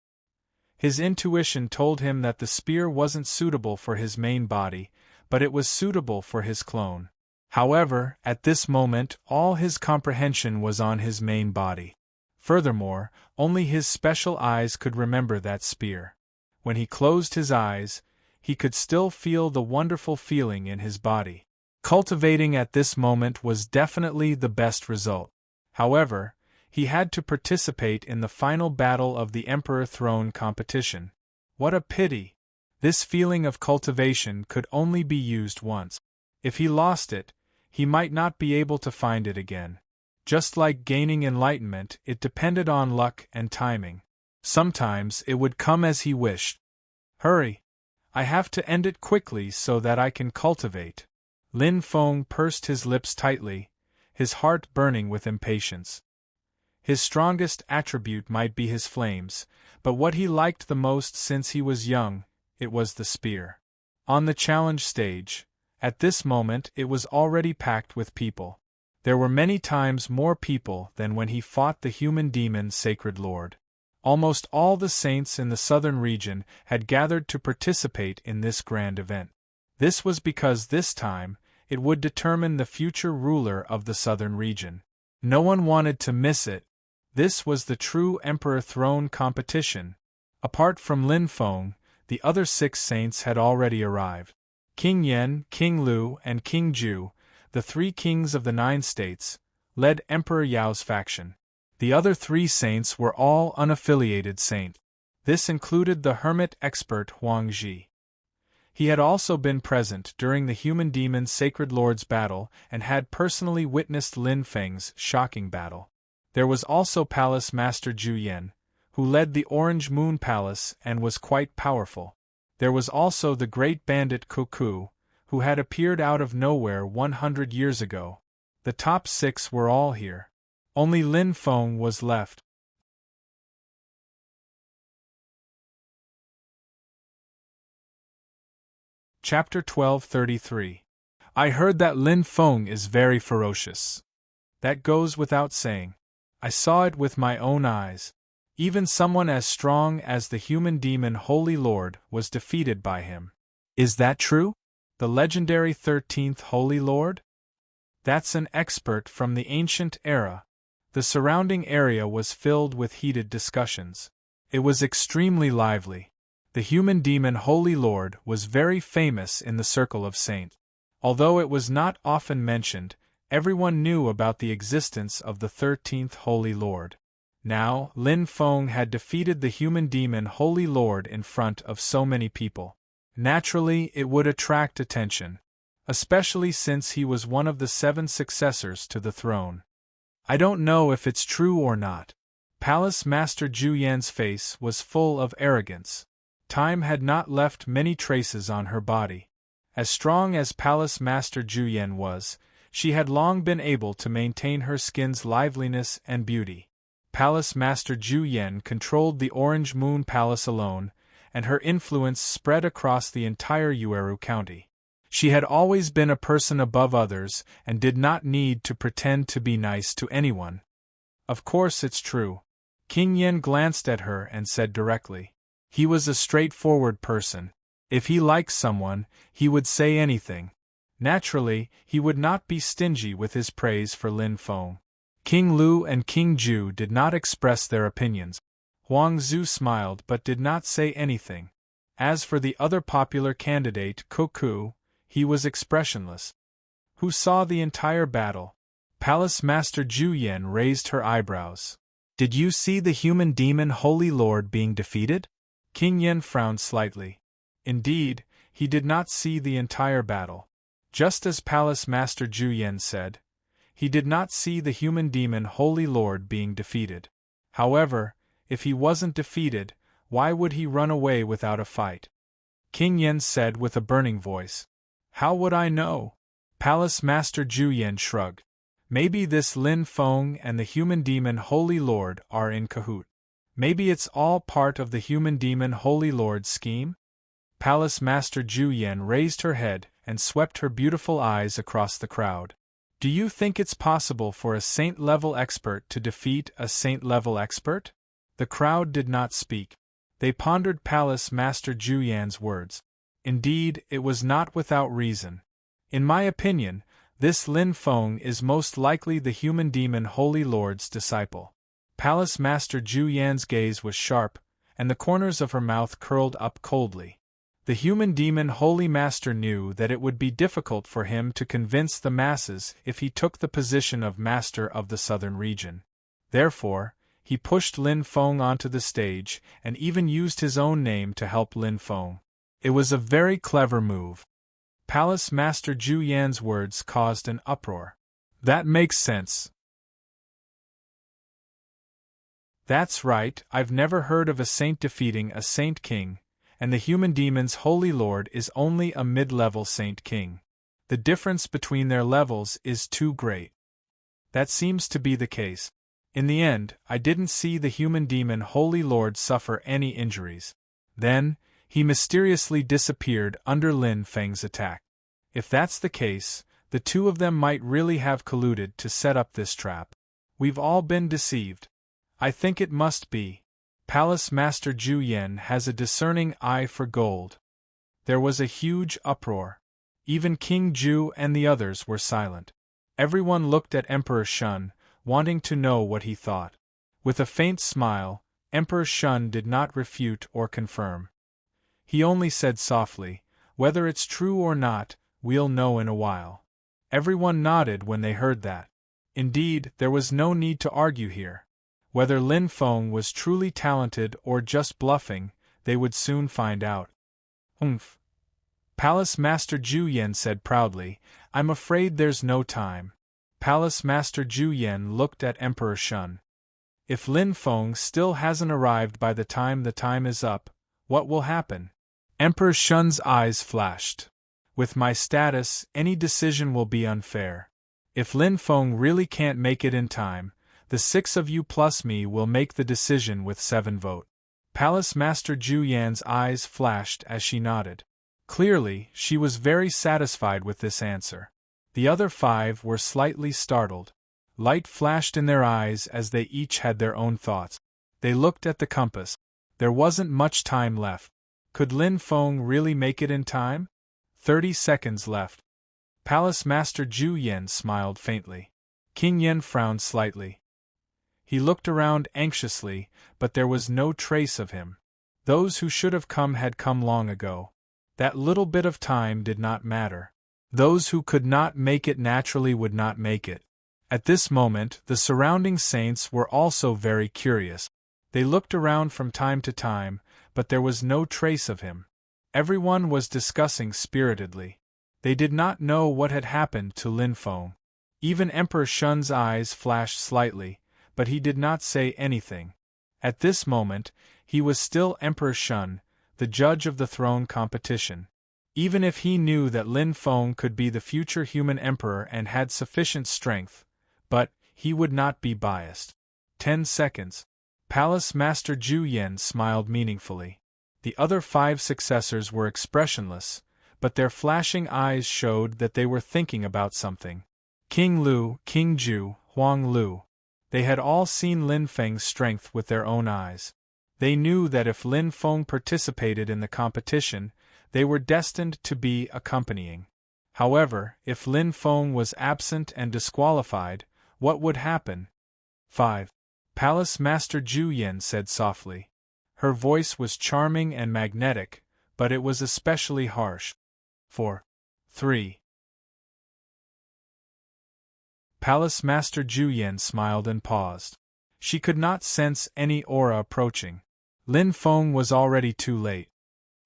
His intuition told him that the spear wasn't suitable for his main body, but it was suitable for his clone. However, at this moment all his comprehension was on his main body. Furthermore, only his special eyes could remember that spear. When he closed his eyes, he could still feel the wonderful feeling in his body. Cultivating at this moment was definitely the best result. However, he had to participate in the final battle of the Emperor Throne competition. What a pity! This feeling of cultivation could only be used once. If he lost it, he might not be able to find it again. Just like gaining enlightenment, it depended on luck and timing. Sometimes it would come as he wished. Hurry! I have to end it quickly so that I can cultivate. Lin Feng pursed his lips tightly, his heart burning with impatience. His strongest attribute might be his flames, but what he liked the most since he was young, it was the spear. On the challenge stage, at this moment it was already packed with people. There were many times more people than when he fought the human demon Sacred Lord. Almost all the saints in the southern region had gathered to participate in this grand event. This was because this time, it would determine the future ruler of the southern region. No one wanted to miss it. This was the true Emperor Throne competition. Apart from Lin Feng, the other 6 saints had already arrived. King Yen, King Lu, and King Ju, the 3 kings of the 9 states, led Emperor Yao's faction. The other 3 saints were all unaffiliated saints. This included the hermit expert Huang Ji. He had also been present during the Human Demon Sacred Lord's battle and had personally witnessed Lin Feng's shocking battle. There was also Palace Master Zhu Yan, who led the Orange Moon Palace and was quite powerful. There was also the great bandit Cuckoo, who had appeared out of nowhere 100 years ago. The top 6 were all here. Only Lin Feng was left. Chapter 1233. I heard that Lin Feng is very ferocious. That goes without saying. I saw it with my own eyes. Even someone as strong as the human demon Holy Lord was defeated by him. Is that true? The legendary 13th Holy Lord? That's an expert from the ancient era. The surrounding area was filled with heated discussions. It was extremely lively. The human demon Holy Lord was very famous in the circle of saints. Although it was not often mentioned, everyone knew about the existence of the 13th Holy Lord. Now, Lin Feng had defeated the human demon Holy Lord in front of so many people. Naturally, it would attract attention, especially since he was one of the 7 successors to the throne. I don't know if it's true or not. Palace Master Zhu Yan's face was full of arrogance. Time had not left many traces on her body. As strong as Palace Master Zhu Yan was, she had long been able to maintain her skin's liveliness and beauty. Palace Master Zhu Yan controlled the Orange Moon Palace alone, and her influence spread across the entire Yueru County. She had always been a person above others and did not need to pretend to be nice to anyone. Of course it's true. King Yen glanced at her and said directly. He was a straightforward person. If he liked someone, he would say anything. Naturally, he would not be stingy with his praise for Lin Feng. King Lu and King Zhu did not express their opinions. Huang Zhu smiled but did not say anything. As for the other popular candidate, Cuckoo, he was expressionless. Who saw the entire battle? Palace Master Zhu Yan raised her eyebrows. Did you see the human demon Holy Lord being defeated? King Yen frowned slightly. Indeed, he did not see the entire battle. Just as Palace Master Zhu Yan said, he did not see the human demon Holy Lord being defeated. However, if he wasn't defeated, why would he run away without a fight? King Yen said with a burning voice. How would I know? Palace Master Zhu Yan shrugged. Maybe this Lin Feng and the human demon Holy Lord are in cahoot. Maybe it's all part of the human demon Holy Lord's scheme? Palace Master Zhu Yan raised her head and swept her beautiful eyes across the crowd. Do you think it's possible for a saint-level expert to defeat a saint-level expert? The crowd did not speak. They pondered Palace Master Zhu Yan's words. Indeed, it was not without reason. In my opinion, this Lin Feng is most likely the human demon Holy Lord's disciple. Palace Master Zhu Yan's gaze was sharp, and the corners of her mouth curled up coldly. The human demon Holy Master knew that it would be difficult for him to convince the masses if he took the position of Master of the Southern region. Therefore, he pushed Lin Feng onto the stage and even used his own name to help Lin Feng. It was a very clever move. Palace Master Zhu Yan's words caused an uproar. That makes sense. That's right, I've never heard of a saint defeating a saint king, and the human demon's Holy Lord is only a mid-level saint king. The difference between their levels is too great. That seems to be the case. In the end, I didn't see the human demon Holy Lord suffer any injuries. Then, he mysteriously disappeared under Lin Feng's attack. If that's the case, the two of them might really have colluded to set up this trap. We've all been deceived. I think it must be. Palace Master Zhu Yan has a discerning eye for gold. There was a huge uproar. Even King Zhu and the others were silent. Everyone looked at Emperor Shun, wanting to know what he thought. With a faint smile, Emperor Shun did not refute or confirm. He only said softly, "Whether it's true or not, we'll know in a while." Everyone nodded when they heard that. Indeed, there was no need to argue here. Whether Lin Feng was truly talented or just bluffing, they would soon find out. Oomph! Palace Master Ju Yen said proudly, I'm afraid there's no time. Palace Master Ju Yen looked at Emperor Shun. If Lin Feng still hasn't arrived by the time is up, what will happen? Emperor Shun's eyes flashed. With my status, any decision will be unfair. If Lin Feng really can't make it in time, the 6 of you plus me will make the decision with 7 votes. Palace Master Ju Yan's eyes flashed as she nodded. Clearly, she was very satisfied with this answer. The other 5 were slightly startled. Light flashed in their eyes as they each had their own thoughts. They looked at the compass. There wasn't much time left. Could Lin Feng really make it in time? 30 seconds left. Palace Master Ju Yen smiled faintly. King Yen frowned slightly. He looked around anxiously, but there was no trace of him. Those who should have come had come long ago. That little bit of time did not matter. Those who could not make it naturally would not make it. At this moment, the surrounding saints were also very curious. They looked around from time to time, but there was no trace of him. Everyone was discussing spiritedly. They did not know what had happened to Lin Feng. Even Emperor Shun's eyes flashed slightly, but he did not say anything. At this moment, he was still Emperor Shun, the judge of the throne competition. Even if he knew that Lin Feng could be the future human emperor and had sufficient strength, but he would not be biased. 10 seconds. Palace Master Ju Yen smiled meaningfully. The other 5 successors were expressionless, but their flashing eyes showed that they were thinking about something. King Lu, King Ju, Huang Lu. They had all seen Lin Feng's strength with their own eyes. They knew that if Lin Feng participated in the competition, they were destined to be accompanying. However, if Lin Feng was absent and disqualified, what would happen? 5. Palace Master Ju Yen said softly. Her voice was charming and magnetic, but it was especially harsh. 4. 3. Palace Master Ju Yen smiled and paused. She could not sense any aura approaching. Lin Feng was already too late.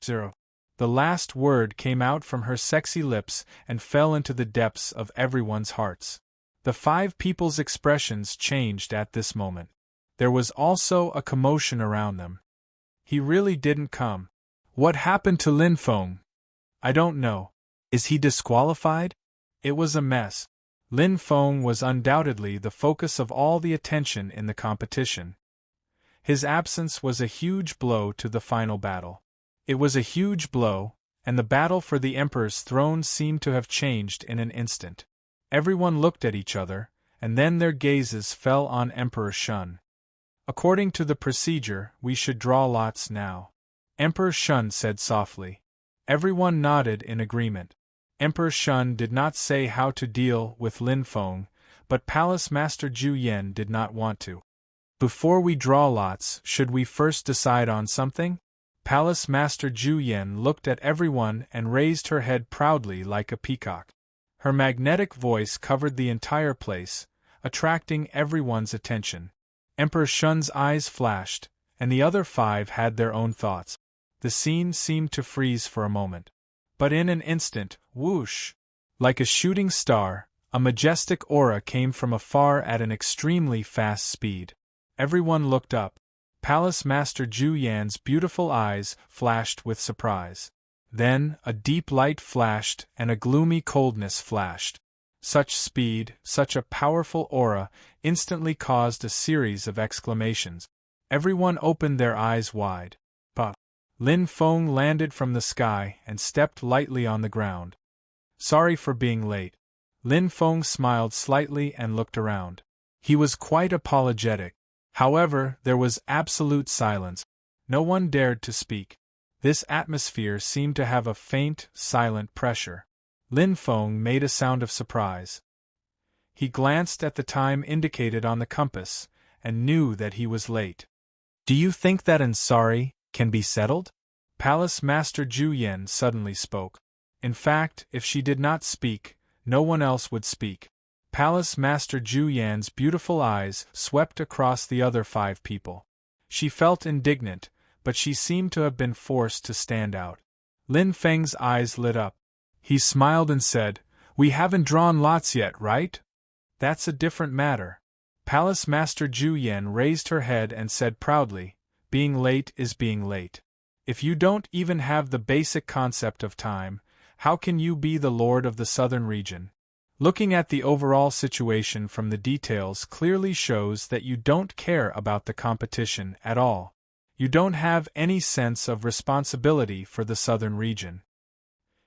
0. The last word came out from her sexy lips and fell into the depths of everyone's hearts. The 5 people's expressions changed at this moment. There was also a commotion around them. He really didn't come. What happened to Lin Feng? I don't know. Is he disqualified? It was a mess. Lin Feng was undoubtedly the focus of all the attention in the competition. His absence was a huge blow to the final battle. It was a huge blow, and the battle for the Emperor's throne seemed to have changed in an instant. Everyone looked at each other, and then their gazes fell on Emperor Shun. According to the procedure, we should draw lots now. Emperor Shun said softly. Everyone nodded in agreement. Emperor Shun did not say how to deal with Lin Feng, but Palace Master Ju Yen did not want to. Before we draw lots, should we first decide on something? Palace Master Ju Yen looked at everyone and raised her head proudly like a peacock. Her magnetic voice covered the entire place, attracting everyone's attention. Emperor Shun's eyes flashed, and the other 5 had their own thoughts. The scene seemed to freeze for a moment. But in an instant, whoosh! Like a shooting star, a majestic aura came from afar at an extremely fast speed. Everyone looked up. Palace Master Ju Yan's beautiful eyes flashed with surprise. Then, a deep light flashed and a gloomy coldness flashed. Such speed, such a powerful aura, instantly caused a series of exclamations. Everyone opened their eyes wide. But Lin Feng landed from the sky and stepped lightly on the ground. Sorry for being late. Lin Feng smiled slightly and looked around. He was quite apologetic. However, there was absolute silence. No one dared to speak. This atmosphere seemed to have a faint, silent pressure. Lin Feng made a sound of surprise. He glanced at the time indicated on the compass, and knew that he was late. Do you think that an sorry can be settled? Palace Master Ju Yen suddenly spoke. In fact, if she did not speak, no one else would speak. Palace Master Ju Yan's beautiful eyes swept across the other 5 people. She felt indignant, but she seemed to have been forced to stand out. Lin Feng's eyes lit up. He smiled and said, "We haven't drawn lots yet, right? That's a different matter." Palace Master Zhu Yan raised her head and said proudly, "Being late is being late. If you don't even have the basic concept of time, how can you be the Lord of the Southern region? Looking at the overall situation from the details clearly shows that you don't care about the competition at all. You don't have any sense of responsibility for the Southern region."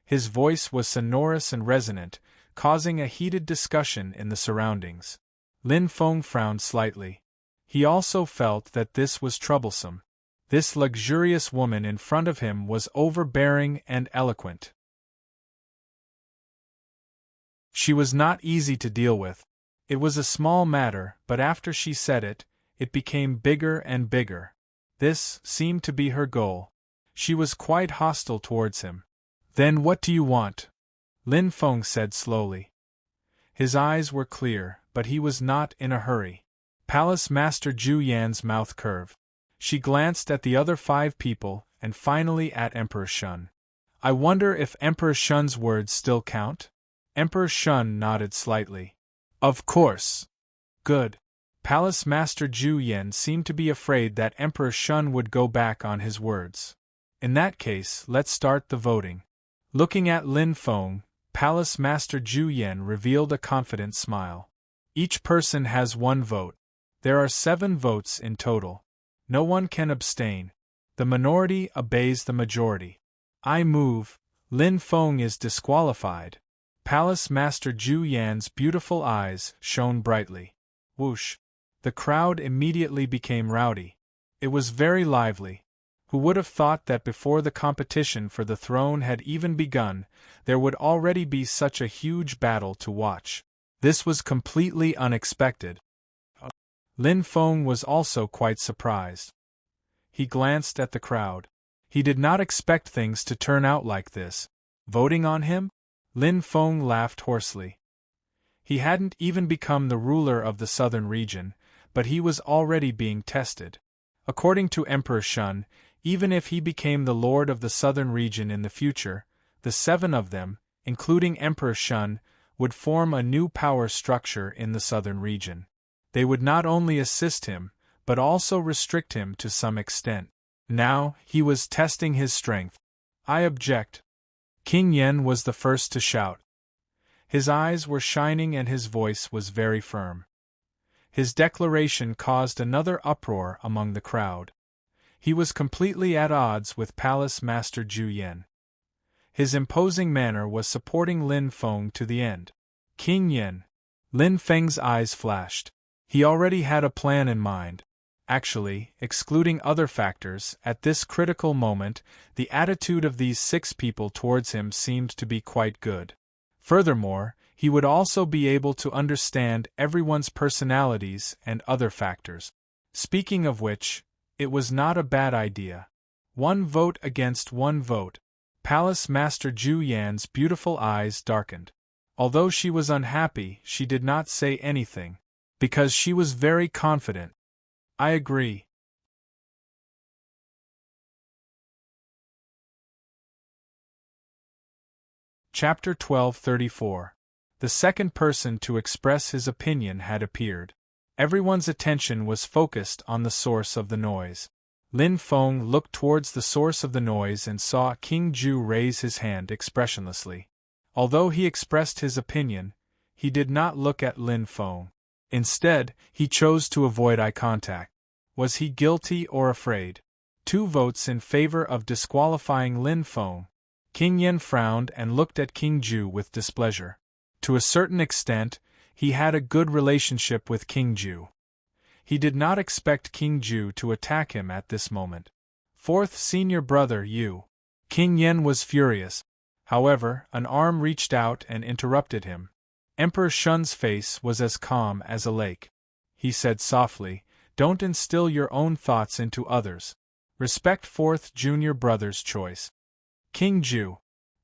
His voice was sonorous and resonant, causing a heated discussion in the surroundings. Lin Feng frowned slightly. He also felt that this was troublesome. This luxurious woman in front of him was overbearing and eloquent. She was not easy to deal with. It was a small matter, but after she said it, it became bigger and bigger. This seemed to be her goal. She was quite hostile towards him. "Then what do you want?" Lin Feng said slowly. His eyes were clear, but he was not in a hurry. Palace Master Zhu Yan's mouth curved. She glanced at the other 5 people, and finally at Emperor Shun. "I wonder if Emperor Shun's words still count?" Emperor Shun nodded slightly. "Of course." "Good." Palace Master Zhu Yan seemed to be afraid that Emperor Shun would go back on his words. "In that case, let's start the voting." Looking at Lin Feng, Palace Master Zhu Yan revealed a confident smile. "Each person has 1 vote. There are 7 votes in total. No one can abstain. The minority obeys the majority. I move, Lin Feng is disqualified." Palace Master Zhu Yan's beautiful eyes shone brightly. Whoosh! The crowd immediately became rowdy. It was very lively. Who would have thought that before the competition for the throne had even begun, there would already be such a huge battle to watch? This was completely unexpected. Lin Feng was also quite surprised. He glanced at the crowd. He did not expect things to turn out like this. Voting on him? Lin Feng laughed hoarsely. He hadn't even become the ruler of the southern region, but he was already being tested. According to Emperor Shun, even if he became the lord of the southern region in the future, the 7 of them, including Emperor Shun, would form a new power structure in the southern region. They would not only assist him, but also restrict him to some extent. Now, he was testing his strength. "I object." King Yen was the first to shout. His eyes were shining and his voice was very firm. His declaration caused another uproar among the crowd. He was completely at odds with Palace Master Zhu Yan. His imposing manner was supporting Lin Feng to the end. "King Yen." Lin Feng's eyes flashed. He already had a plan in mind. Actually, excluding other factors, at this critical moment, the attitude of these 6 people towards him seemed to be quite good. Furthermore, he would also be able to understand everyone's personalities and other factors. Speaking of which, it was not a bad idea. 1 vote against 1 vote. Palace Master Zhu Yan's beautiful eyes darkened. Although she was unhappy, she did not say anything, because she was very confident. "I agree." Chapter 1234. The second person to express his opinion had appeared. Everyone's attention was focused on the source of the noise. Lin Feng looked towards the source of the noise and saw King Zhu raise his hand expressionlessly. Although he expressed his opinion, he did not look at Lin Feng. Instead, he chose to avoid eye contact. Was he guilty or afraid? 2 votes in favor of disqualifying Lin Feng. King Yen frowned and looked at King Zhu with displeasure. To a certain extent, he had a good relationship with King Zhu. He did not expect King Zhu to attack him at this moment. "4th senior brother, you." King Yen was furious. However, an arm reached out and interrupted him. Emperor Shun's face was as calm as a lake. He said softly, "Don't instill your own thoughts into others. Respect 4th junior brother's choice." King Zhu.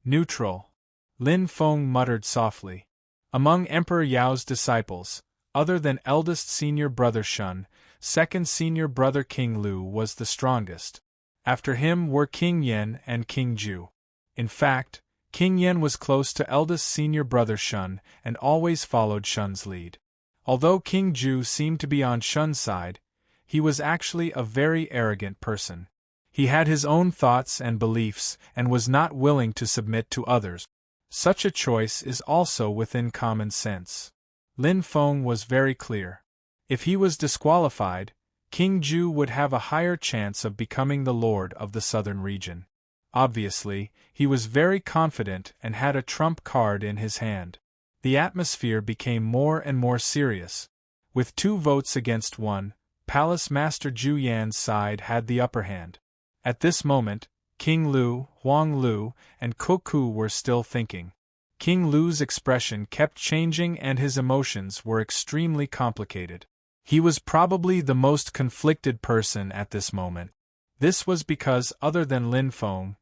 Neutral. Lin Feng muttered softly. Among Emperor Yao's disciples, other than eldest senior brother Shun, 2nd senior brother King Lu was the strongest. After him were King Yen and King Zhu. In fact, King Yen was close to eldest senior brother Shun and always followed Shun's lead. Although King Ju seemed to be on Shun's side, he was actually a very arrogant person. He had his own thoughts and beliefs and was not willing to submit to others. Such a choice is also within common sense. Lin Feng was very clear. If he was disqualified, King Ju would have a higher chance of becoming the lord of the southern region. Obviously, he was very confident and had a trump card in his hand. The atmosphere became more and more serious. With 2 votes against 1, Palace Master Zhu Yan's side had the upper hand. At this moment, King Lu, Huang Lu, and Koku were still thinking. King Lu's expression kept changing and his emotions were extremely complicated. He was probably the most conflicted person at this moment. This was because, other than Lin Feng,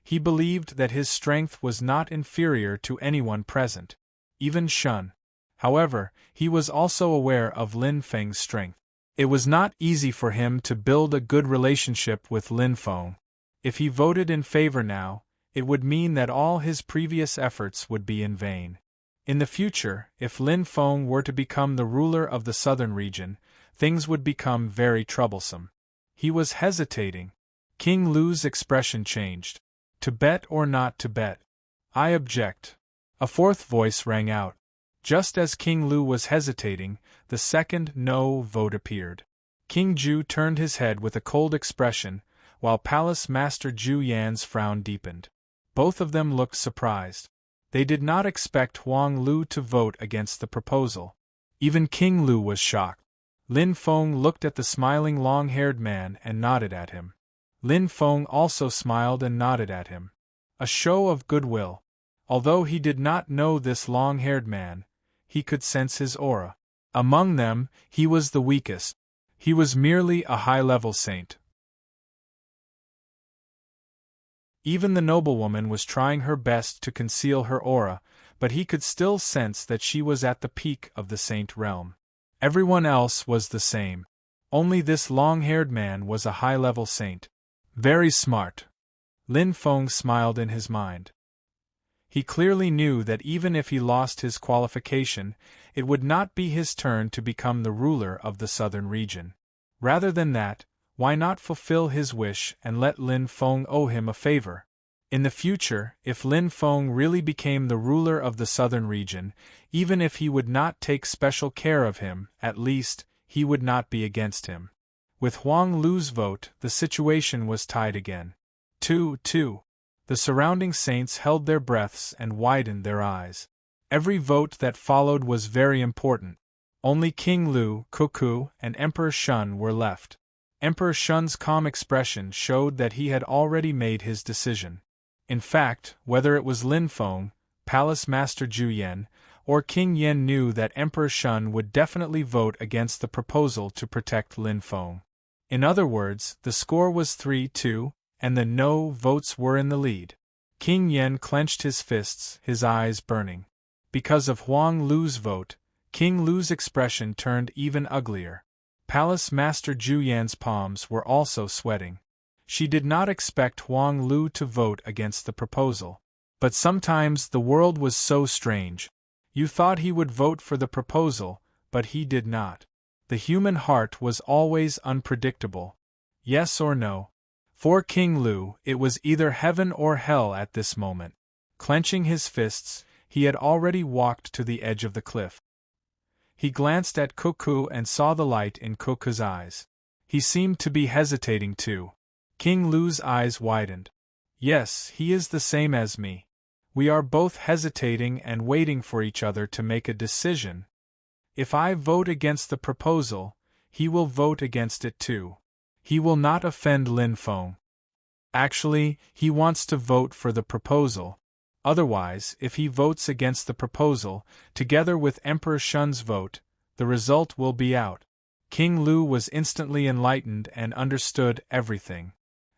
he believed that his strength was not inferior to anyone present, even Shun. However, he was also aware of Lin Feng's strength. It was not easy for him to build a good relationship with Lin Feng. If he voted in favor now, it would mean that all his previous efforts would be in vain. In the future, if Lin Feng were to become the ruler of the southern region, things would become very troublesome. He was hesitating. King Lu's expression changed. To bet or not to bet? I object. A 4th voice rang out. Just as King Lu was hesitating, the second no vote appeared. King Ju turned his head with a cold expression, while Palace Master Zhu Yan's frown deepened. Both of them looked surprised. They did not expect Huang Lu to vote against the proposal. Even King Lu was shocked. Lin Feng looked at the smiling long-haired man and nodded at him. Lin Feng also smiled and nodded at him. A show of goodwill. Although he did not know this long-haired man, he could sense his aura. Among them, he was the weakest. He was merely a high-level saint. Even the noblewoman was trying her best to conceal her aura, but he could still sense that she was at the peak of the saint realm. Everyone else was the same. Only this long-haired man was a high-level saint. Very smart. Lin Feng smiled in his mind. He clearly knew that even if he lost his qualification, it would not be his turn to become the ruler of the southern region. Rather than that, why not fulfill his wish and let Lin Feng owe him a favor? In the future, if Lin Feng really became the ruler of the southern region, even if he would not take special care of him, at least, he would not be against him. With Huang Lu's vote, the situation was tied again. 2-2. The surrounding saints held their breaths and widened their eyes. Every vote that followed was very important. Only King Lu, Koku, and Emperor Shun were left. Emperor Shun's calm expression showed that he had already made his decision. In fact, whether it was Lin Feng, Palace Master Zhu Yan, or King Yen knew that Emperor Shun would definitely vote against the proposal to protect Lin Feng. In other words, the score was 3-2, and the no votes were in the lead. King Yen clenched his fists, his eyes burning. Because of Huang Lu's vote, King Lu's expression turned even uglier. Palace Master Zhu Yan's palms were also sweating. She did not expect Huang Lu to vote against the proposal. But sometimes the world was so strange. You thought he would vote for the proposal, but he did not. The human heart was always unpredictable. Yes or no? For King Lu, it was either heaven or hell at this moment. Clenching his fists, he had already walked to the edge of the cliff. He glanced at Koku and saw the light in Koku's eyes. He seemed to be hesitating too. King Lu's eyes widened. Yes, he is the same as me. We are both hesitating and waiting for each other to make a decision. If I vote against the proposal, he will vote against it too. He will not offend Lin Feng. Actually, he wants to vote for the proposal. Otherwise, if he votes against the proposal, together with Emperor Shun's vote, the result will be out. King Lu was instantly enlightened and understood everything.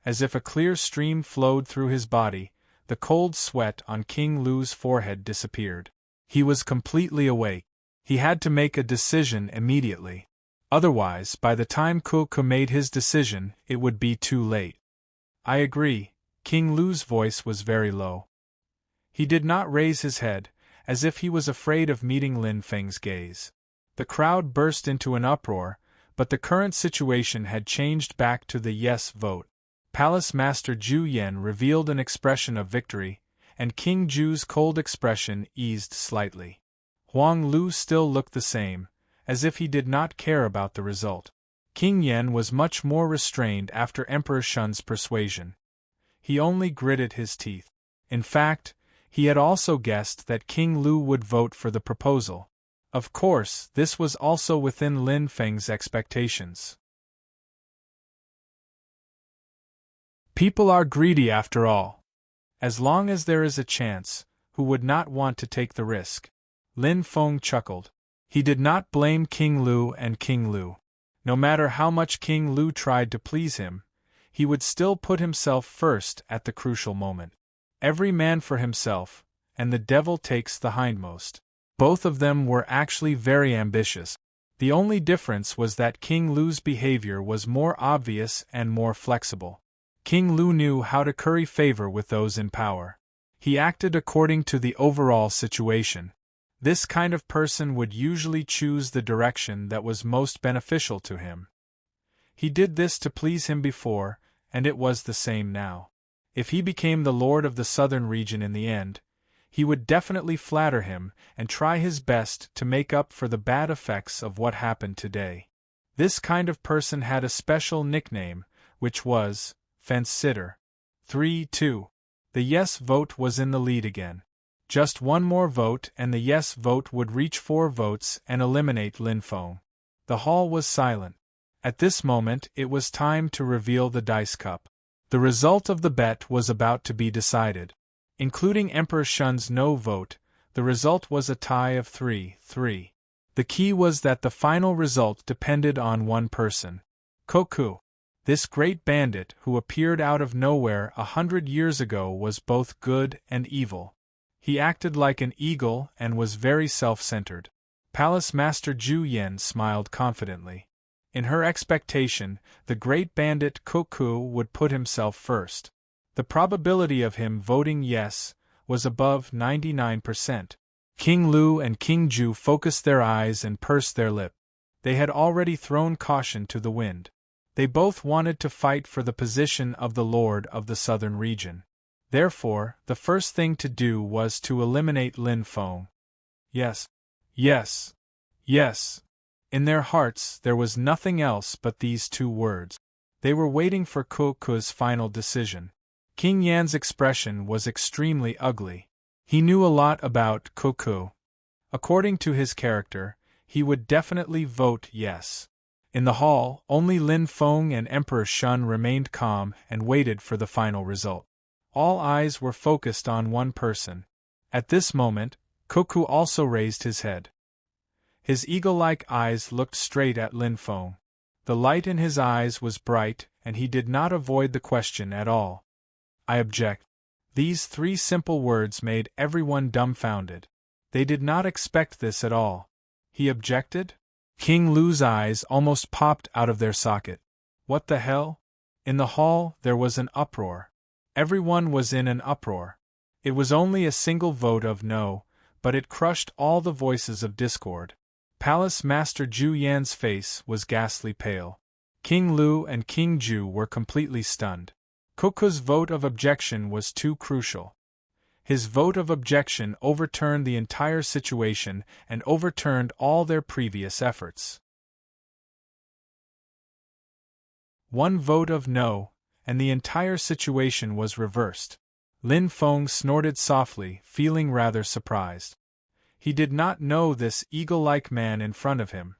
As if a clear stream flowed through his body, the cold sweat on King Lu's forehead disappeared. He was completely awake. He had to make a decision immediately. Otherwise, by the time Koku made his decision, it would be too late. I agree, King Lu's voice was very low. He did not raise his head, as if he was afraid of meeting Lin Feng's gaze. The crowd burst into an uproar, but the current situation had changed back to the yes vote. Palace Master Zhu Yan revealed an expression of victory, and King Zhu's cold expression eased slightly. Huang Lu still looked the same, as if he did not care about the result. King Yan was much more restrained after Emperor Shun's persuasion. He only gritted his teeth. In fact, he had also guessed that King Lu would vote for the proposal. Of course, this was also within Lin Feng's expectations. People are greedy after all. As long as there is a chance, who would not want to take the risk? Lin Feng chuckled. He did not blame King Lu and King Lu. No matter how much King Lu tried to please him, he would still put himself first at the crucial moment. Every man for himself, and the devil takes the hindmost. Both of them were actually very ambitious. The only difference was that King Lu's behavior was more obvious and more flexible. King Lu knew how to curry favor with those in power. He acted according to the overall situation. This kind of person would usually choose the direction that was most beneficial to him. He did this to please him before, and it was the same now. If he became the lord of the southern region in the end, he would definitely flatter him and try his best to make up for the bad effects of what happened today. This kind of person had a special nickname, which was Fence-Sitter. 3-2. The yes vote was in the lead again. Just one more vote and the yes vote would reach 4 votes and eliminate Lin Feng. The hall was silent. At this moment it was time to reveal the dice cup. The result of the bet was about to be decided. Including Emperor Shun's no vote, the result was a tie of 3-3. The key was that the final result depended on one person. Koku. This great bandit who appeared out of nowhere 100 years ago was both good and evil. He acted like an eagle and was very self-centered. Palace Master Zhu Yan smiled confidently. In her expectation, the great bandit Koku would put himself first. The probability of him voting yes was above 99%. King Lu and King Zhu focused their eyes and pursed their lip. They had already thrown caution to the wind. They both wanted to fight for the position of the Lord of the Southern region. Therefore, the first thing to do was to eliminate Lin Feng. Yes. Yes. Yes. In their hearts there was nothing else but these 2 words. They were waiting for Koku's final decision. King Yan's expression was extremely ugly. He knew a lot about Koku. According to his character, he would definitely vote yes. In the hall, only Lin Feng and Emperor Shun remained calm and waited for the final result. All eyes were focused on one person. At this moment, Koku also raised his head. His eagle-like eyes looked straight at Lin Feng. The light in his eyes was bright, and he did not avoid the question at all. I object. These 3 simple words made everyone dumbfounded. They did not expect this at all. He objected? King Lu's eyes almost popped out of their socket. What the hell? In the hall, there was an uproar. Everyone was in an uproar. It was only a single vote of no, but it crushed all the voices of discord. Palace Master Zhu Yan's face was ghastly pale. King Lu and King Zhu were completely stunned. Koku's vote of objection was too crucial. His vote of objection overturned the entire situation and overturned all their previous efforts. One vote of no, and the entire situation was reversed. Lin Feng snorted softly, feeling rather surprised. He did not know this eagle-like man in front of him.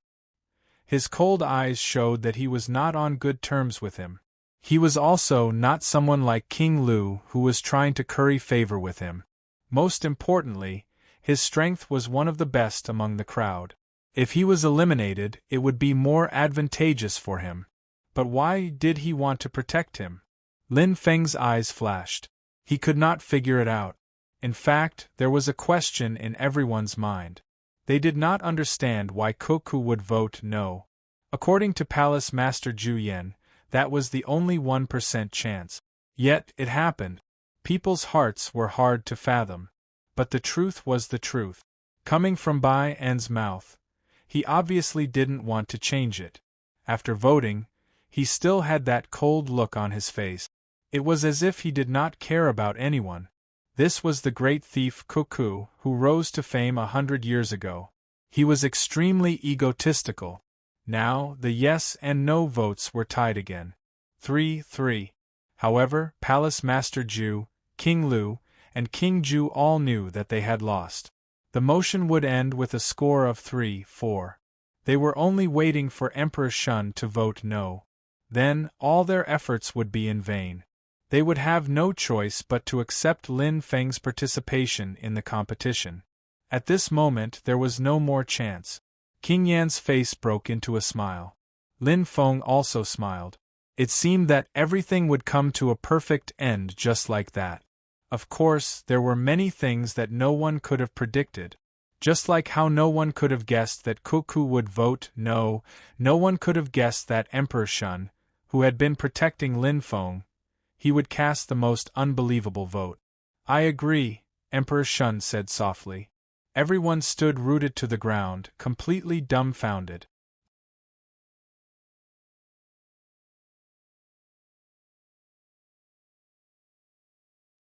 His cold eyes showed that he was not on good terms with him. He was also not someone like King Lu who was trying to curry favor with him. Most importantly, his strength was one of the best among the crowd. If he was eliminated, it would be more advantageous for him. But why did he want to protect him? Lin Feng's eyes flashed. He could not figure it out. In fact, there was a question in everyone's mind. They did not understand why Koku would vote no. According to Palace Master Zhu Yan, that was the only 1% chance. Yet, it happened. People's hearts were hard to fathom. But the truth was the truth. Coming from Bai En's mouth, he obviously didn't want to change it. After voting, he still had that cold look on his face. It was as if he did not care about anyone. This was the great thief Cuckoo who rose to fame 100 years ago. He was extremely egotistical. Now, the yes and no votes were tied again. 3-3. However, Palace Master Ju, King Lu, and King Ju all knew that they had lost. The motion would end with a score of 3-4. They were only waiting for Emperor Shun to vote no. Then, all their efforts would be in vain. They would have no choice but to accept Lin Feng's participation in the competition. At this moment there was no more chance. King Yan's face broke into a smile. Lin Feng also smiled. It seemed that everything would come to a perfect end just like that. Of course, there were many things that no one could have predicted. Just like how no one could have guessed that Cuckoo would vote no, no one could have guessed that Emperor Shun, who had been protecting Lin Feng, he would cast the most unbelievable vote. I agree, Emperor Shun said softly. Everyone stood rooted to the ground, completely dumbfounded.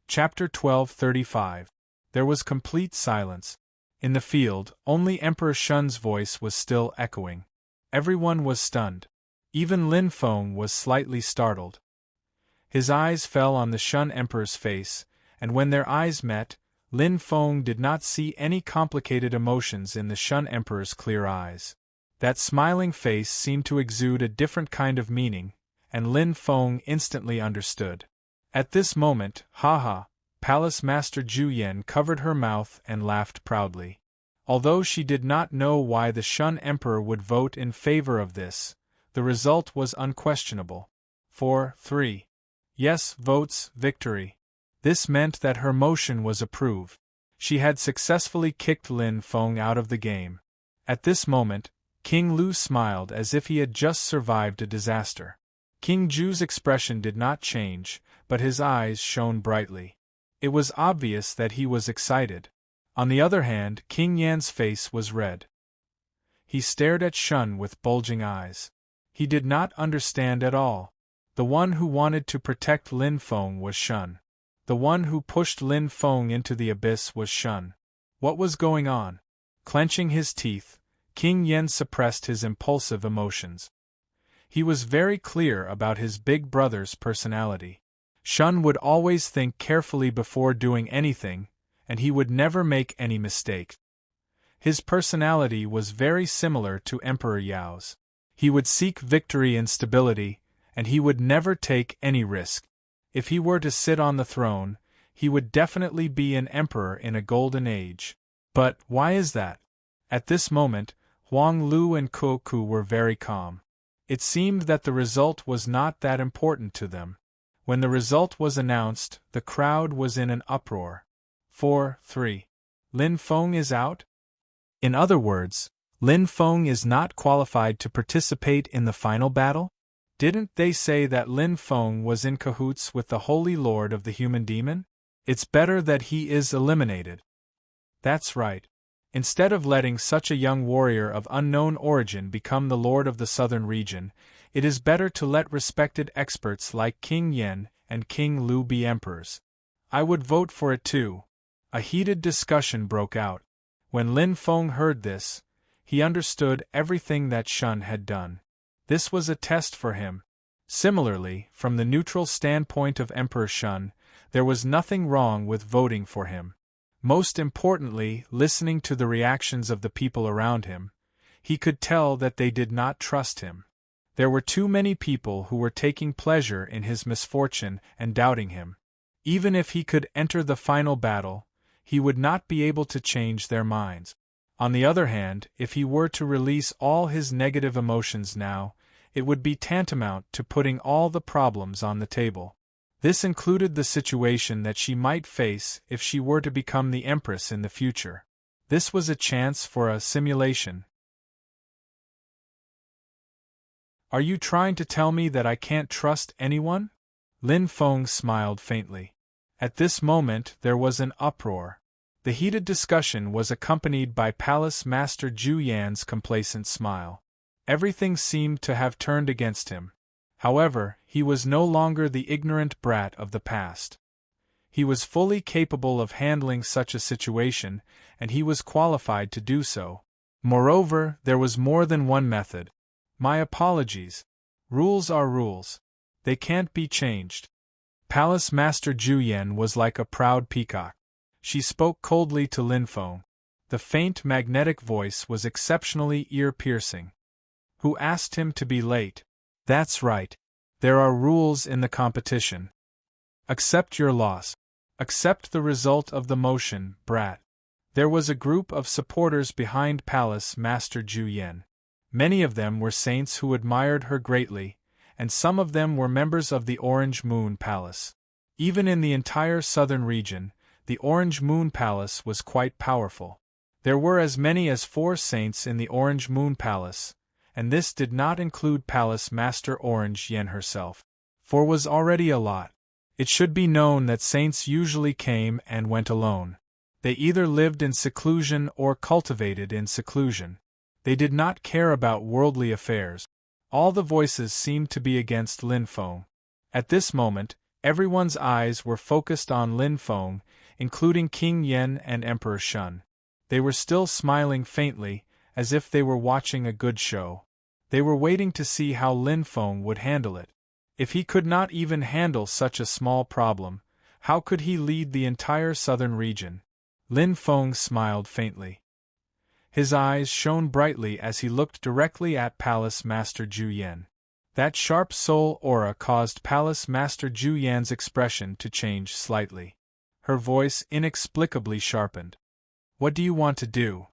Chapter 12:35. There was complete silence. In the field, only Emperor Shun's voice was still echoing. Everyone was stunned. Even Lin Feng was slightly startled. His eyes fell on the Shun Emperor's face, and when their eyes met, Lin Feng did not see any complicated emotions in the Shun Emperor's clear eyes. That smiling face seemed to exude a different kind of meaning, and Lin Feng instantly understood. At this moment, haha, Palace Master Ju Yen covered her mouth and laughed proudly. Although she did not know why the Shun Emperor would vote in favor of this, the result was unquestionable. 4-3. Yes votes, victory. This meant that her motion was approved. She had successfully kicked Lin Feng out of the game. At this moment, King Lu smiled as if he had just survived a disaster. King Ju's expression did not change, but his eyes shone brightly. It was obvious that he was excited. On the other hand, King Yan's face was red. He stared at Shun with bulging eyes. He did not understand at all. The one who wanted to protect Lin Feng was Shun. The one who pushed Lin Feng into the abyss was Shun. What was going on? Clenching his teeth, King Yen suppressed his impulsive emotions. He was very clear about his big brother's personality. Shun would always think carefully before doing anything, and he would never make any mistake. His personality was very similar to Emperor Yao's. He would seek victory and stability, and he would never take any risk. If he were to sit on the throne, he would definitely be an emperor in a golden age. But why is that? At this moment, Huang Lu and Cuckoo were very calm. It seemed that the result was not that important to them. When the result was announced, the crowd was in an uproar. 4-3. Lin Feng is out? In other words, Lin Feng is not qualified to participate in the final battle? Didn't they say that Lin Feng was in cahoots with the Holy Lord of the Human Demon? It's better that he is eliminated. That's right. Instead of letting such a young warrior of unknown origin become the Lord of the Southern region, it is better to let respected experts like King Yen and King Lu be emperors. I would vote for it too. A heated discussion broke out. When Lin Feng heard this, he understood everything that Shun had done. This was a test for him. Similarly, from the neutral standpoint of Emperor Shun, there was nothing wrong with voting for him. Most importantly, listening to the reactions of the people around him, he could tell that they did not trust him. There were too many people who were taking pleasure in his misfortune and doubting him. Even if he could enter the final battle, he would not be able to change their minds. On the other hand, if he were to release all his negative emotions now, it would be tantamount to putting all the problems on the table. This included the situation that she might face if she were to become the Empress in the future. This was a chance for a simulation. Are you trying to tell me that I can't trust anyone? Lin Feng smiled faintly. At this moment there was an uproar. The heated discussion was accompanied by Palace Master Zhu Yan's complacent smile. Everything seemed to have turned against him. However, he was no longer the ignorant brat of the past. He was fully capable of handling such a situation, and he was qualified to do so. Moreover, there was more than one method. My apologies. Rules are rules. They can't be changed. Palace Master Zhu Yan was like a proud peacock. She spoke coldly to Lin Feng. The faint magnetic voice was exceptionally ear-piercing. Who asked him to be late? That's right. There are rules in the competition. Accept your loss. Accept the result of the motion, brat. There was a group of supporters behind Palace Master Zhu Yan. Many of them were saints who admired her greatly, and some of them were members of the Orange Moon Palace. Even in the entire southern region, the Orange Moon Palace was quite powerful. There were as many as 4 saints in the Orange Moon Palace, and this did not include Palace Master Orange Yen herself. 4 was already a lot. It should be known that saints usually came and went alone. They either lived in seclusion or cultivated in seclusion. They did not care about worldly affairs. All the voices seemed to be against Lin Feng. At this moment, everyone's eyes were focused on Lin Feng, including King Yen and Emperor Shun. They were still smiling faintly, as if they were watching a good show. They were waiting to see how Lin Feng would handle it. If he could not even handle such a small problem, how could he lead the entire southern region? Lin Feng smiled faintly. His eyes shone brightly as he looked directly at Palace Master Zhu Yan. That sharp soul aura caused Palace Master Zhu Yan's expression to change slightly. Her voice inexplicably sharpened. What do you want to do?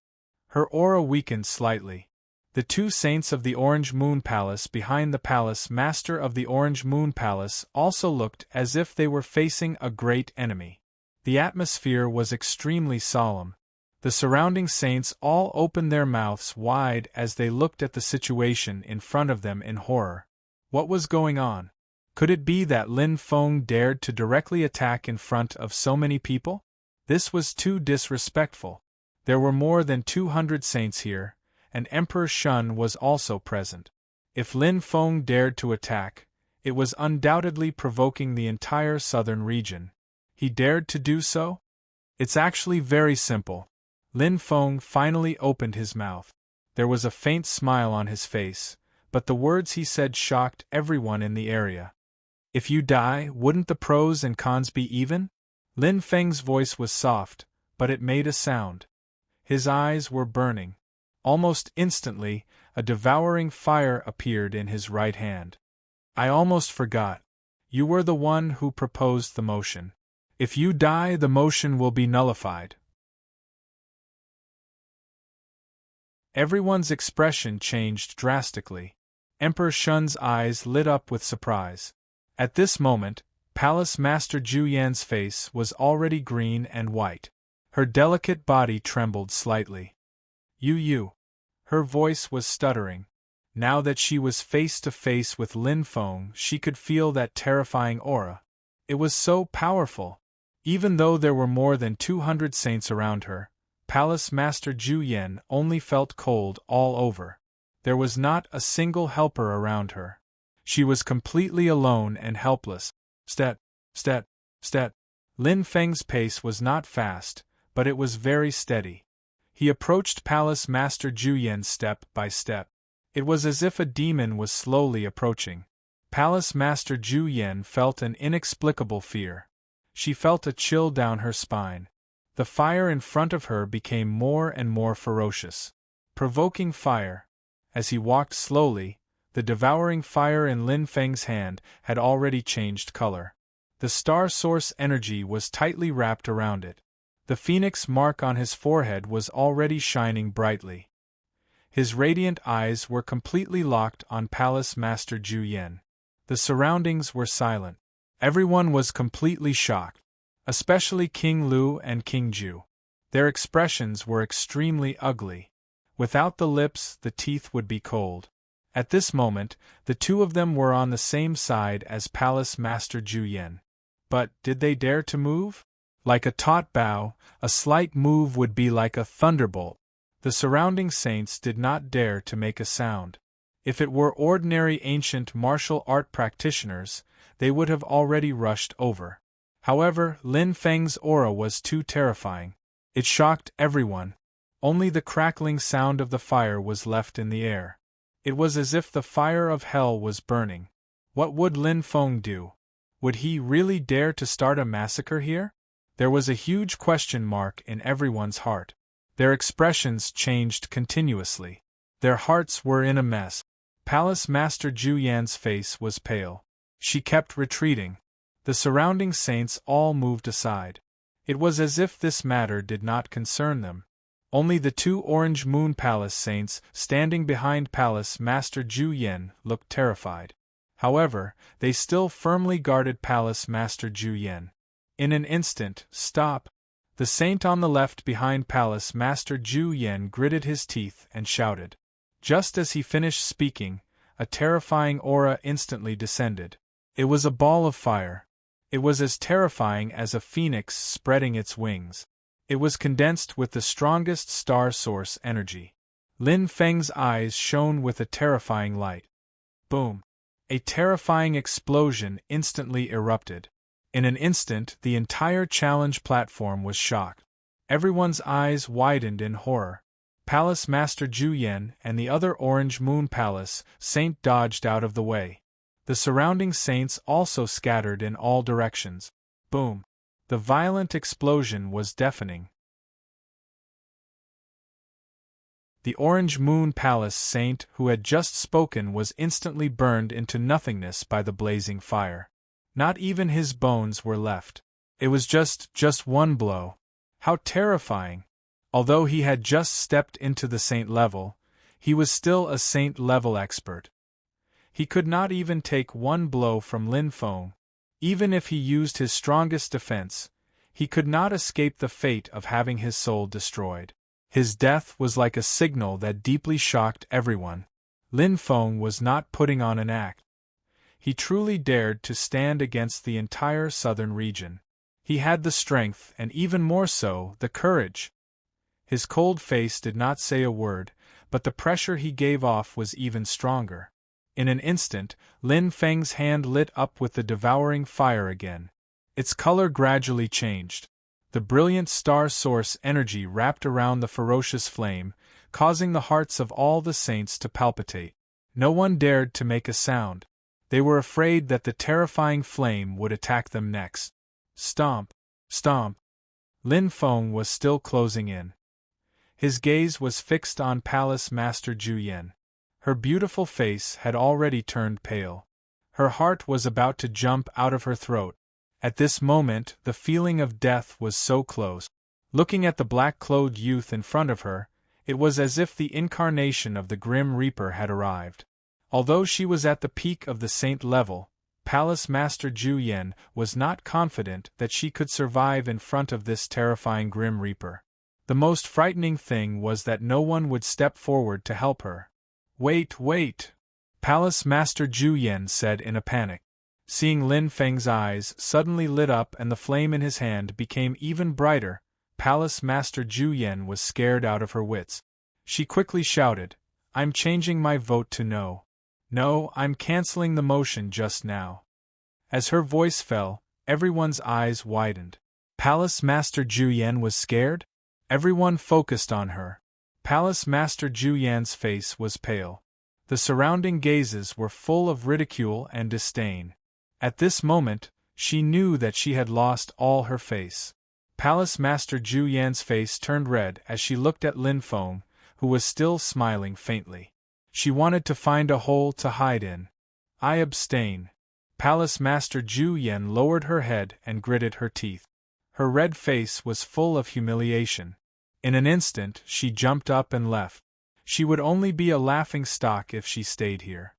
Her aura weakened slightly. The 2 saints of the Orange Moon Palace behind the Palace Master of the Orange Moon Palace also looked as if they were facing a great enemy. The atmosphere was extremely solemn. The surrounding saints all opened their mouths wide as they looked at the situation in front of them in horror. What was going on? Could it be that Lin Feng dared to directly attack in front of so many people? This was too disrespectful. There were more than 200 saints here, and Emperor Shun was also present. If Lin Feng dared to attack, it was undoubtedly provoking the entire southern region. He dared to do so? It's actually very simple. Lin Feng finally opened his mouth. There was a faint smile on his face, but the words he said shocked everyone in the area. If you die, wouldn't the pros and cons be even? Lin Feng's voice was soft, but it made a sound. His eyes were burning. Almost instantly, a devouring fire appeared in his right hand. I almost forgot. You were the one who proposed the motion. If you die, the motion will be nullified. Everyone's expression changed drastically. Emperor Shun's eyes lit up with surprise. At this moment, Palace Master Zhu Yan's face was already green and white. Her delicate body trembled slightly. You. Her voice was stuttering. Now that she was face to face with Lin Feng, she could feel that terrifying aura. It was so powerful. Even though there were more than 200 saints around her, Palace Master Zhu Yan only felt cold all over. There was not a single helper around her. She was completely alone and helpless. Step. Lin Feng's pace was not fast, but it was very steady. He approached Palace Master Zhu Yan step by step. It was as if a demon was slowly approaching. Palace Master Zhu Yan felt an inexplicable fear. She felt a chill down her spine. The fire in front of her became more and more ferocious. Provoking fire. As he walked slowly, the devouring fire in Lin Feng's hand had already changed color. The star source energy was tightly wrapped around it. The phoenix mark on his forehead was already shining brightly. His radiant eyes were completely locked on Palace Master Zhu Yan. The surroundings were silent. Everyone was completely shocked. Especially King Lu and King Ju. Their expressions were extremely ugly. Without the lips, the teeth would be cold. At this moment, the two of them were on the same side as Palace Master Ju Yen. But, did they dare to move? Like a taut bow, a slight move would be like a thunderbolt. The surrounding saints did not dare to make a sound. If it were ordinary ancient martial art practitioners, they would have already rushed over. However, Lin Feng's aura was too terrifying. It shocked everyone. Only the crackling sound of the fire was left in the air. It was as if the fire of hell was burning. What would Lin Feng do? Would he really dare to start a massacre here? There was a huge question mark in everyone's heart. Their expressions changed continuously. Their hearts were in a mess. Palace Master Ju Yan's face was pale. She kept retreating. The surrounding saints all moved aside. It was as if this matter did not concern them. Only the two Orange Moon Palace saints standing behind Palace Master Ju Yan looked terrified. However, they still firmly guarded Palace Master Ju Yan. In an instant, stop! The saint on the left behind Palace Master Ju Yan gritted his teeth and shouted. Just as he finished speaking, a terrifying aura instantly descended. It was a ball of fire. It was as terrifying as a phoenix spreading its wings. It was condensed with the strongest star source energy. Lin Feng's eyes shone with a terrifying light. Boom! A terrifying explosion instantly erupted. In an instant, the entire challenge platform was shocked. Everyone's eyes widened in horror. Palace Master Ju Yan and the other Orange Moon Palace saint dodged out of the way. The surrounding saints also scattered in all directions. Boom! The violent explosion was deafening. The Orange Moon Palace saint who had just spoken was instantly burned into nothingness by the blazing fire. Not even his bones were left. It was just one blow. How terrifying! Although he had just stepped into the saint level, he was still a saint level expert. He could not even take one blow from Lin Feng. Even if he used his strongest defense, he could not escape the fate of having his soul destroyed. His death was like a signal that deeply shocked everyone. Lin Feng was not putting on an act. He truly dared to stand against the entire southern region. He had the strength and even more so, the courage. His cold face did not say a word, but the pressure he gave off was even stronger. In an instant, Lin Feng's hand lit up with the devouring fire again. Its color gradually changed. The brilliant star source energy wrapped around the ferocious flame, causing the hearts of all the saints to palpitate. No one dared to make a sound. They were afraid that the terrifying flame would attack them next. Stomp! Stomp! Lin Feng was still closing in. His gaze was fixed on Palace Master Ju Yan. Her beautiful face had already turned pale. Her heart was about to jump out of her throat. At this moment, the feeling of death was so close. Looking at the black-clothed youth in front of her, it was as if the incarnation of the Grim Reaper had arrived. Although she was at the peak of the saint level, Palace Master Ju Yan was not confident that she could survive in front of this terrifying Grim Reaper. The most frightening thing was that no one would step forward to help her. Wait, wait! Palace Master Ju Yan said in a panic. Seeing Lin Feng's eyes suddenly lit up and the flame in his hand became even brighter, Palace Master Ju Yan was scared out of her wits. She quickly shouted, I'm changing my vote to no. No, I'm canceling the motion just now. As her voice fell, everyone's eyes widened. Palace Master Ju Yan was scared? Everyone focused on her. Palace Master Ju Yan's face was pale. The surrounding gazes were full of ridicule and disdain. At this moment, she knew that she had lost all her face. Palace Master Ju Yan's face turned red as she looked at Lin Feng, who was still smiling faintly. She wanted to find a hole to hide in. I abstain. Palace Master Ju Yan lowered her head and gritted her teeth. Her red face was full of humiliation. In an instant, she jumped up and left. She would only be a laughingstock if she stayed here.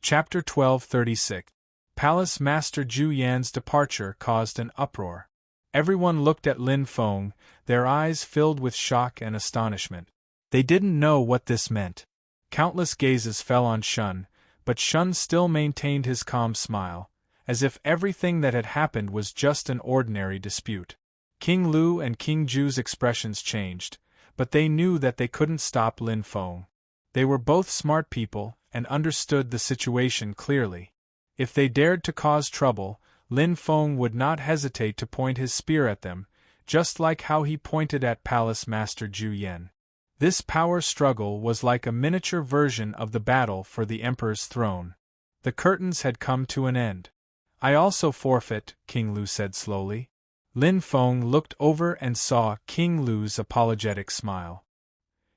Chapter 1236. Palace Master Ju Yan's departure caused an uproar. Everyone looked at Lin Feng, their eyes filled with shock and astonishment. They didn't know what this meant. Countless gazes fell on Shun, but Shun still maintained his calm smile, as if everything that had happened was just an ordinary dispute. King Lu and King Ju's expressions changed, but they knew that they couldn't stop Lin Feng. They were both smart people and understood the situation clearly. If they dared to cause trouble, Lin Feng would not hesitate to point his spear at them, just like how he pointed at Palace Master Zhu Yan. This power struggle was like a miniature version of the battle for the Emperor's throne. The curtains had come to an end. I also forfeit, King Lu said slowly. Lin Feng looked over and saw King Lu's apologetic smile.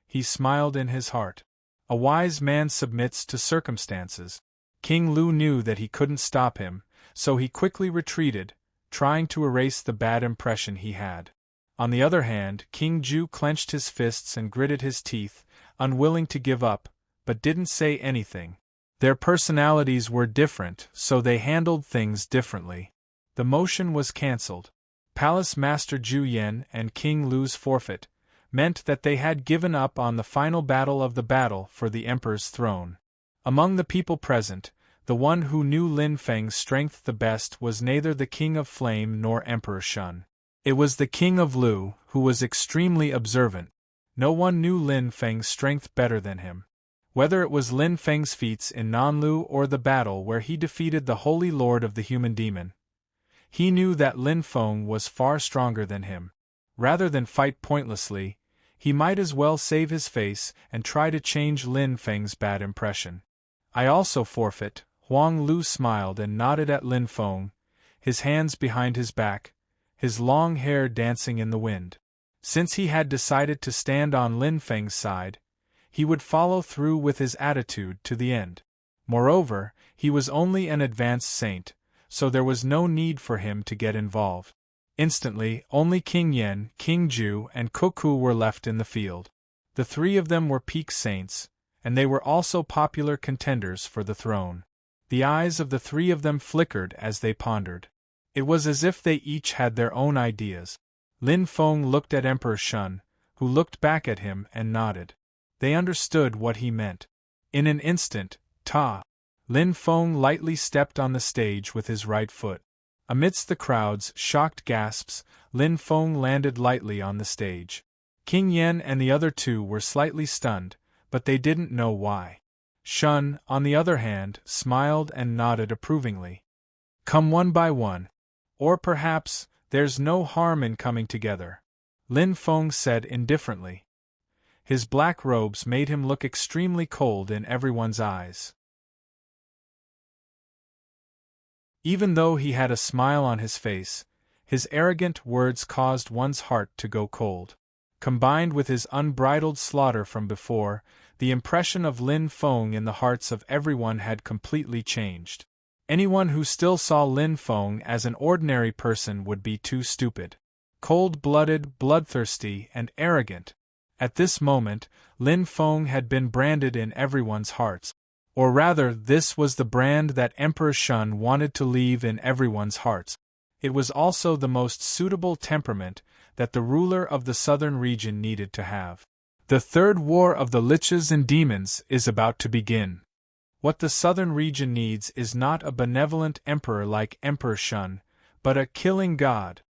He smiled in his heart. A wise man submits to circumstances. King Lu knew that he couldn't stop him, so he quickly retreated, trying to erase the bad impression he had. On the other hand, King Ju clenched his fists and gritted his teeth, unwilling to give up, but didn't say anything. Their personalities were different, so they handled things differently. The motion was cancelled. Palace Master Zhu Yan and King Lu's forfeit meant that they had given up on the final battle of the battle for the Emperor's throne. Among the people present, the one who knew Lin Feng's strength the best was neither the King of Flame nor Emperor Shun. It was the King of Lu, who was extremely observant. No one knew Lin Feng's strength better than him. Whether it was Lin Feng's feats in Nanlu or the battle where he defeated the Holy Lord of the Human Demon, he knew that Lin Feng was far stronger than him. Rather than fight pointlessly, he might as well save his face and try to change Lin Feng's bad impression. I also forfeit. Huang Lu smiled and nodded at Lin Feng, his hands behind his back, his long hair dancing in the wind. Since he had decided to stand on Lin Feng's side, he would follow through with his attitude to the end. Moreover, he was only an advanced saint, so there was no need for him to get involved. Instantly, only King Yen, King Ju, and Cuckoo were left in the field. The three of them were peak saints, and they were also popular contenders for the throne. The eyes of the three of them flickered as they pondered. It was as if they each had their own ideas. Lin Feng looked at Emperor Shun, who looked back at him and nodded. They understood what he meant. In an instant, Lin Feng lightly stepped on the stage with his right foot. Amidst the crowd's shocked gasps, Lin Feng landed lightly on the stage. King Yen and the other two were slightly stunned, but they didn't know why. Shun, on the other hand, smiled and nodded approvingly. Come one by one. Or perhaps, there's no harm in coming together, Lin Feng said indifferently. His black robes made him look extremely cold in everyone's eyes. Even though he had a smile on his face, his arrogant words caused one's heart to go cold. Combined with his unbridled slaughter from before, the impression of Lin Feng in the hearts of everyone had completely changed. Anyone who still saw Lin Feng as an ordinary person would be too stupid. Cold-blooded, bloodthirsty, and arrogant. At this moment, Lin Feng had been branded in everyone's hearts. Or rather, this was the brand that Emperor Shun wanted to leave in everyone's hearts. It was also the most suitable temperament that the ruler of the southern region needed to have. The third war of the liches and demons is about to begin. What the southern region needs is not a benevolent emperor like Emperor Shun, but a killing god.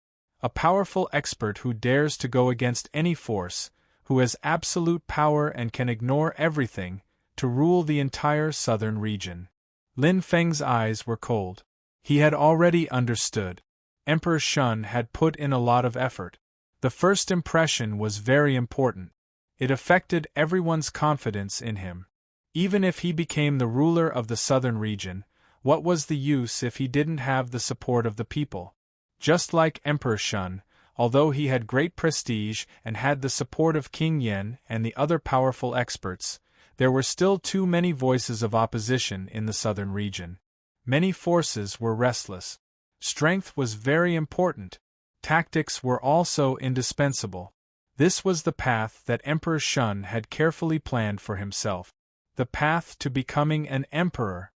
A powerful expert who dares to go against any force, who has absolute power and can ignore everything, to rule the entire southern region. Lin Feng's eyes were cold. He had already understood. Emperor Shun had put in a lot of effort. The first impression was very important. It affected everyone's confidence in him. Even if he became the ruler of the southern region, what was the use if he didn't have the support of the people? Just like Emperor Shun, although he had great prestige and had the support of King Yen and the other powerful experts, there were still too many voices of opposition in the southern region. Many forces were restless. Strength was very important. Tactics were also indispensable. This was the path that Emperor Shun had carefully planned for himself. The path to becoming an emperor.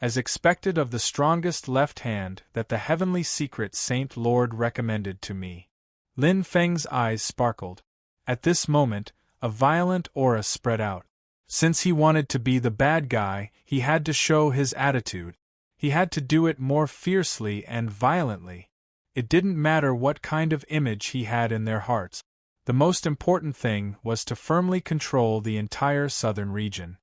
as expected of the strongest left hand that the heavenly secret Saint Lord recommended to me. Lin Feng's eyes sparkled. At this moment, a violent aura spread out. Since he wanted to be the bad guy, he had to show his attitude. He had to do it more fiercely and violently. It didn't matter what kind of image he had in their hearts. The most important thing was to firmly control the entire southern region.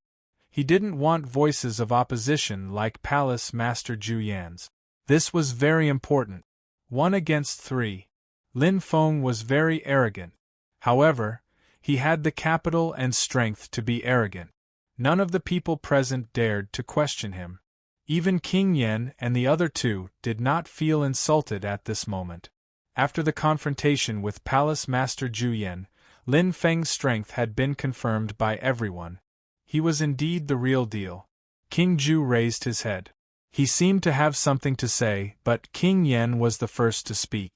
He didn't want voices of opposition like Palace Master Zhu Yan's. This was very important. 1 against 3. Lin Feng was very arrogant. However, he had the capital and strength to be arrogant. None of the people present dared to question him. Even King Yen and the other two did not feel insulted at this moment. After the confrontation with Palace Master Zhu Yan, Lin Feng's strength had been confirmed by everyone. He was indeed the real deal. King Zhu raised his head. He seemed to have something to say, but King Yen was the first to speak.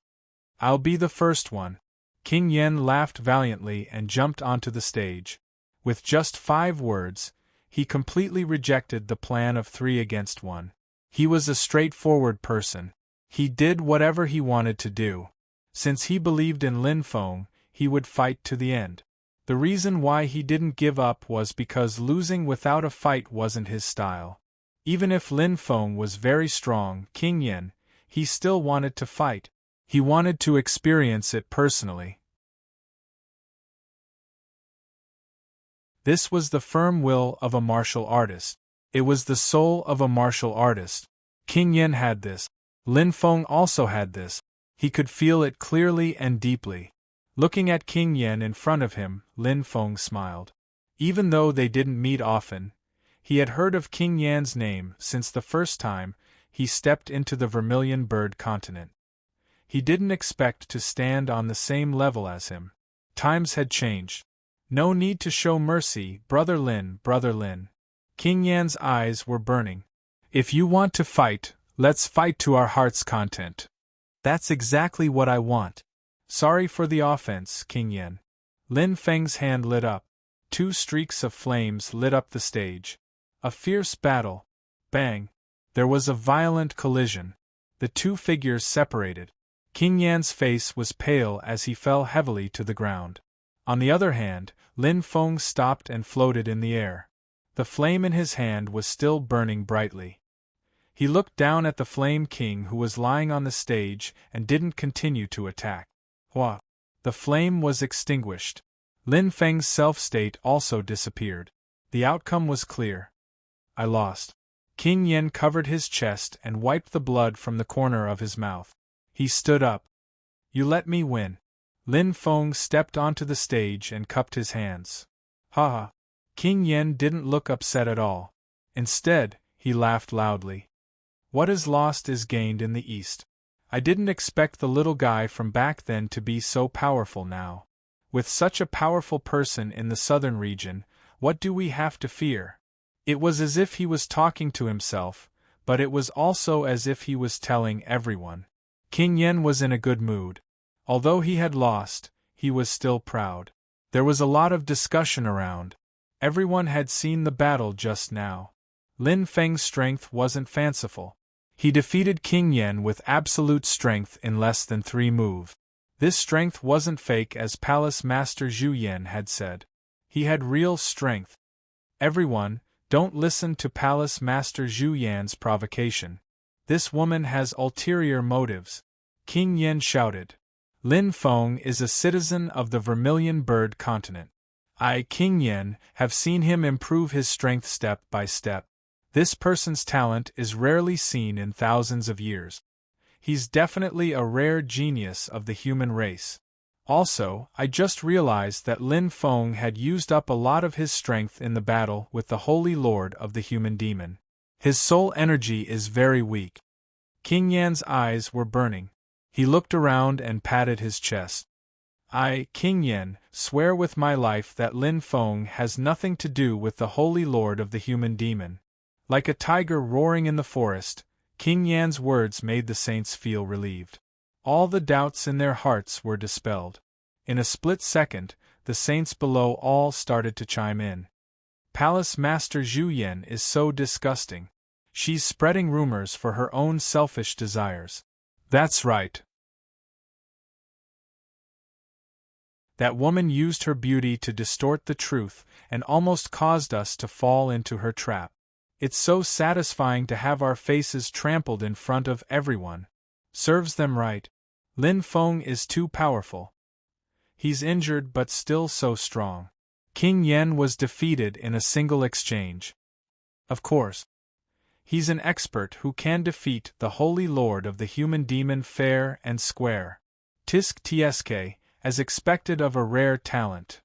"I'll be the first one." King Yen laughed valiantly and jumped onto the stage. With just 5 words, he completely rejected the plan of 3 against 1. He was a straightforward person. He did whatever he wanted to do. Since he believed in Lin Feng, he would fight to the end. The reason why he didn't give up was because losing without a fight wasn't his style. Even if Lin Feng was very strong, King Yen, he still wanted to fight. He wanted to experience it personally. This was the firm will of a martial artist. It was the soul of a martial artist. King Yen had this. Lin Feng also had this. He could feel it clearly and deeply. Looking at King Yen in front of him, Lin Feng smiled. Even though they didn't meet often, he had heard of King Yan's name since the first time he stepped into the Vermilion Bird continent. He didn't expect to stand on the same level as him. Times had changed. No need to show mercy, Brother Lin, Brother Lin. King Yan's eyes were burning. If you want to fight, let's fight to our heart's content. That's exactly what I want. Sorry for the offense, King Yen. Lin Feng's hand lit up. 2 streaks of flames lit up the stage. A fierce battle. Bang! There was a violent collision. The 2 figures separated. King Yan's face was pale as he fell heavily to the ground. On the other hand, Lin Feng stopped and floated in the air. The flame in his hand was still burning brightly. He looked down at the Flame King who was lying on the stage and didn't continue to attack. Hua! The flame was extinguished. Lin Feng's self-state also disappeared. The outcome was clear. I lost. King Yen covered his chest and wiped the blood from the corner of his mouth. He stood up. You let me win. Lin Feng stepped onto the stage and cupped his hands. Ha ha. King Yen didn't look upset at all. Instead, he laughed loudly. What is lost is gained in the East. I didn't expect the little guy from back then to be so powerful now. With such a powerful person in the southern region, what do we have to fear? It was as if he was talking to himself, but it was also as if he was telling everyone. King Yen was in a good mood. Although he had lost, he was still proud. There was a lot of discussion around. Everyone had seen the battle just now. Lin Feng's strength wasn't fanciful. He defeated King Yen with absolute strength in less than 3 moves. This strength wasn't fake as Palace Master Zhu Yan had said. He had real strength. Everyone, don't listen to Palace Master Zhu Yan's provocation. This woman has ulterior motives. King Yen shouted. Lin Feng is a citizen of the Vermilion Bird continent. I, King Yen, have seen him improve his strength step by step. This person's talent is rarely seen in thousands of years. He's definitely a rare genius of the human race. Also, I just realized that Lin Feng had used up a lot of his strength in the battle with the Holy Lord of the Human Demon. His soul energy is very weak. King Yan's eyes were burning. He looked around and patted his chest. I, King Yen, swear with my life that Lin Feng has nothing to do with the Holy Lord of the Human Demon. Like a tiger roaring in the forest, King Yan's words made the saints feel relieved. All the doubts in their hearts were dispelled. In a split second, the saints below all started to chime in. Palace Master Zhu Yan is so disgusting. She's spreading rumors for her own selfish desires. That's right. That woman used her beauty to distort the truth and almost caused us to fall into her trap. It's so satisfying to have our faces trampled in front of everyone. Serves them right. Lin Feng is too powerful. He's injured but still so strong. King Yen was defeated in a single exchange. Of course. He's an expert who can defeat the Holy Lord of the Human Demon fair and square. Tisk tsk, as expected of a rare talent.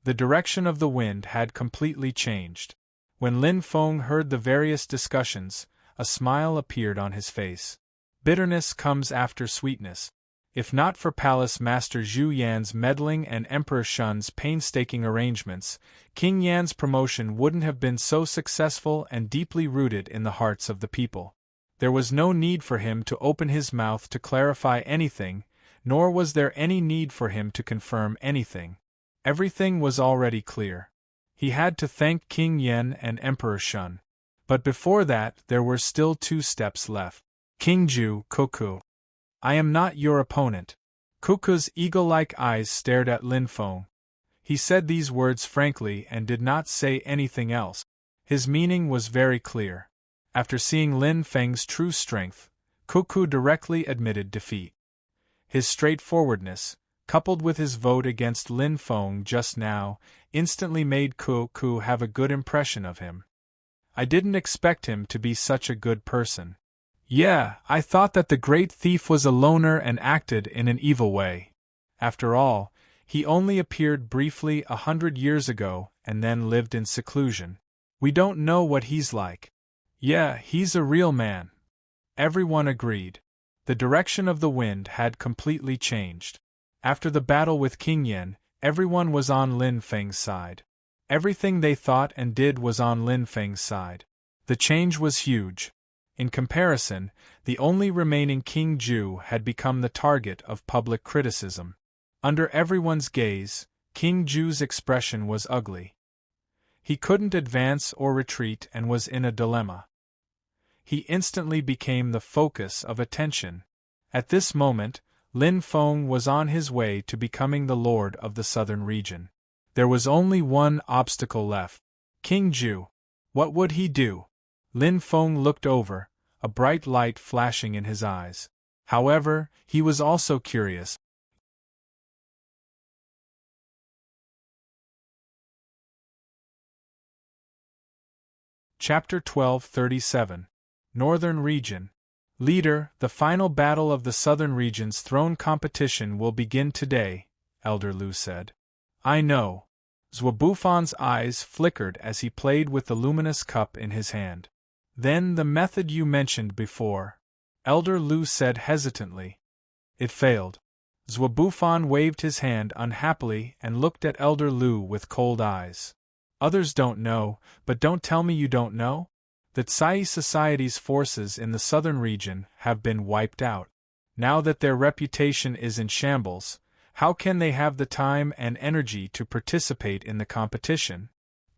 The direction of the wind had completely changed. When Lin Feng heard the various discussions, a smile appeared on his face. Bitterness comes after sweetness. If not for Palace Master Zhu Yan's meddling and Emperor Shun's painstaking arrangements, King Yan's promotion wouldn't have been so successful and deeply rooted in the hearts of the people. There was no need for him to open his mouth to clarify anything, nor was there any need for him to confirm anything. Everything was already clear. He had to thank King Yen and Emperor Shun. But before that, there were still 2 steps left. King Zhu, Cuckoo. I am not your opponent. Cuckoo's eagle-like eyes stared at Lin Feng. He said these words frankly and did not say anything else. His meaning was very clear. After seeing Lin Feng's true strength, Cuckoo directly admitted defeat. His straightforwardness, coupled with his vote against Lin Feng just now, instantly made Cuckoo have a good impression of him. I didn't expect him to be such a good person. Yeah, I thought that the great thief was a loner and acted in an evil way. After all, he only appeared briefly 100 years ago and then lived in seclusion. We don't know what he's like. Yeah, he's a real man. Everyone agreed. The direction of the wind had completely changed. After the battle with King Yen, everyone was on Lin Feng's side. Everything they thought and did was on Lin Feng's side. The change was huge. In comparison, the only remaining King Zhu had become the target of public criticism. Under everyone's gaze, King Zhu's expression was ugly. He couldn't advance or retreat and was in a dilemma. He instantly became the focus of attention. At this moment, Lin Feng was on his way to becoming the lord of the southern region. There was only one obstacle left. King Zhu. What would he do? Lin Feng looked over, a bright light flashing in his eyes. However, he was also curious. Chapter 1237. Northern Region. Leader, the final battle of the Southern Region's throne competition will begin today, Elder Lu said. I know. Zhuobufan's eyes flickered as he played with the luminous cup in his hand. Then the method you mentioned before, Elder Lu said hesitantly. It failed. Zhuobufan waved his hand unhappily and looked at Elder Lu with cold eyes. Others don't know, but don't tell me you don't know? That Sai Society's forces in the southern region have been wiped out. Now that their reputation is in shambles, how can they have the time and energy to participate in the competition?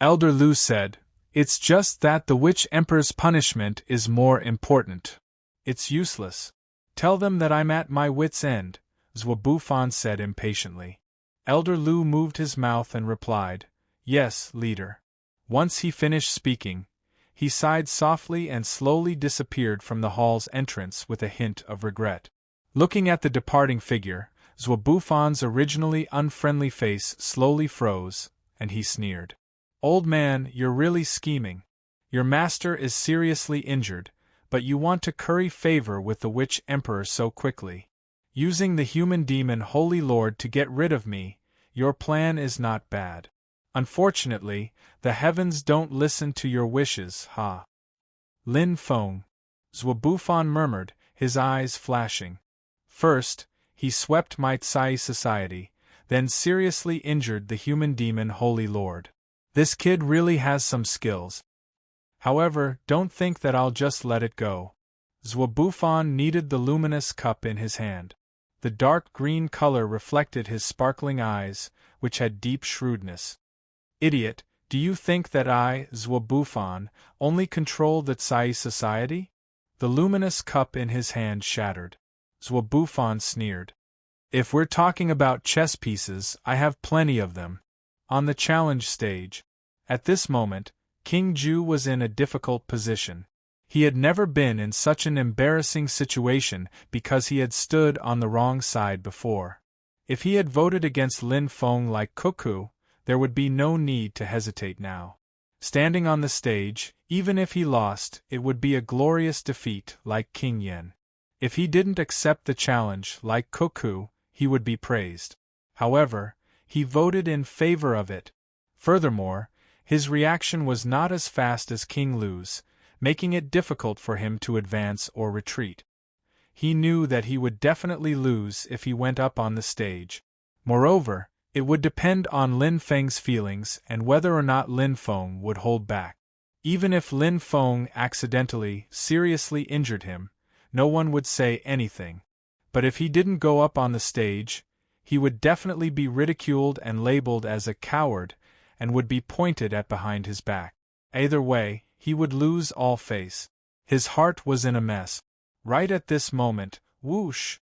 Elder Lu said, It's just that the Witch Emperor's punishment is more important. It's useless. Tell them that I'm at my wit's end, Zhuobufan said impatiently. Elder Lu moved his mouth and replied, Yes, leader. Once he finished speaking, he sighed softly and slowly disappeared from the hall's entrance with a hint of regret. Looking at the departing figure, Zhuobufan's originally unfriendly face slowly froze, and he sneered. Old man, you're really scheming. Your master is seriously injured, but you want to curry favor with the Witch Emperor so quickly. Using the human demon Holy Lord to get rid of me, your plan is not bad. Unfortunately, the heavens don't listen to your wishes, ha. Lin Feng. Zhuobufan murmured, his eyes flashing. First, he swept Might Sai Society, then seriously injured the human demon Holy Lord. This kid really has some skills. However, don't think that I'll just let it go. Zhuobufan kneaded the luminous cup in his hand. The dark green color reflected his sparkling eyes, which had deep shrewdness. Idiot, Do you think that I, Zwabuffon, only control the Tsai society? The luminous cup in his hand shattered. Zwabuffon sneered. If we're talking about chess pieces, I have plenty of them. On the challenge stage. At this moment, King Ju was in a difficult position. He had never been in such an embarrassing situation because he had stood on the wrong side before. If he had voted against Lin Feng like Cuckoo, there would be no need to hesitate now. Standing on the stage, even if he lost, it would be a glorious defeat like King Yen. If he didn't accept the challenge like Cuckoo, he would be praised. However, he voted in favor of it. Furthermore, his reaction was not as fast as King Lu's, making it difficult for him to advance or retreat. He knew that he would definitely lose if he went up on the stage. Moreover, it would depend on Lin Feng's feelings and whether or not Lin Feng would hold back. Even if Lin Feng accidentally, seriously injured him, no one would say anything. But if he didn't go up on the stage, he would definitely be ridiculed and labeled as a coward, and would be pointed at behind his back. Either way, he would lose all face. His heart was in a mess. Right at this moment, whoosh!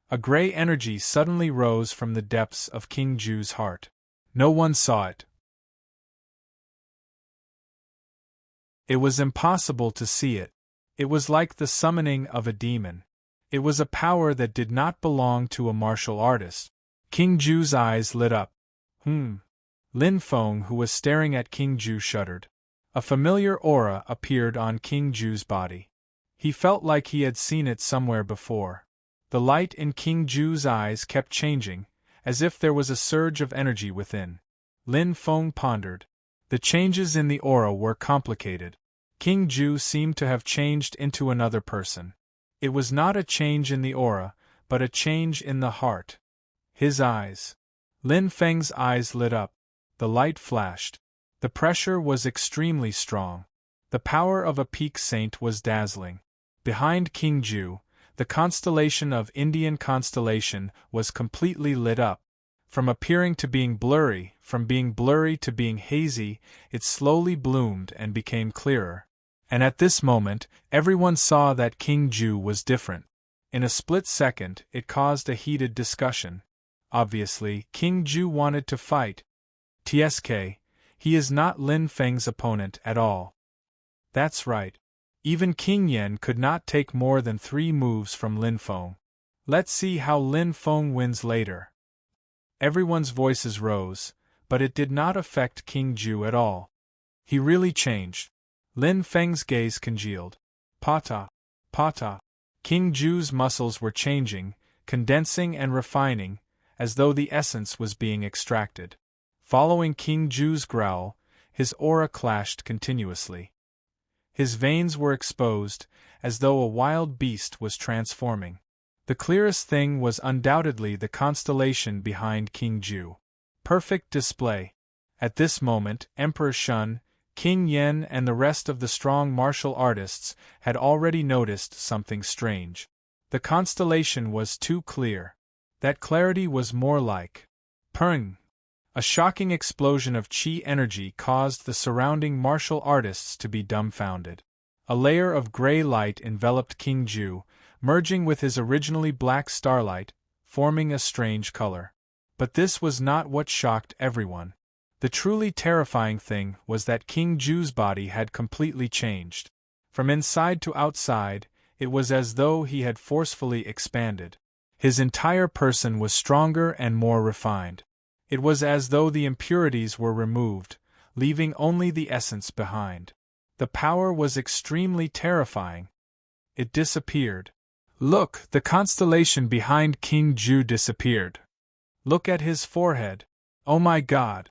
A gray energy suddenly rose from the depths of King Ju's heart. No one saw it. It was impossible to see it. It was like the summoning of a demon. It was a power that did not belong to a martial artist. King Ju's eyes lit up. Lin Feng, who was staring at King Ju, shuddered. A familiar aura appeared on King Ju's body. He felt like he had seen it somewhere before. The light in King Ju's eyes kept changing, as if there was a surge of energy within. Lin Feng pondered. The changes in the aura were complicated. King Ju seemed to have changed into another person. It was not a change in the aura, but a change in the heart. His eyes. Lin Feng's eyes lit up. The light flashed. The pressure was extremely strong. The power of a peak saint was dazzling. Behind King Ju, the constellation of Indian constellation was completely lit up. From appearing to being blurry, from being blurry to being hazy, it slowly bloomed and became clearer. And at this moment, everyone saw that King Ju was different. In a split second, it caused a heated discussion. Obviously, King Ju wanted to fight. TSK, he is not Lin Feng's opponent at all. That's right. Even King Yen could not take more than 3 moves from Lin Feng. Let's see how Lin Feng wins later. Everyone's voices rose, but it did not affect King Ju at all. He really changed. Lin Feng's gaze congealed. Pata, pata. King Ju's muscles were changing, condensing and refining, as though the essence was being extracted. Following King Ju's growl, his aura clashed continuously. His veins were exposed, as though a wild beast was transforming. The clearest thing was undoubtedly the constellation behind King Ju. Perfect display. At this moment, Emperor Shun, King Yen and the rest of the strong martial artists had already noticed something strange. The constellation was too clear. That clarity was more like Pung. A shocking explosion of chi energy caused the surrounding martial artists to be dumbfounded. A layer of gray light enveloped King Ju, merging with his originally black starlight, forming a strange color. But this was not what shocked everyone. The truly terrifying thing was that King Ju's body had completely changed. From inside to outside, it was as though he had forcefully expanded. His entire person was stronger and more refined. It was as though the impurities were removed, leaving only the essence behind. The power was extremely terrifying. It disappeared. Look, the constellation behind King Ju disappeared. Look at his forehead. Oh my God!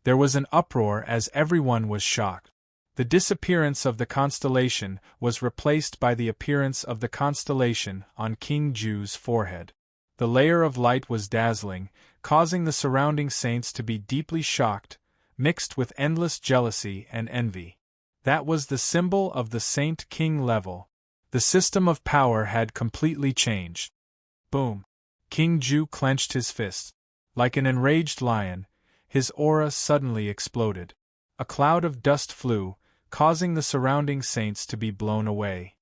There was an uproar as everyone was shocked. The disappearance of the constellation was replaced by the appearance of the constellation on King Ju's forehead. The layer of light was dazzling, causing the surrounding saints to be deeply shocked, mixed with endless jealousy and envy. That was the symbol of the Saint King level. The system of power had completely changed. Boom! King Ju clenched his fists. Like an enraged lion, his aura suddenly exploded. A cloud of dust flew, causing the surrounding saints to be blown away.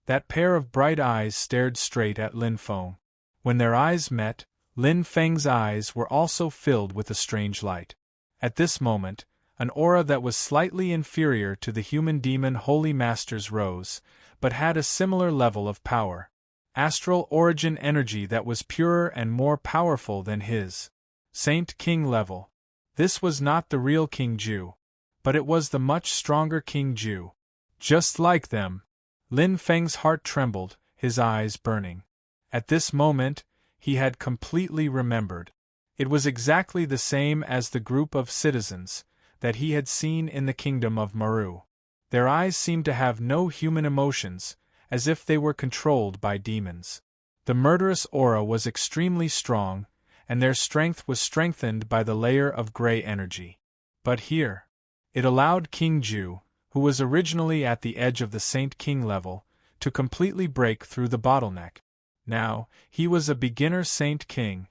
That pair of bright eyes stared straight at Lin Feng. When their eyes met, Lin Feng's eyes were also filled with a strange light. At this moment, an aura that was slightly inferior to the human demon Holy Masters rose, but had a similar level of power. Astral origin energy that was purer and more powerful than his. Saint King level. This was not the real King Ju, but it was the much stronger King Ju. Just like them. Lin Feng's heart trembled, his eyes burning. At this moment, he had completely remembered. It was exactly the same as the group of citizens that he had seen in the kingdom of Maru. Their eyes seemed to have no human emotions, as if they were controlled by demons. The murderous aura was extremely strong, and their strength was strengthened by the layer of gray energy. But here, it allowed King Ju, who was originally at the edge of the Saint King level, to completely break through the bottleneck. Now, he was a beginner Saint King.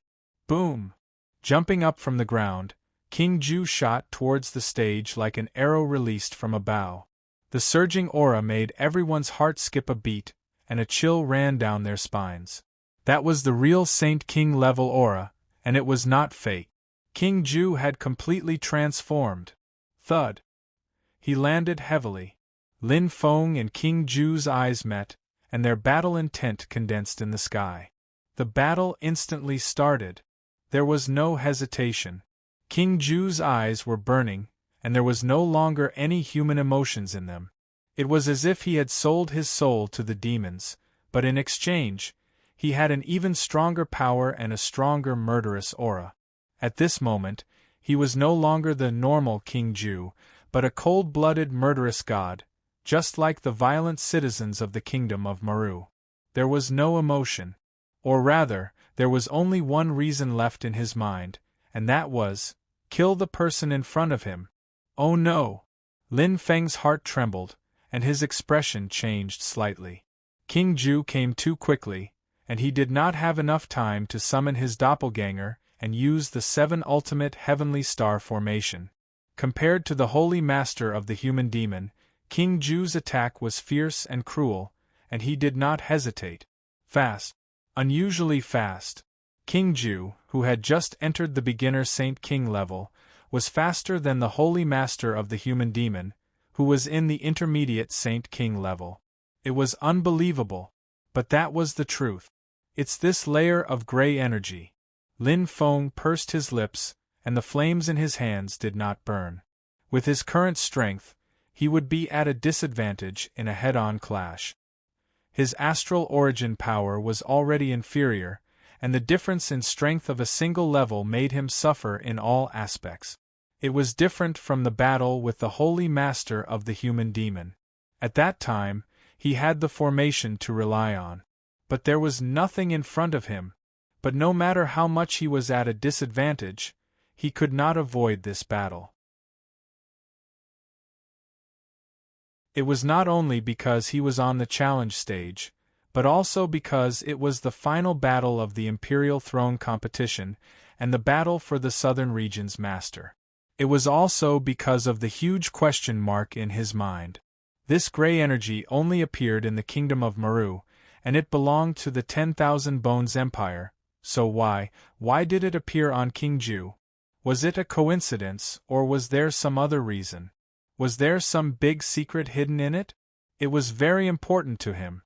Boom! Jumping up from the ground, King Ju shot towards the stage like an arrow released from a bow. The surging aura made everyone's heart skip a beat, and a chill ran down their spines. That was the real Saint King level aura, and it was not fake. King Ju had completely transformed. Thud. He landed heavily. Lin Feng and King Ju's eyes met, and their battle intent condensed in the sky. The battle instantly started. There was no hesitation. King Ju's eyes were burning, and there was no longer any human emotions in them. It was as if he had sold his soul to the demons, but in exchange, he had an even stronger power and a stronger murderous aura. At this moment, he was no longer the normal King Ju, but a cold-blooded murderous god, just like the violent citizens of the kingdom of Maru. There was no emotion. Or rather, there was only one reason left in his mind, and that was, kill the person in front of him. Oh no! Lin Feng's heart trembled, and his expression changed slightly. King Ju came too quickly, and he did not have enough time to summon his doppelganger and use the 7 ultimate heavenly star formation. Compared to the holy master of the human demon, King Ju's attack was fierce and cruel, and he did not hesitate. Fast. Unusually fast. King Ju, who had just entered the beginner Saint King level, was faster than the holy master of the human demon, who was in the intermediate Saint King level. It was unbelievable, but that was the truth. It's this layer of gray energy. Lin Feng pursed his lips, and the flames in his hands did not burn. With his current strength, he would be at a disadvantage in a head-on clash. His astral origin power was already inferior, and the difference in strength of a single level made him suffer in all aspects. It was different from the battle with the holy master of the human demon. At that time, he had the formation to rely on. But there was nothing in front of him. But no matter how much he was at a disadvantage, he could not avoid this battle. It was not only because he was on the challenge stage, but also because it was the final battle of the Imperial Throne competition and the battle for the Southern Region's master. It was also because of the huge question mark in his mind. This gray energy only appeared in the kingdom of Maru, and it belonged to the 10,000 Bones Empire, so why did it appear on King Ju? Was it a coincidence, or was there some other reason? Was there some big secret hidden in it? It was very important to him.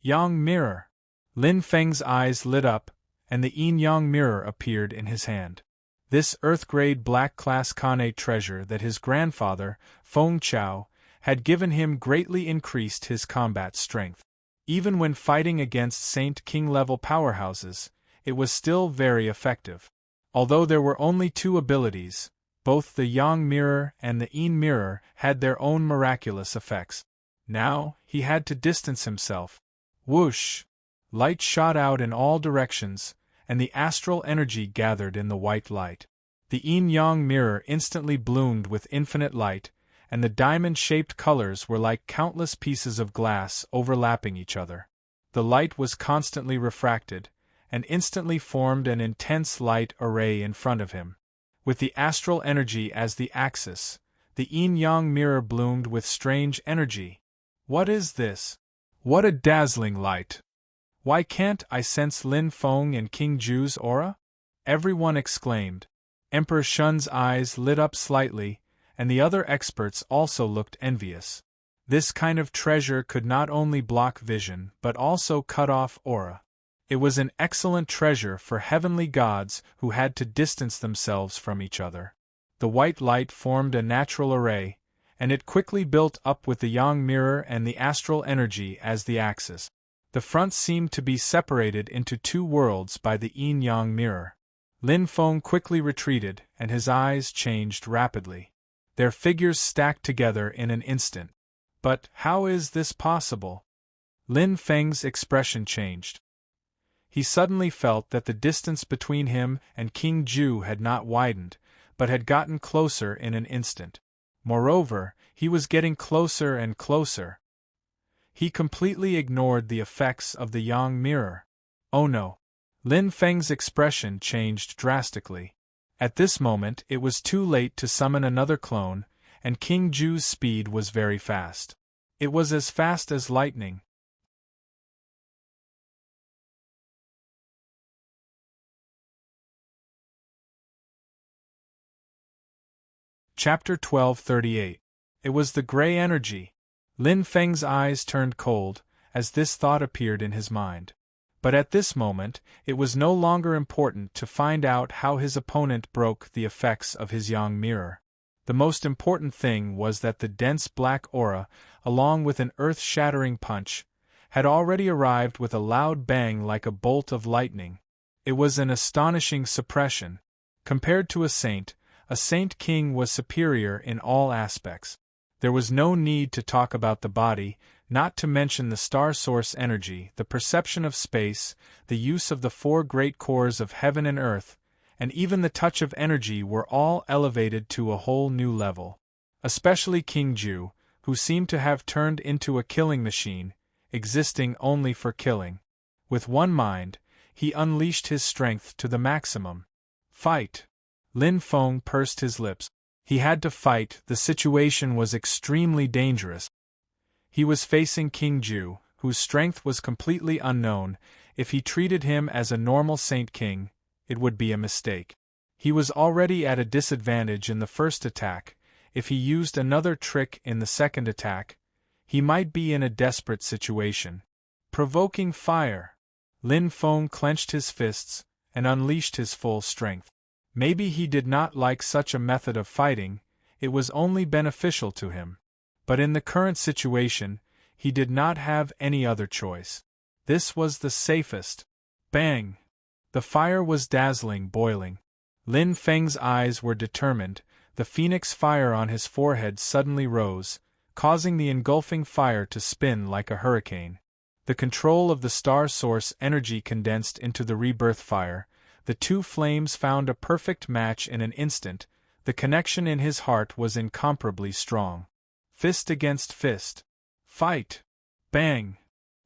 Yang Mirror. Lin Feng's eyes lit up, and the Yin Yang Mirror appeared in his hand. This Earth-grade black-class Kane treasure that his grandfather, Feng Chao, had given him greatly increased his combat strength. Even when fighting against Saint King-level powerhouses, it was still very effective. Although there were only 2 abilities, both the Yang Mirror and the Yin Mirror had their own miraculous effects. Now, he had to distance himself. Whoosh! Light shot out in all directions, and the astral energy gathered in the white light. The Yin-Yang Mirror instantly bloomed with infinite light, and the diamond-shaped colors were like countless pieces of glass overlapping each other. The light was constantly refracted, and instantly formed an intense light array in front of him. with the astral energy as the axis. The yin-yang mirror bloomed with strange energy. What is this? What a dazzling light! Why can't I sense Lin Feng and King Ju's aura? Everyone exclaimed. Emperor Shun's eyes lit up slightly, and the other experts also looked envious. This kind of treasure could not only block vision but also cut off aura. It was an excellent treasure for heavenly gods who had to distance themselves from each other. The white light formed a natural array, and it quickly built up with the yang mirror and the astral energy as the axis. The front seemed to be separated into two worlds by the yin-yang mirror. Lin Feng quickly retreated, and his eyes changed rapidly. Their figures stacked together in an instant. But how is this possible? Lin Feng's expression changed. He suddenly felt that the distance between him and King Ju had not widened, but had gotten closer in an instant. Moreover, he was getting closer and closer. He completely ignored the effects of the yang mirror. Oh no! Lin Feng's expression changed drastically. At this moment it was too late to summon another clone, and King Ju's speed was very fast. It was as fast as lightning. Chapter 1238. It was the gray energy. Lin Feng's eyes turned cold, as this thought appeared in his mind. But at this moment, it was no longer important to find out how his opponent broke the effects of his yang mirror. The most important thing was that the dense black aura, along with an earth-shattering punch, had already arrived with a loud bang like a bolt of lightning. It was an astonishing suppression. Compared to a saint king was superior in all aspects. There was no need to talk about the body, not to mention the star source energy, the perception of space, the use of the four great cores of heaven and earth, and even the touch of energy were all elevated to a whole new level. Especially King Ju, who seemed to have turned into a killing machine, existing only for killing. With one mind, he unleashed his strength to the maximum. Fight! Lin Feng pursed his lips. He had to fight, the situation was extremely dangerous. He was facing King Ju, whose strength was completely unknown. If he treated him as a normal saint king, it would be a mistake. He was already at a disadvantage in the first attack. If he used another trick in the second attack, he might be in a desperate situation. Provoking fire! Lin Feng clenched his fists and unleashed his full strength. Maybe he did not like such a method of fighting, it was only beneficial to him. But in the current situation, he did not have any other choice. This was the safest. Bang! The fire was dazzling, boiling. Lin Feng's eyes were determined. The phoenix fire on his forehead suddenly rose, causing the engulfing fire to spin like a hurricane. The control of the star source energy condensed into the rebirth fire. The two flames found a perfect match in an instant. The connection in his heart was incomparably strong. Fist against fist. Fight! Bang!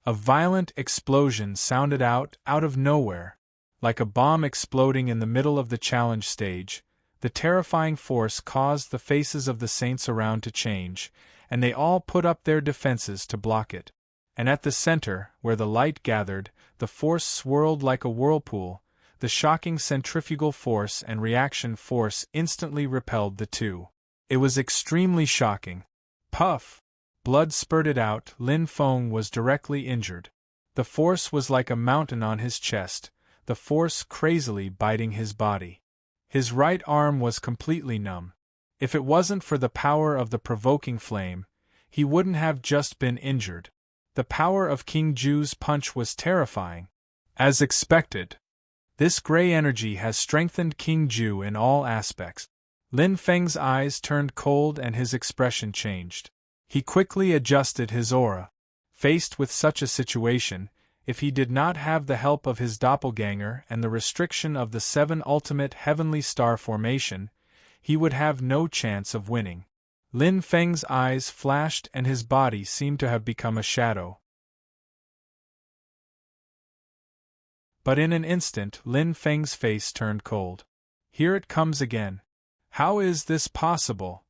A violent explosion sounded out of nowhere. Like a bomb exploding in the middle of the challenge stage, the terrifying force caused the faces of the saints around to change, and they all put up their defenses to block it. And at the center, where the light gathered, the force swirled like a whirlpool. The shocking centrifugal force and reaction force instantly repelled the two. It was extremely shocking. Puff! Blood spurted out. Lin Feng was directly injured. The force was like a mountain on his chest, the force crazily biting his body. His right arm was completely numb. If it wasn't for the power of the provoking flame, he wouldn't have just been injured. The power of King Ju's punch was terrifying. As expected. This gray energy has strengthened King Ju in all aspects. Lin Feng's eyes turned cold and his expression changed. He quickly adjusted his aura. Faced with such a situation, if he did not have the help of his doppelganger and the restriction of the 7 ultimate heavenly star formation, he would have no chance of winning. Lin Feng's eyes flashed and his body seemed to have become a shadow. But in an instant Lin Feng's face turned cold. Here it comes again. How is this possible?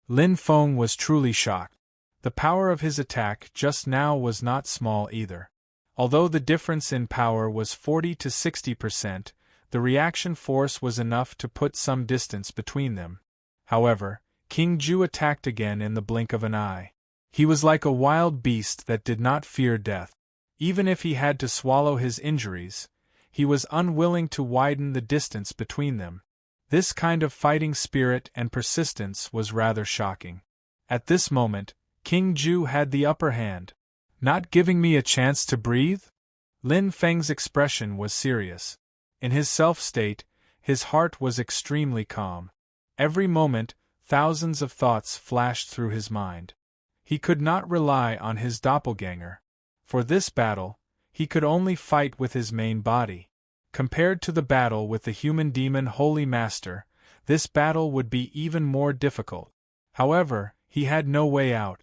Lin Feng was truly shocked. The power of his attack just now was not small either. Although the difference in power was 40 to 60%, the reaction force was enough to put some distance between them. However, King Ju attacked again in the blink of an eye. He was like a wild beast that did not fear death. Even if he had to swallow his injuries, he was unwilling to widen the distance between them. This kind of fighting spirit and persistence was rather shocking. At this moment, King Ju had the upper hand. Not giving me a chance to breathe? Lin Feng's expression was serious. In his self-state, his heart was extremely calm. Every moment, thousands of thoughts flashed through his mind. He could not rely on his doppelganger. For this battle, he could only fight with his main body. Compared to the battle with the human demon Holy Master, this battle would be even more difficult. However, he had no way out.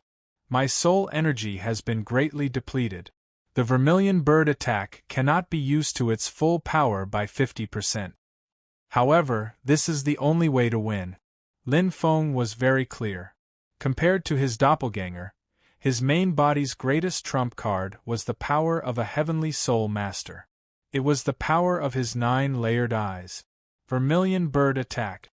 My soul energy has been greatly depleted. The vermilion bird attack cannot be used to its full power by 50%. However, this is the only way to win. Lin Feng was very clear. Compared to his doppelganger, his main body's greatest trump card was the power of a heavenly soul master. It was the power of his 9-layered eyes. Vermilion bird attack.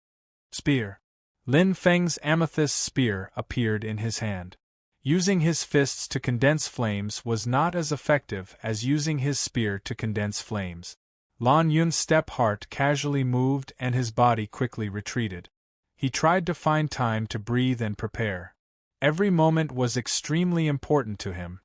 Spear. Lin Feng's amethyst spear appeared in his hand. Using his fists to condense flames was not as effective as using his spear to condense flames. Lan Yun's step heart casually moved and his body quickly retreated. He tried to find time to breathe and prepare. Every moment was extremely important to him.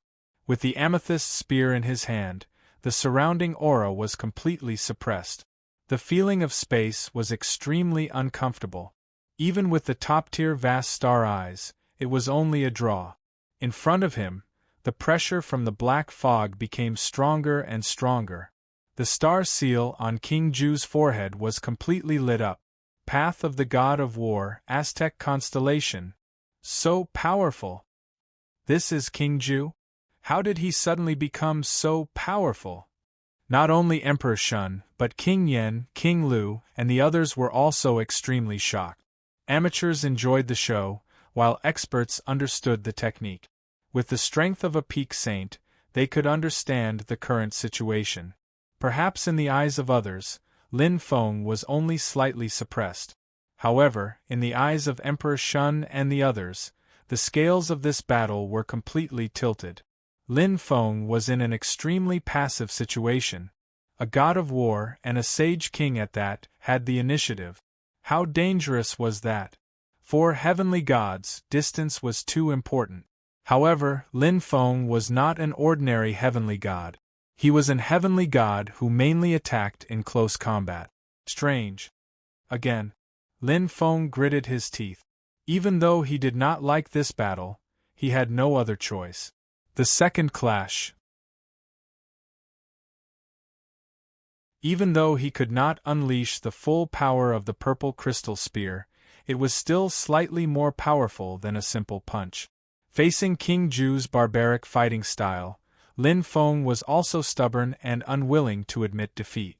With the amethyst spear in his hand, the surrounding aura was completely suppressed. The feeling of space was extremely uncomfortable. Even with the top-tier vast star eyes, it was only a draw. In front of him, the pressure from the black fog became stronger and stronger. The star seal on King Ju's forehead was completely lit up. Path of the God of War, Aztec constellation. So powerful. This is King Ju? How did he suddenly become so powerful? Not only Emperor Shun, but King Yen, King Lu, and the others were also extremely shocked. Amateurs enjoyed the show, while experts understood the technique. With the strength of a peak saint, they could understand the current situation. Perhaps in the eyes of others, Lin Feng was only slightly suppressed. However, in the eyes of Emperor Shun and the others, the scales of this battle were completely tilted. Lin Feng was in an extremely passive situation. A god of war and a sage king at that had the initiative. How dangerous was that? For heavenly gods, distance was too important. However, Lin Feng was not an ordinary heavenly god. He was an heavenly god who mainly attacked in close combat. Strange. Again. Lin Feng gritted his teeth. Even though he did not like this battle, he had no other choice. The second clash. Even though he could not unleash the full power of the purple crystal spear, it was still slightly more powerful than a simple punch. Facing King Ju's barbaric fighting style, Lin Feng was also stubborn and unwilling to admit defeat.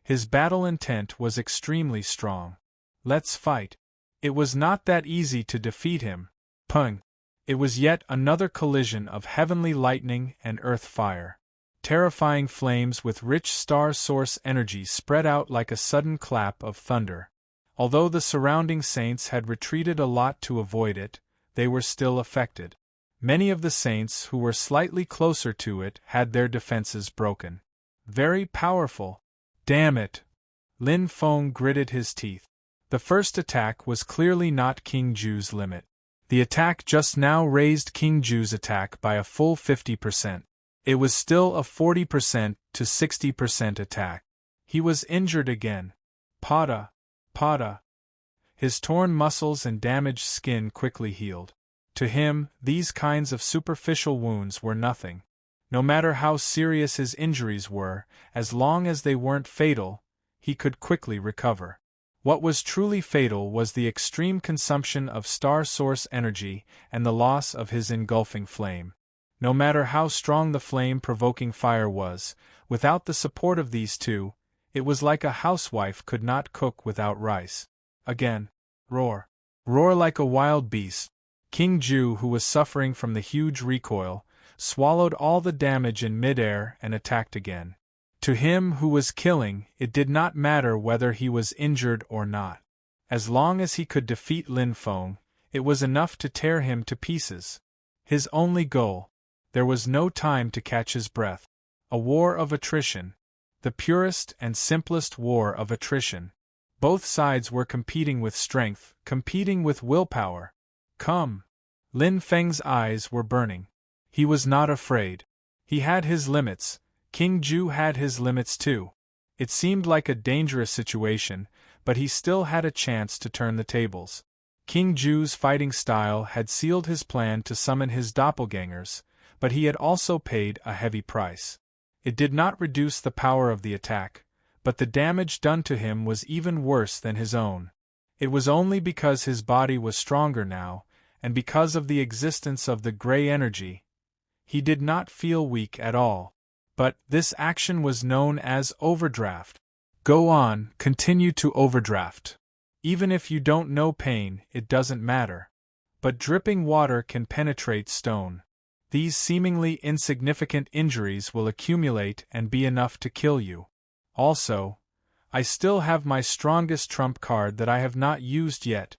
His battle intent was extremely strong. Let's fight. It was not that easy to defeat him. Pung! It was yet another collision of heavenly lightning and earth fire. Terrifying flames with rich star source energy spread out like a sudden clap of thunder. Although the surrounding saints had retreated a lot to avoid it, they were still affected. Many of the saints who were slightly closer to it had their defenses broken. Very powerful. Damn it! Lin Feng gritted his teeth. The first attack was clearly not King Ju's limit. The attack just now raised King Ju's attack by a full 50%. It was still a 40% to 60% attack. He was injured again. Pada. Pada. His torn muscles and damaged skin quickly healed. To him, these kinds of superficial wounds were nothing. No matter how serious his injuries were, as long as they weren't fatal, he could quickly recover. What was truly fatal was the extreme consumption of star source energy and the loss of his engulfing flame. No matter how strong the flame-provoking fire was, without the support of these two, it was like a housewife could not cook without rice. Again. Roar. Roar like a wild beast. King Ju, who was suffering from the huge recoil, swallowed all the damage in midair and attacked again. To him who was killing, it did not matter whether he was injured or not. As long as he could defeat Lin Feng, it was enough to tear him to pieces. His only goal. There was no time to catch his breath. A war of attrition. The purest and simplest war of attrition. Both sides were competing with strength, competing with willpower. Come! Lin Feng's eyes were burning. He was not afraid. He had his limits. King Ju had his limits too. It seemed like a dangerous situation, but he still had a chance to turn the tables. King Ju's fighting style had sealed his plan to summon his doppelgangers, but he had also paid a heavy price. It did not reduce the power of the attack, but the damage done to him was even worse than his own. It was only because his body was stronger now, and because of the existence of the gray energy. He did not feel weak at all. But this action was known as overdraft. Go on, continue to overdraft. Even if you don't know pain, it doesn't matter. But dripping water can penetrate stone. These seemingly insignificant injuries will accumulate and be enough to kill you. Also, I still have my strongest trump card that I have not used yet.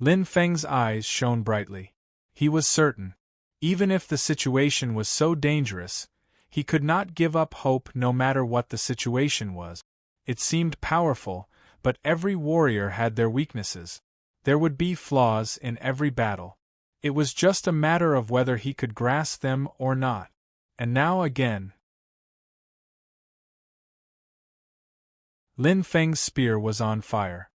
Lin Feng's eyes shone brightly. He was certain. Even if the situation was so dangerous, he could not give up hope no matter what the situation was. It seemed powerful, but every warrior had their weaknesses. There would be flaws in every battle. It was just a matter of whether he could grasp them or not. And now again. Lin Feng's spear was on fire.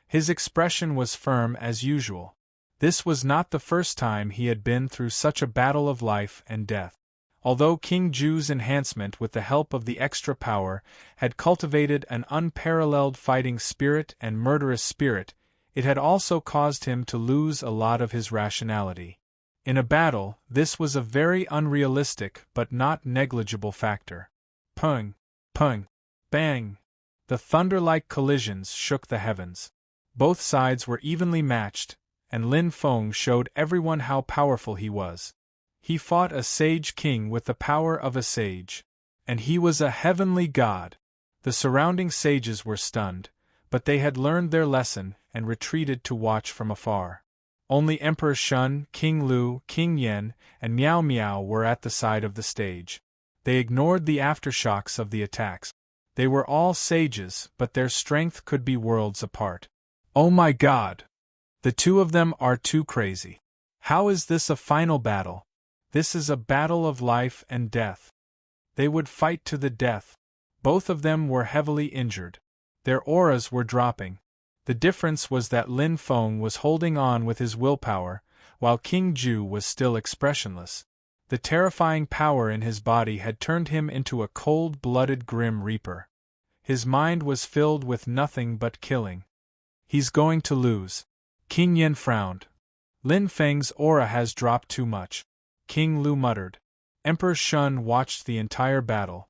His expression was firm as usual. This was not the first time he had been through such a battle of life and death. Although King Ju's enhancement with the help of the extra power had cultivated an unparalleled fighting spirit and murderous spirit, it had also caused him to lose a lot of his rationality. In a battle, this was a very unrealistic but not negligible factor. Pung! Pung! Bang! The thunder-like collisions shook the heavens. Both sides were evenly matched, and Lin Feng showed everyone how powerful he was. He fought a sage king with the power of a sage. And he was a heavenly god. The surrounding sages were stunned, but they had learned their lesson and retreated to watch from afar. Only Emperor Shun, King Lu, King Yen, and Miao Miao were at the side of the stage. They ignored the aftershocks of the attacks. They were all sages, but their strength could be worlds apart. Oh my God! The two of them are too crazy. How is this a final battle? This is a battle of life and death. They would fight to the death. Both of them were heavily injured. Their auras were dropping. The difference was that Lin Feng was holding on with his willpower, while King Ju was still expressionless. The terrifying power in his body had turned him into a cold-blooded Grim Reaper. His mind was filled with nothing but killing. He's going to lose. King Yen frowned. Lin Feng's aura has dropped too much. King Lu muttered. Emperor Shun watched the entire battle.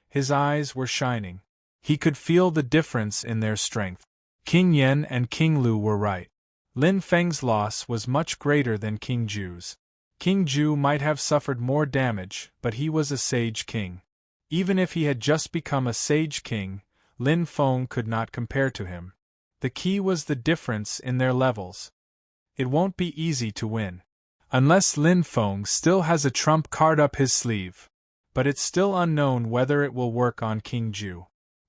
His eyes were shining. He could feel the difference in their strength. King Yen and King Lu were right. Lin Feng's loss was much greater than King Ju's. King Ju might have suffered more damage, but he was a sage king. Even if he had just become a sage king, Lin Feng could not compare to him. The key was the difference in their levels. It won't be easy to win. Unless Lin Feng still has a trump card up his sleeve. But it's still unknown whether it will work on King Ju.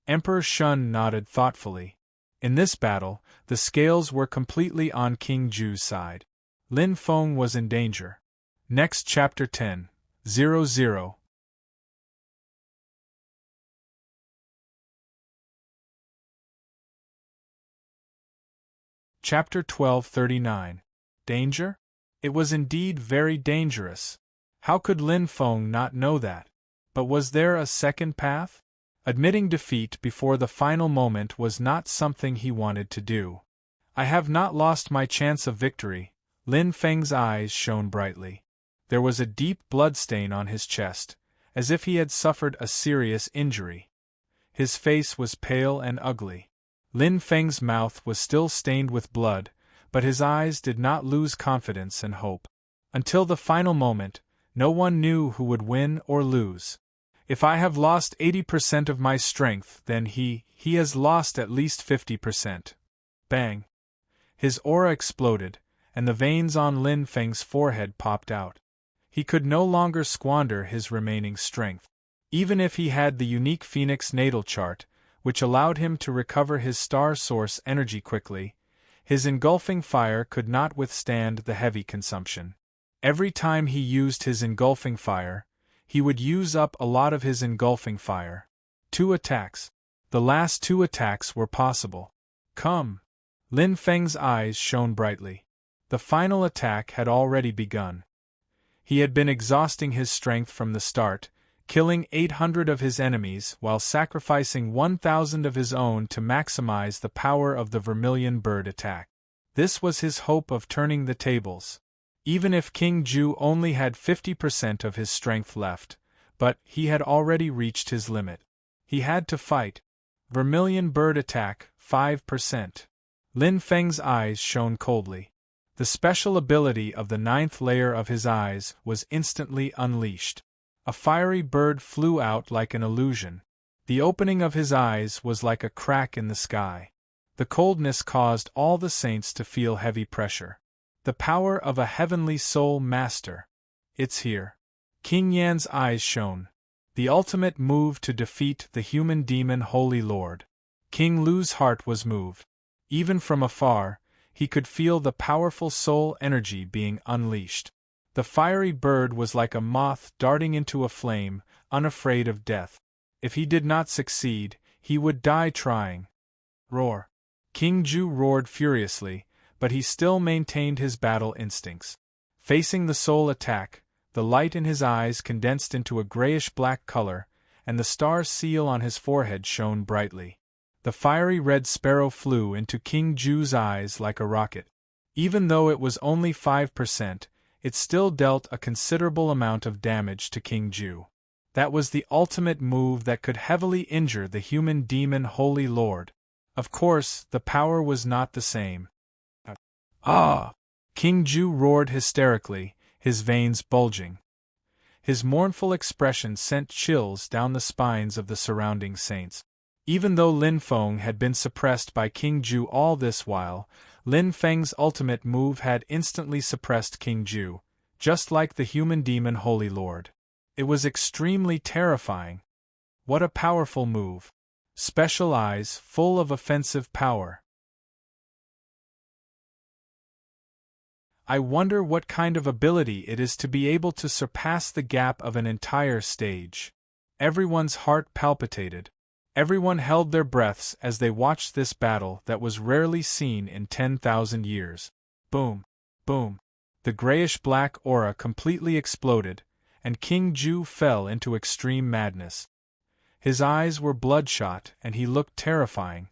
Emperor Shun nodded thoughtfully. In this battle, the scales were completely on King Ju's side. Lin Feng was in danger. Next chapter 10:00. Chapter 12:39. Danger? It was indeed very dangerous. How could Lin Feng not know that? But was there a second path? Admitting defeat before the final moment was not something he wanted to do. I have not lost my chance of victory. Lin Feng's eyes shone brightly. There was a deep bloodstain on his chest, as if he had suffered a serious injury. His face was pale and ugly. Lin Feng's mouth was still stained with blood, but his eyes did not lose confidence and hope. Until the final moment, no one knew who would win or lose. If I have lost 80% of my strength, then he has lost at least 50%. Bang! His aura exploded, and the veins on Lin Feng's forehead popped out. He could no longer squander his remaining strength. Even if he had the unique Phoenix natal chart, which allowed him to recover his star source energy quickly, his engulfing fire could not withstand the heavy consumption. Every time he used his engulfing fire, he would use up a lot of his engulfing fire. 2 attacks. The last 2 attacks were possible. Come! Lin Feng's eyes shone brightly. The final attack had already begun. He had been exhausting his strength from the start, killing 800 of his enemies while sacrificing 1,000 of his own to maximize the power of the vermilion bird attack. This was his hope of turning the tables. Even if King Ju only had 50% of his strength left, but he had already reached his limit. He had to fight. Vermilion bird attack, 5%. Lin Feng's eyes shone coldly. The special ability of the 9th layer of his eyes was instantly unleashed. A fiery bird flew out like an illusion. The opening of his eyes was like a crack in the sky. The coldness caused all the saints to feel heavy pressure. The power of a heavenly soul master. It's here. King Yan's eyes shone. The ultimate move to defeat the human demon Holy Lord. King Lu's heart was moved. Even from afar, he could feel the powerful soul energy being unleashed. The fiery bird was like a moth darting into a flame, unafraid of death. If he did not succeed, he would die trying. Roar! King Ju roared furiously, but he still maintained his battle instincts. Facing the soul attack, the light in his eyes condensed into a grayish-black color, and the star seal on his forehead shone brightly. The fiery red sparrow flew into King Ju's eyes like a rocket. Even though it was only 5%, it still dealt a considerable amount of damage to King Ju. That was the ultimate move that could heavily injure the human demon Holy Lord. Of course, the power was not the same. Ah! King Ju roared hysterically, his veins bulging. His mournful expression sent chills down the spines of the surrounding saints. Even though Lin Feng had been suppressed by King Ju all this while, Lin Feng's ultimate move had instantly suppressed King Ju, just like the human demon Holy Lord. It was extremely terrifying. What a powerful move. Special eyes full of offensive power. I wonder what kind of ability it is to be able to surpass the gap of an entire stage. Everyone's heart palpitated. Everyone held their breaths as they watched this battle that was rarely seen in 10,000 years. Boom! Boom! The grayish-black aura completely exploded, and King Ju fell into extreme madness. His eyes were bloodshot and he looked terrifying.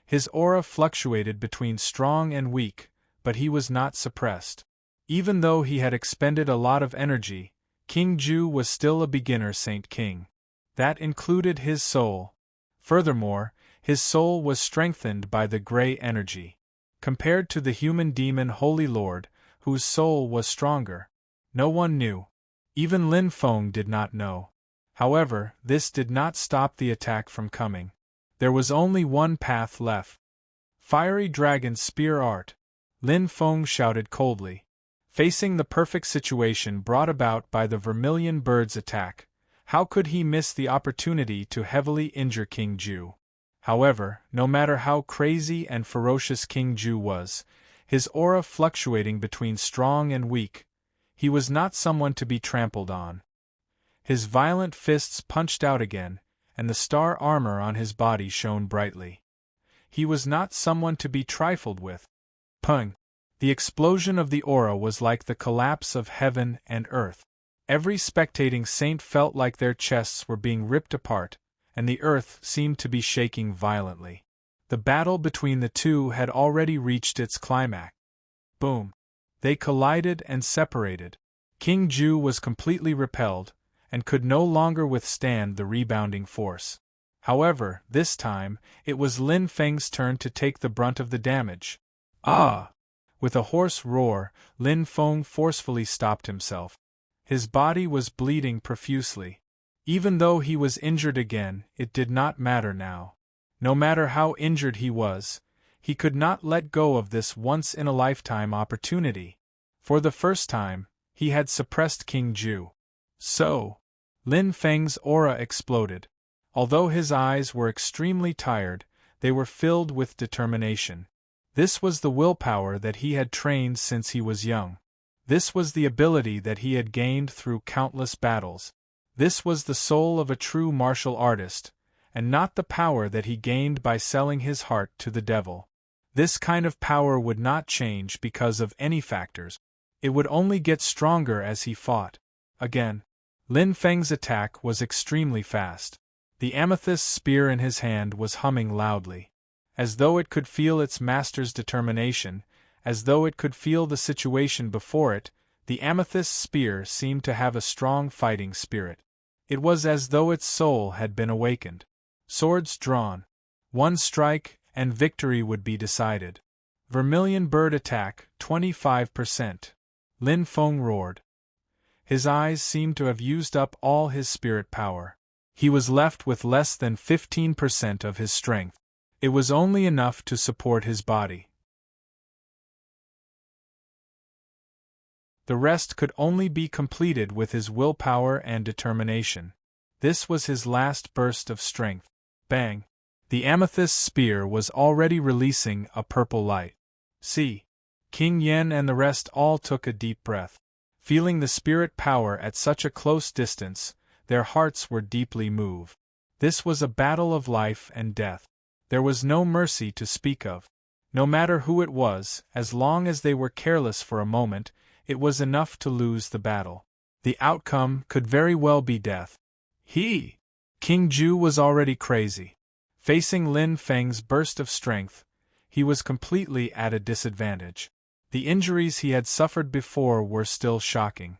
His aura fluctuated between strong and weak, but he was not suppressed. Even though he had expended a lot of energy, King Ju was still a beginner Saint King. That included his soul. Furthermore, his soul was strengthened by the gray energy. Compared to the human demon Holy Lord, whose soul was stronger, no one knew. Even Lin Feng did not know. However, this did not stop the attack from coming. There was only one path left. Fiery Dragon Spear Art. Lin Feng shouted coldly. Facing the perfect situation brought about by the vermilion bird's attack, how could he miss the opportunity to heavily injure King Ju? However, no matter how crazy and ferocious King Ju was, his aura fluctuating between strong and weak, he was not someone to be trampled on. His violent fists punched out again, and the star armor on his body shone brightly. He was not someone to be trifled with. Pung! The explosion of the aura was like the collapse of heaven and earth. Every spectating saint felt like their chests were being ripped apart, and the earth seemed to be shaking violently. The battle between the two had already reached its climax. Boom! They collided and separated. King Ju was completely repelled, and could no longer withstand the rebounding force. However, this time, it was Lin Feng's turn to take the brunt of the damage. Ah! With a hoarse roar, Lin Feng forcefully stopped himself. His body was bleeding profusely. Even though he was injured again, it did not matter now. No matter how injured he could not let go of this once-in-a-lifetime opportunity. For the first time, he had suppressed King Ju. So, Lin Feng's aura exploded. Although his eyes were extremely tired, they were filled with determination. This was the willpower that he had trained since he was young. This was the ability that he had gained through countless battles. This was the soul of a true martial artist, and not the power that he gained by selling his heart to the devil. This kind of power would not change because of any factors. It would only get stronger as he fought. Again, Lin Feng's attack was extremely fast. The amethyst spear in his hand was humming loudly. As though it could feel its master's determination, as though it could feel the situation before it, the amethyst spear seemed to have a strong fighting spirit. It was as though its soul had been awakened. Swords drawn. One strike, and victory would be decided. Vermilion bird attack, 25%. Lin Feng roared. His eyes seemed to have used up all his spirit power. He was left with less than 15% of his strength. It was only enough to support his body. The rest could only be completed with his willpower and determination. This was his last burst of strength. Bang! The amethyst spear was already releasing a purple light. See, King Yen and the rest all took a deep breath. Feeling the spirit power at such a close distance, their hearts were deeply moved. This was a battle of life and death. There was no mercy to speak of. No matter who it was, as long as they were careless for a moment, it was enough to lose the battle. The outcome could very well be death. King Ju was already crazy. Facing Lin Feng's burst of strength, he was completely at a disadvantage. The injuries he had suffered before were still shocking.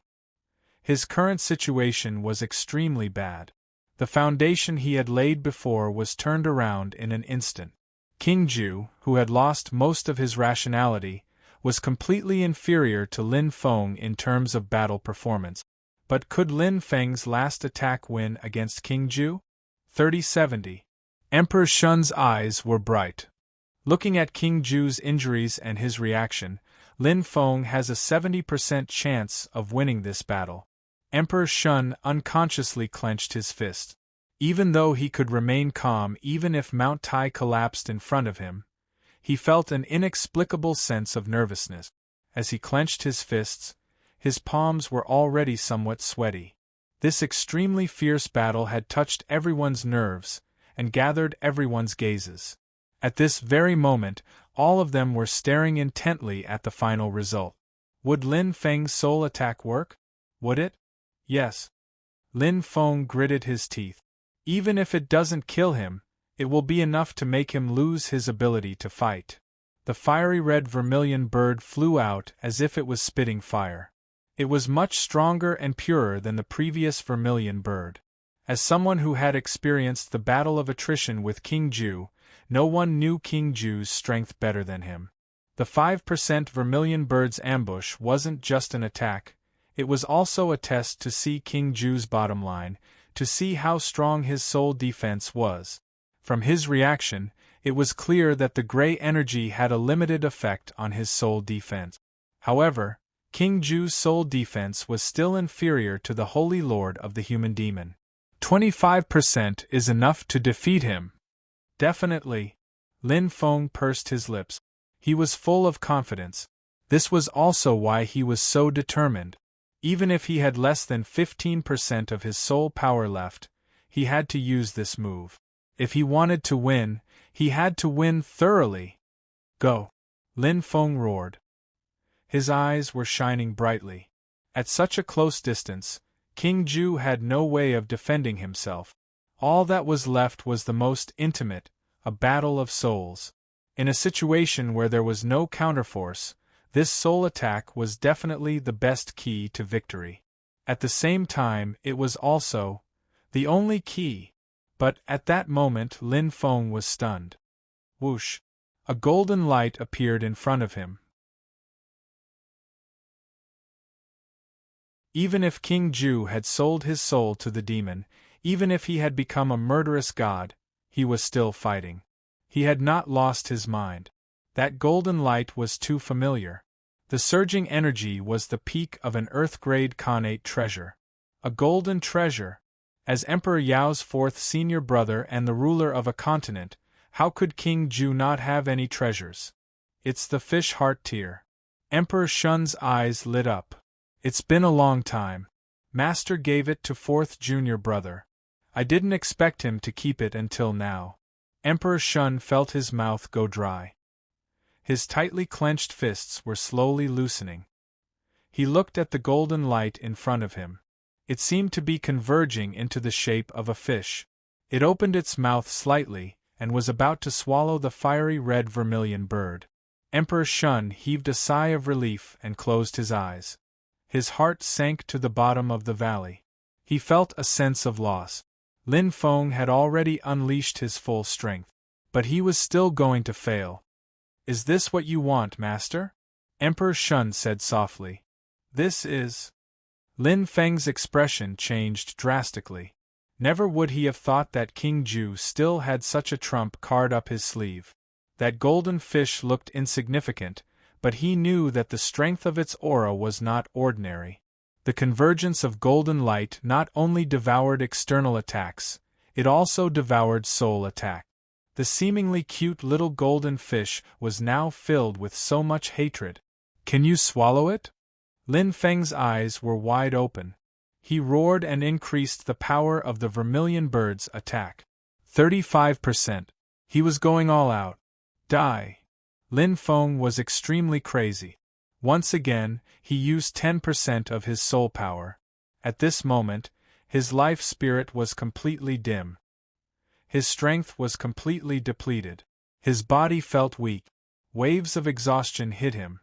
His current situation was extremely bad. The foundation he had laid before was turned around in an instant. King Ju, who had lost most of his rationality, was completely inferior to Lin Feng in terms of battle performance. But could Lin Feng's last attack win against King Ju? 30-70. Emperor Shun's eyes were bright. Looking at King Ju's injuries and his reaction, Lin Feng has a 70% chance of winning this battle. Emperor Shun unconsciously clenched his fist. Even though he could remain calm even if Mount Tai collapsed in front of him, he felt an inexplicable sense of nervousness. As he clenched his fists, his palms were already somewhat sweaty. This extremely fierce battle had touched everyone's nerves and gathered everyone's gazes. At this very moment, all of them were staring intently at the final result. Would Lin Feng's soul attack work? Would it? Yes. Lin Feng gritted his teeth. Even if it doesn't kill him, it will be enough to make him lose his ability to fight. The fiery red vermilion bird flew out as if it was spitting fire. It was much stronger and purer than the previous vermilion bird. As someone who had experienced the battle of attrition with King Ju, no one knew King Ju's strength better than him. The 5% vermilion bird's ambush wasn't just an attack, it was also a test to see King Ju's bottom line, to see how strong his soul defense was. From his reaction, it was clear that the gray energy had a limited effect on his soul defense. However, King Ju's soul defense was still inferior to the Holy Lord of the Human Demon. 25% is enough to defeat him. Definitely. Lin Feng pursed his lips. He was full of confidence. This was also why he was so determined. Even if he had less than 15% of his soul power left, he had to use this move. If he wanted to win, he had to win thoroughly. Go! Lin Feng roared. His eyes were shining brightly. At such a close distance, King Ju had no way of defending himself. All that was left was the most intimate, a battle of souls. In a situation where there was no counterforce, this soul attack was definitely the best key to victory. At the same time, it was also the only key. But at that moment Lin Feng was stunned. Whoosh! A golden light appeared in front of him. Even if King Ju had sold his soul to the demon, even if he had become a murderous god, he was still fighting. He had not lost his mind. That golden light was too familiar. The surging energy was the peak of an Earth-grade Khanate treasure. A golden treasure. As Emperor Yao's fourth senior brother and the ruler of a continent, how could King Ju not have any treasures? It's the fish heart tear. Emperor Shun's eyes lit up. It's been a long time. Master gave it to fourth junior brother. I didn't expect him to keep it until now. Emperor Shun felt his mouth go dry. His tightly clenched fists were slowly loosening. He looked at the golden light in front of him. It seemed to be converging into the shape of a fish. It opened its mouth slightly, and was about to swallow the fiery red vermilion bird. Emperor Shun heaved a sigh of relief and closed his eyes. His heart sank to the bottom of the valley. He felt a sense of loss. Lin Feng had already unleashed his full strength. But he was still going to fail. Is this what you want, Master? Emperor Shun said softly. This is... Lin Feng's expression changed drastically. Never would he have thought that King Ju still had such a trump card up his sleeve. That golden fish looked insignificant, but he knew that the strength of its aura was not ordinary. The convergence of golden light not only devoured external attacks, it also devoured soul attack. The seemingly cute little golden fish was now filled with so much hatred. Can you swallow it? Lin Feng's eyes were wide open. He roared and increased the power of the vermilion bird's attack. 35%. He was going all out. Die. Lin Feng was extremely crazy. Once again, he used 10% of his soul power. At this moment, his life spirit was completely dim. His strength was completely depleted. His body felt weak. Waves of exhaustion hit him.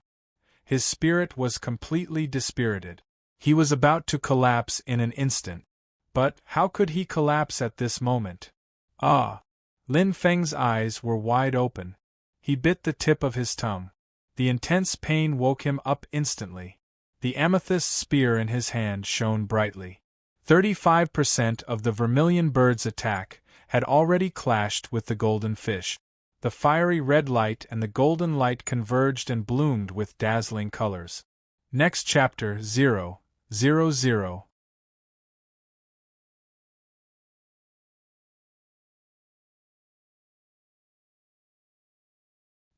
His spirit was completely dispirited. He was about to collapse in an instant. But how could he collapse at this moment? Ah! Lin Feng's eyes were wide open. He bit the tip of his tongue. The intense pain woke him up instantly. The amethyst spear in his hand shone brightly. 35% of the vermilion bird's attack had already clashed with the golden fish. The fiery red light and the golden light converged and bloomed with dazzling colors. Next chapter 000.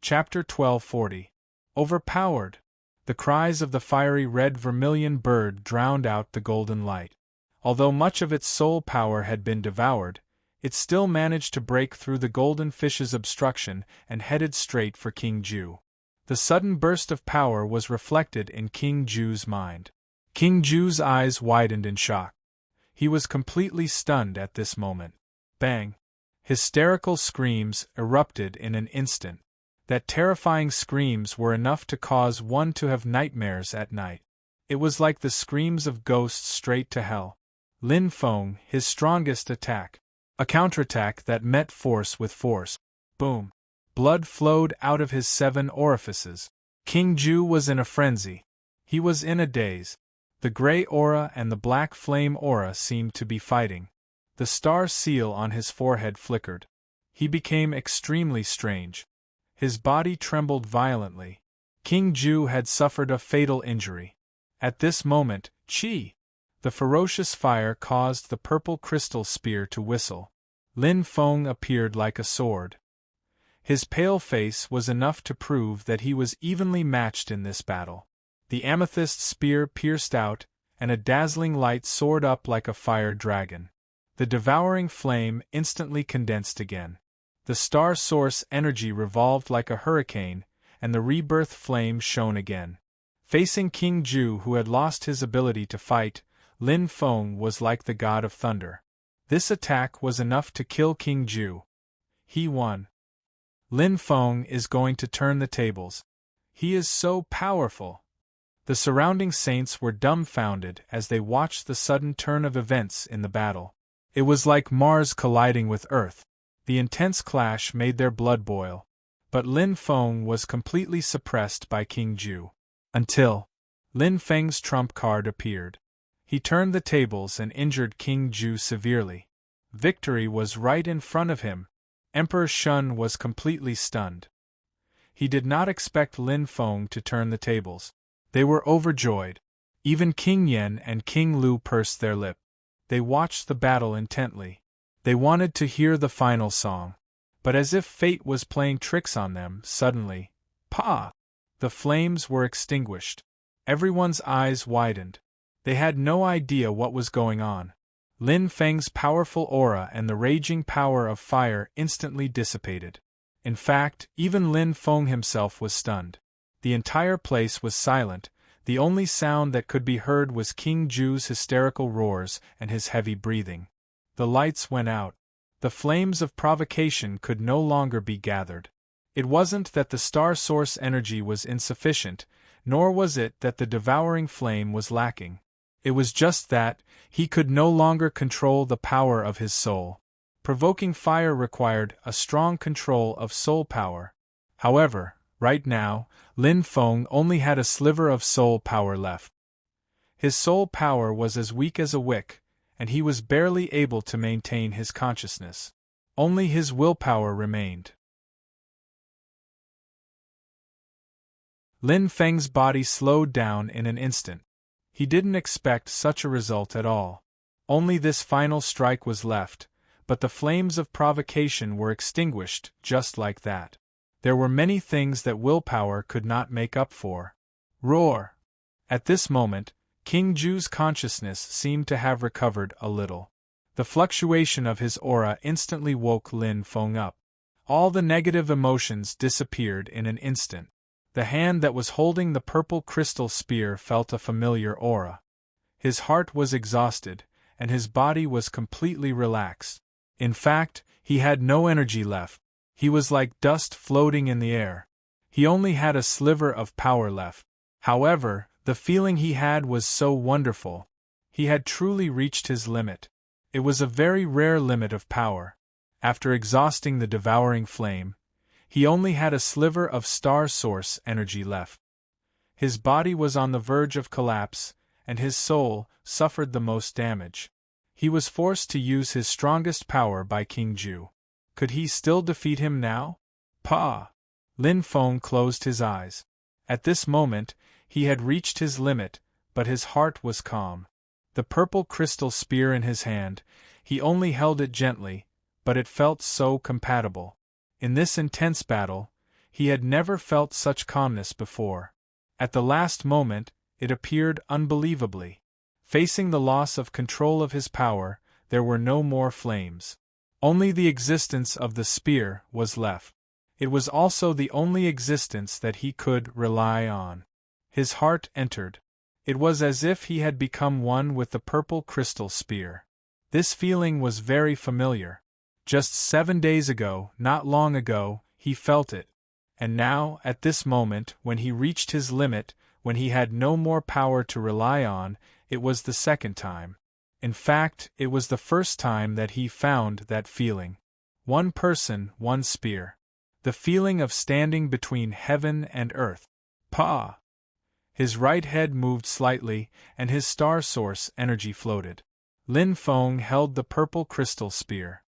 Chapter 1240. Overpowered. The cries of the fiery red vermilion bird drowned out the golden light. Although much of its soul power had been devoured, it still managed to break through the golden fish's obstruction and headed straight for King Ju. The sudden burst of power was reflected in King Ju's mind. King Ju's eyes widened in shock. He was completely stunned at this moment. Bang! Hysterical screams erupted in an instant. That terrifying screams were enough to cause one to have nightmares at night. It was like the screams of ghosts straight to hell. Lin Feng, his strongest attack. A counterattack that met force with force. Boom! Blood flowed out of his 7 orifices. King Ju was in a frenzy. He was in a daze. The gray aura and the black flame aura seemed to be fighting. The star seal on his forehead flickered. He became extremely strange. His body trembled violently. King Ju had suffered a fatal injury. At this moment, Qi! The ferocious fire caused the purple crystal spear to whistle. Lin Feng appeared like a sword. His pale face was enough to prove that he was evenly matched in this battle. The amethyst spear pierced out, and a dazzling light soared up like a fire dragon. The devouring flame instantly condensed again. The star source energy revolved like a hurricane, and the rebirth flame shone again. Facing King Ju, who had lost his ability to fight, Lin Feng was like the god of thunder. This attack was enough to kill King Ju. He won. Lin Feng is going to turn the tables. He is so powerful. The surrounding saints were dumbfounded as they watched the sudden turn of events in the battle. It was like Mars colliding with Earth. The intense clash made their blood boil. But Lin Feng was completely suppressed by King Ju. Until Lin Feng's trump card appeared. He turned the tables and injured King Ju severely. Victory was right in front of him. Emperor Shun was completely stunned. He did not expect Lin Feng to turn the tables. They were overjoyed. Even King Yen and King Lu pursed their lip. They watched the battle intently. They wanted to hear the final song. But as if fate was playing tricks on them, suddenly, "Pa!" The flames were extinguished. Everyone's eyes widened. They had no idea what was going on. Lin Feng's powerful aura and the raging power of fire instantly dissipated. In fact, even Lin Feng himself was stunned. The entire place was silent. The only sound that could be heard was King Ju's hysterical roars and his heavy breathing. The lights went out. The flames of provocation could no longer be gathered. It wasn't that the star source energy was insufficient, nor was it that the devouring flame was lacking. It was just that he could no longer control the power of his soul. Provoking fire required a strong control of soul power. However, right now, Lin Feng only had a sliver of soul power left. His soul power was as weak as a wick, and he was barely able to maintain his consciousness. Only his willpower remained. Lin Feng's body slowed down in an instant. He didn't expect such a result at all. Only this final strike was left, but the flames of provocation were extinguished just like that. There were many things that willpower could not make up for. Roar! At this moment, King Ju's consciousness seemed to have recovered a little. The fluctuation of his aura instantly woke Lin Feng up. All the negative emotions disappeared in an instant. The hand that was holding the purple crystal spear felt a familiar aura. His heart was exhausted, and his body was completely relaxed. In fact, he had no energy left. He was like dust floating in the air. He only had a sliver of power left. However, the feeling he had was so wonderful. He had truly reached his limit. It was a very rare limit of power. After exhausting the devouring flame, he only had a sliver of star source energy left. His body was on the verge of collapse, and his soul suffered the most damage. He was forced to use his strongest power by King Ju. Could he still defeat him now? Pa! Lin Feng closed his eyes. At this moment, he had reached his limit, but his heart was calm. The purple crystal spear in his hand, he only held it gently, but it felt so compatible. In this intense battle, he had never felt such calmness before. At the last moment, it appeared unbelievably. Facing the loss of control of his power, there were no more flames. Only the existence of the spear was left. It was also the only existence that he could rely on. His heart entered. It was as if he had become one with the purple crystal spear. This feeling was very familiar. Just 7 days ago, not long ago, he felt it. And now, at this moment, when he reached his limit, when he had no more power to rely on, it was the second time. In fact, it was the first time that he found that feeling. One person, one spear. The feeling of standing between heaven and earth. Pa! His right head moved slightly, and his star source energy floated. Lin Feng held the purple crystal spear.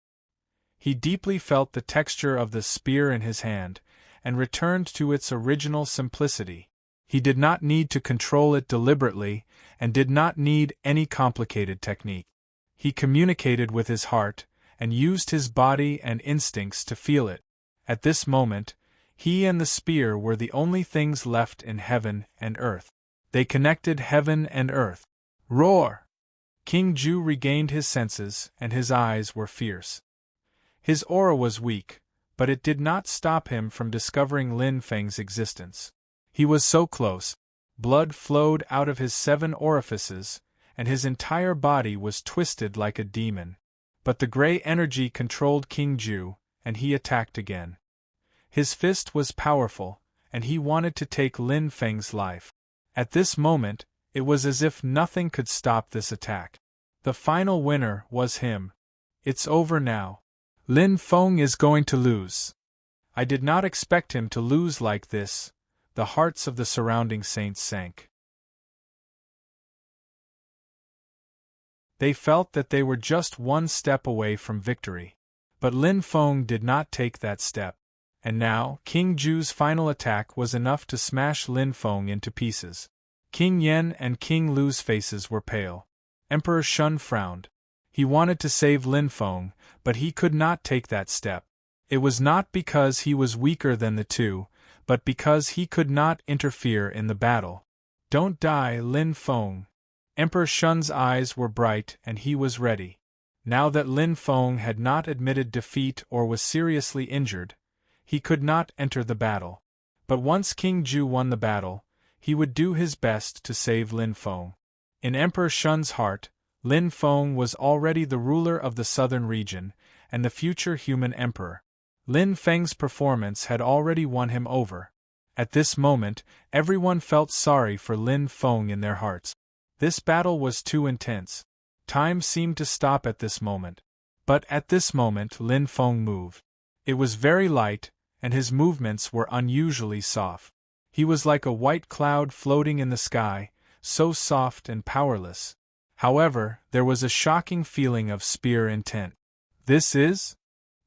He deeply felt the texture of the spear in his hand, and returned to its original simplicity. He did not need to control it deliberately, and did not need any complicated technique. He communicated with his heart, and used his body and instincts to feel it. At this moment, he and the spear were the only things left in heaven and earth. They connected heaven and earth. Roar! King Ju regained his senses, and his eyes were fierce. His aura was weak, but it did not stop him from discovering Lin Feng's existence. He was so close. Blood flowed out of his 7 orifices, and his entire body was twisted like a demon. But the gray energy controlled King Ju, and he attacked again. His fist was powerful, and he wanted to take Lin Feng's life. At this moment, it was as if nothing could stop this attack. The final winner was him. It's over now. Lin Feng is going to lose. I did not expect him to lose like this. The hearts of the surrounding saints sank. They felt that they were just one step away from victory. But Lin Feng did not take that step. And now, King Ju's final attack was enough to smash Lin Feng into pieces. King Yen and King Lu's faces were pale. Emperor Shun frowned. He wanted to save Lin Feng, but he could not take that step. It was not because he was weaker than the two, but because he could not interfere in the battle. Don't die, Lin Feng. Emperor Shun's eyes were bright and he was ready. Now that Lin Feng had not admitted defeat or was seriously injured, he could not enter the battle. But once King Ju won the battle, he would do his best to save Lin Feng. In Emperor Shun's heart, Lin Feng was already the ruler of the southern region, and the future human emperor. Lin Feng's performance had already won him over. At this moment, everyone felt sorry for Lin Feng in their hearts. This battle was too intense. Time seemed to stop at this moment. But at this moment Lin Feng moved. It was very light, and his movements were unusually soft. He was like a white cloud floating in the sky, so soft and powerless. However, there was a shocking feeling of spear intent. This is?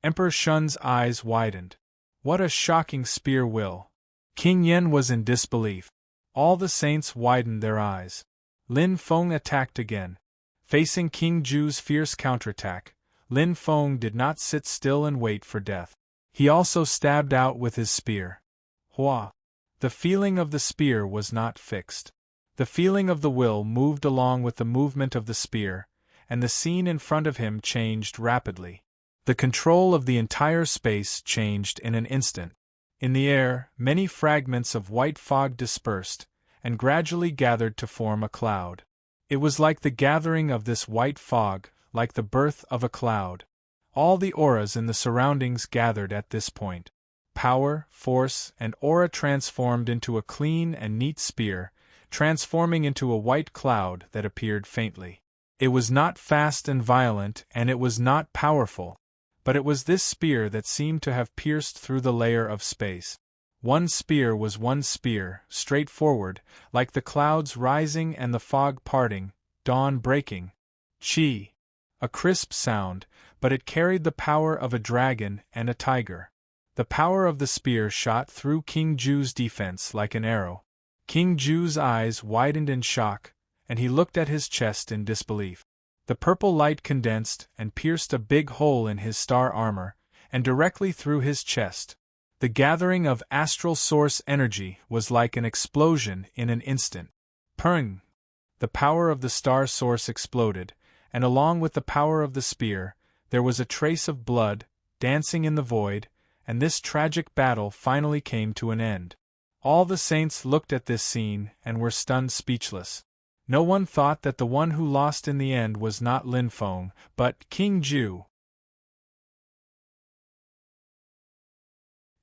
Emperor Shun's eyes widened. What a shocking spear will! King Yen was in disbelief. All the saints widened their eyes. Lin Feng attacked again. Facing King Ju's fierce counterattack, Lin Feng did not sit still and wait for death. He also stabbed out with his spear. Hua! The feeling of the spear was not fixed. The feeling of the will moved along with the movement of the spear, and the scene in front of him changed rapidly. The control of the entire space changed in an instant. In the air, many fragments of white fog dispersed, and gradually gathered to form a cloud. It was like the gathering of this white fog, like the birth of a cloud. All the auras in the surroundings gathered at this point. Power, force, and aura transformed into a clean and neat spear, transforming into a white cloud that appeared faintly. It was not fast and violent, and it was not powerful. But it was this spear that seemed to have pierced through the layer of space. One spear was one spear, straightforward, like the clouds rising and the fog parting, dawn breaking. Chi! A crisp sound, but it carried the power of a dragon and a tiger. The power of the spear shot through King Ju's defense like an arrow. King Ju's eyes widened in shock, and he looked at his chest in disbelief. The purple light condensed and pierced a big hole in his star armor, and directly through his chest. The gathering of astral source energy was like an explosion in an instant. Pung! The power of the star source exploded, and along with the power of the spear, there was a trace of blood, dancing in the void, and this tragic battle finally came to an end. All the saints looked at this scene and were stunned speechless. No one thought that the one who lost in the end was not Lin Feng, but King Ju.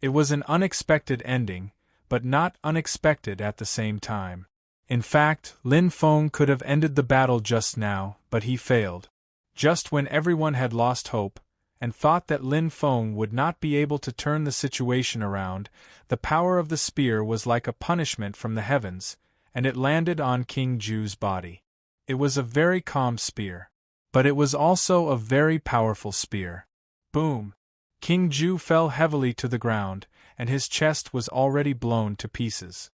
It was an unexpected ending, but not unexpected at the same time. In fact, Lin Feng could have ended the battle just now, but he failed. Just when everyone had lost hope, and thought that Lin Feng would not be able to turn the situation around, the power of the spear was like a punishment from the heavens, and it landed on King Ju's body. It was a very calm spear. But it was also a very powerful spear. Boom! King Ju fell heavily to the ground, and his chest was already blown to pieces.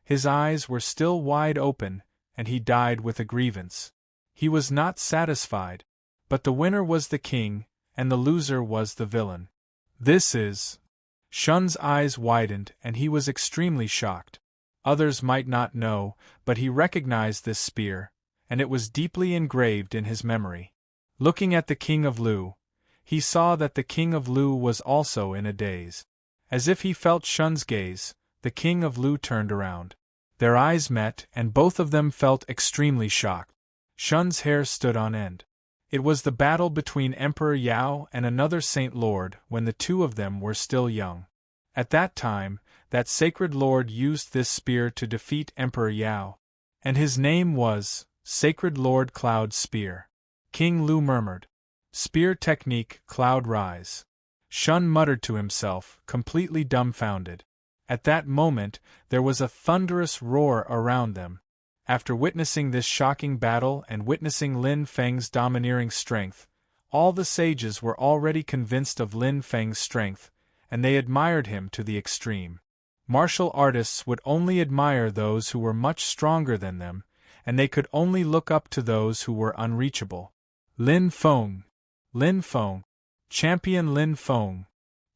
His eyes were still wide open, and he died with a grievance. He was not satisfied. But the winner was the king, and the loser was the villain. This is... Shun's eyes widened, and he was extremely shocked. Others might not know, but he recognized this spear, and it was deeply engraved in his memory. Looking at the King of Lu, he saw that the King of Lu was also in a daze. As if he felt Shun's gaze, the King of Lu turned around. Their eyes met, and both of them felt extremely shocked. Shun's hair stood on end. It was the battle between Emperor Yao and another Saint Lord when the two of them were still young. At that time, that sacred lord used this spear to defeat Emperor Yao. And his name was Sacred Lord Cloud's Spear. King Lu murmured. Spear technique, cloud rise. Shun muttered to himself, completely dumbfounded. At that moment, there was a thunderous roar around them. After witnessing this shocking battle and witnessing Lin Feng's domineering strength, all the sages were already convinced of Lin Feng's strength, and they admired him to the extreme. Martial artists would only admire those who were much stronger than them, and they could only look up to those who were unreachable. Lin Feng! Lin Feng! Champion Lin Feng!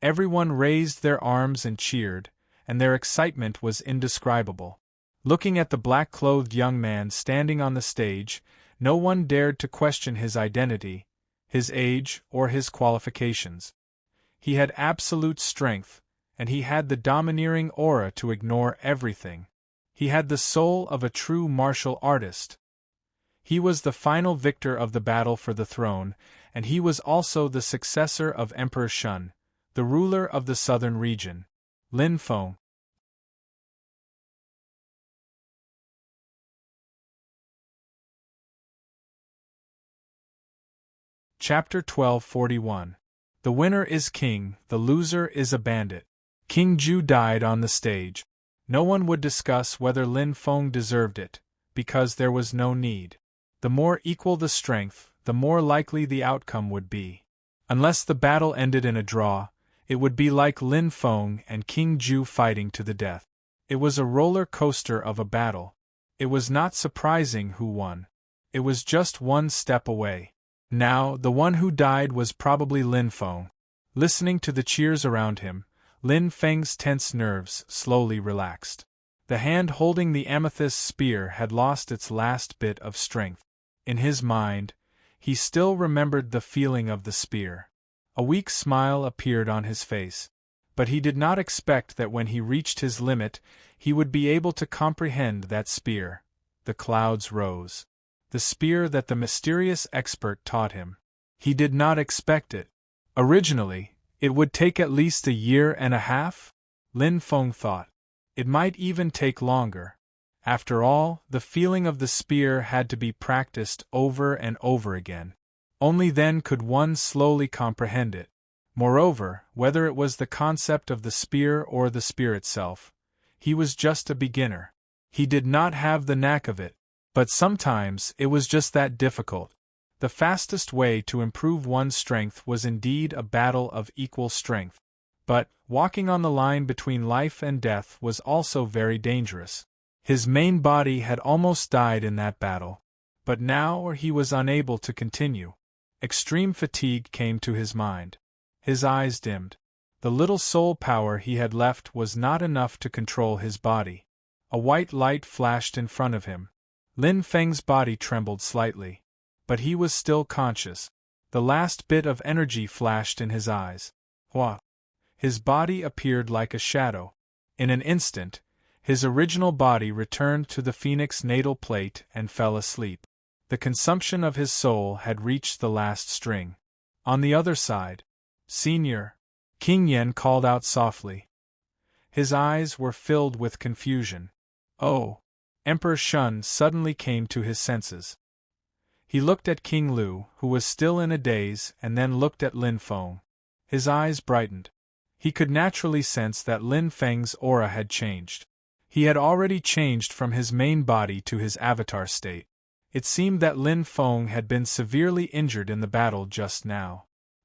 Everyone raised their arms and cheered, and their excitement was indescribable. Looking at the black-clothed young man standing on the stage, no one dared to question his identity, his age, or his qualifications. He had absolute strength, and he had the domineering aura to ignore everything. He had the soul of a true martial artist. He was the final victor of the battle for the throne, and he was also the successor of Emperor Shun, the ruler of the southern region. Lin Feng. Chapter 1241. The winner is king, the loser is a bandit. King Ju died on the stage. No one would discuss whether Lin Feng deserved it, because there was no need. The more equal the strength, the more likely the outcome would be. Unless the battle ended in a draw, it would be like Lin Feng and King Ju fighting to the death. It was a roller coaster of a battle. It was not surprising who won. It was just one step away. Now, the one who died was probably Lin Feng. Listening to the cheers around him, Lin Feng's tense nerves slowly relaxed. The hand holding the amethyst spear had lost its last bit of strength. In his mind, he still remembered the feeling of the spear. A weak smile appeared on his face. But he did not expect that when he reached his limit, he would be able to comprehend that spear. The clouds rose. The spear that the mysterious expert taught him. He did not expect it. Originally, it would take at least a year and a half? Lin Feng thought. It might even take longer. After all, the feeling of the spear had to be practiced over and over again. Only then could one slowly comprehend it. Moreover, whether it was the concept of the spear or the spear itself, he was just a beginner. He did not have the knack of it. But sometimes it was just that difficult. The fastest way to improve one's strength was indeed a battle of equal strength. But, walking on the line between life and death was also very dangerous. His main body had almost died in that battle. But now he was unable to continue. Extreme fatigue came to his mind. His eyes dimmed. The little soul power he had left was not enough to control his body. A white light flashed in front of him. Lin Feng's body trembled slightly. But he was still conscious. The last bit of energy flashed in his eyes. Hua! His body appeared like a shadow. In an instant, his original body returned to the phoenix natal plate and fell asleep. The consumption of his soul had reached the last string. On the other side, Senior, King Yen called out softly. His eyes were filled with confusion. Oh! Emperor Shun suddenly came to his senses. He looked at King Lu, who was still in a daze, and then looked at Lin Feng. His eyes brightened. He could naturally sense that Lin Feng's aura had changed. He had already changed from his main body to his avatar state. It seemed that Lin Feng had been severely injured in the battle just now.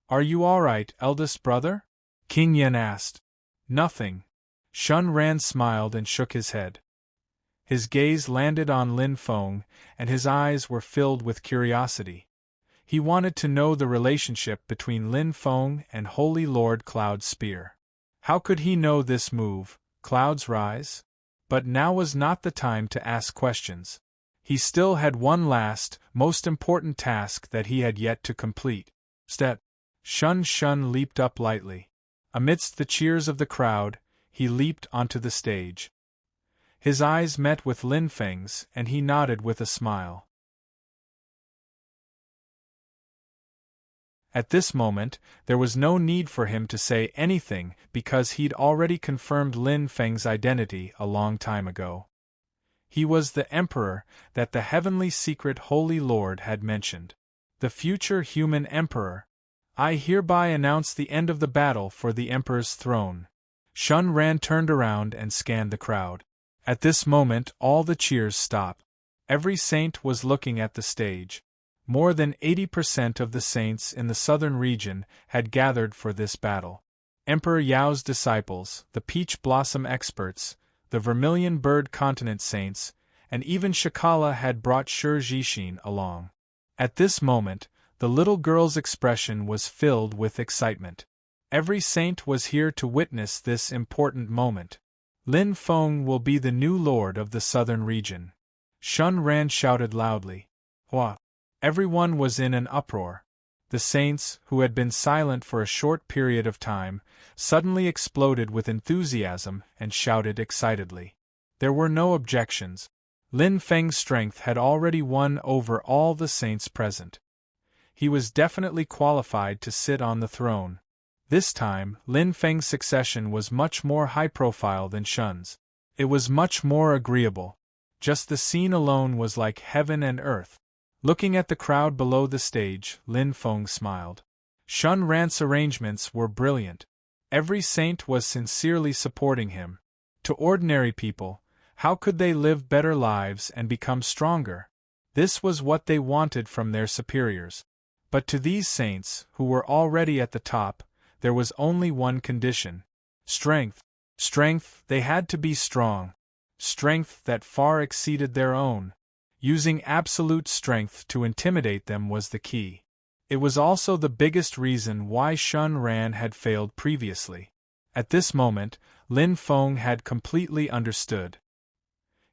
"Are you all right, eldest brother?" King Yen asked. "Nothing." Shun Ran smiled and shook his head. His gaze landed on Lin Feng, and his eyes were filled with curiosity. He wanted to know the relationship between Lin Feng and Holy Lord Cloud's spear. How could he know this move, Cloud's Rise? But now was not the time to ask questions. He still had one last, most important task that he had yet to complete. Step! Shun leaped up lightly. Amidst the cheers of the crowd, he leaped onto the stage. His eyes met with Lin Feng's, and he nodded with a smile. At this moment, there was no need for him to say anything because he'd already confirmed Lin Feng's identity a long time ago. He was the Emperor that the heavenly secret Holy Lord had mentioned. the future human emperor. I hereby announce the end of the battle for the emperor's throne. Shun Ran turned around and scanned the crowd. At this moment all the cheers stopped. Every saint was looking at the stage. More than 80% of the saints in the southern region had gathered for this battle. Emperor Yao's disciples, the peach blossom experts, the vermilion bird continent saints, and even Shakala had brought Shur Jishin along. At this moment, the little girl's expression was filled with excitement. Every saint was here to witness this important moment. Lin Feng will be the new lord of the southern region. Shun Ran shouted loudly. Hua! Everyone was in an uproar. The saints, who had been silent for a short period of time, suddenly exploded with enthusiasm and shouted excitedly. There were no objections. Lin Feng's strength had already won over all the saints present. He was definitely qualified to sit on the throne. This time, Lin Feng's succession was much more high-profile than Shun's. It was much more agreeable. Just the scene alone was like heaven and earth. Looking at the crowd below the stage, Lin Feng smiled. Shun Ran's arrangements were brilliant. Every saint was sincerely supporting him. To ordinary people, how could they live better lives and become stronger? This was what they wanted from their superiors. But to these saints, who were already at the top, there was only one condition. Strength. Strength, they had to be strong. Strength that far exceeded their own. Using absolute strength to intimidate them was the key. It was also the biggest reason why Shun Ran had failed previously. At this moment, Lin Feng had completely understood.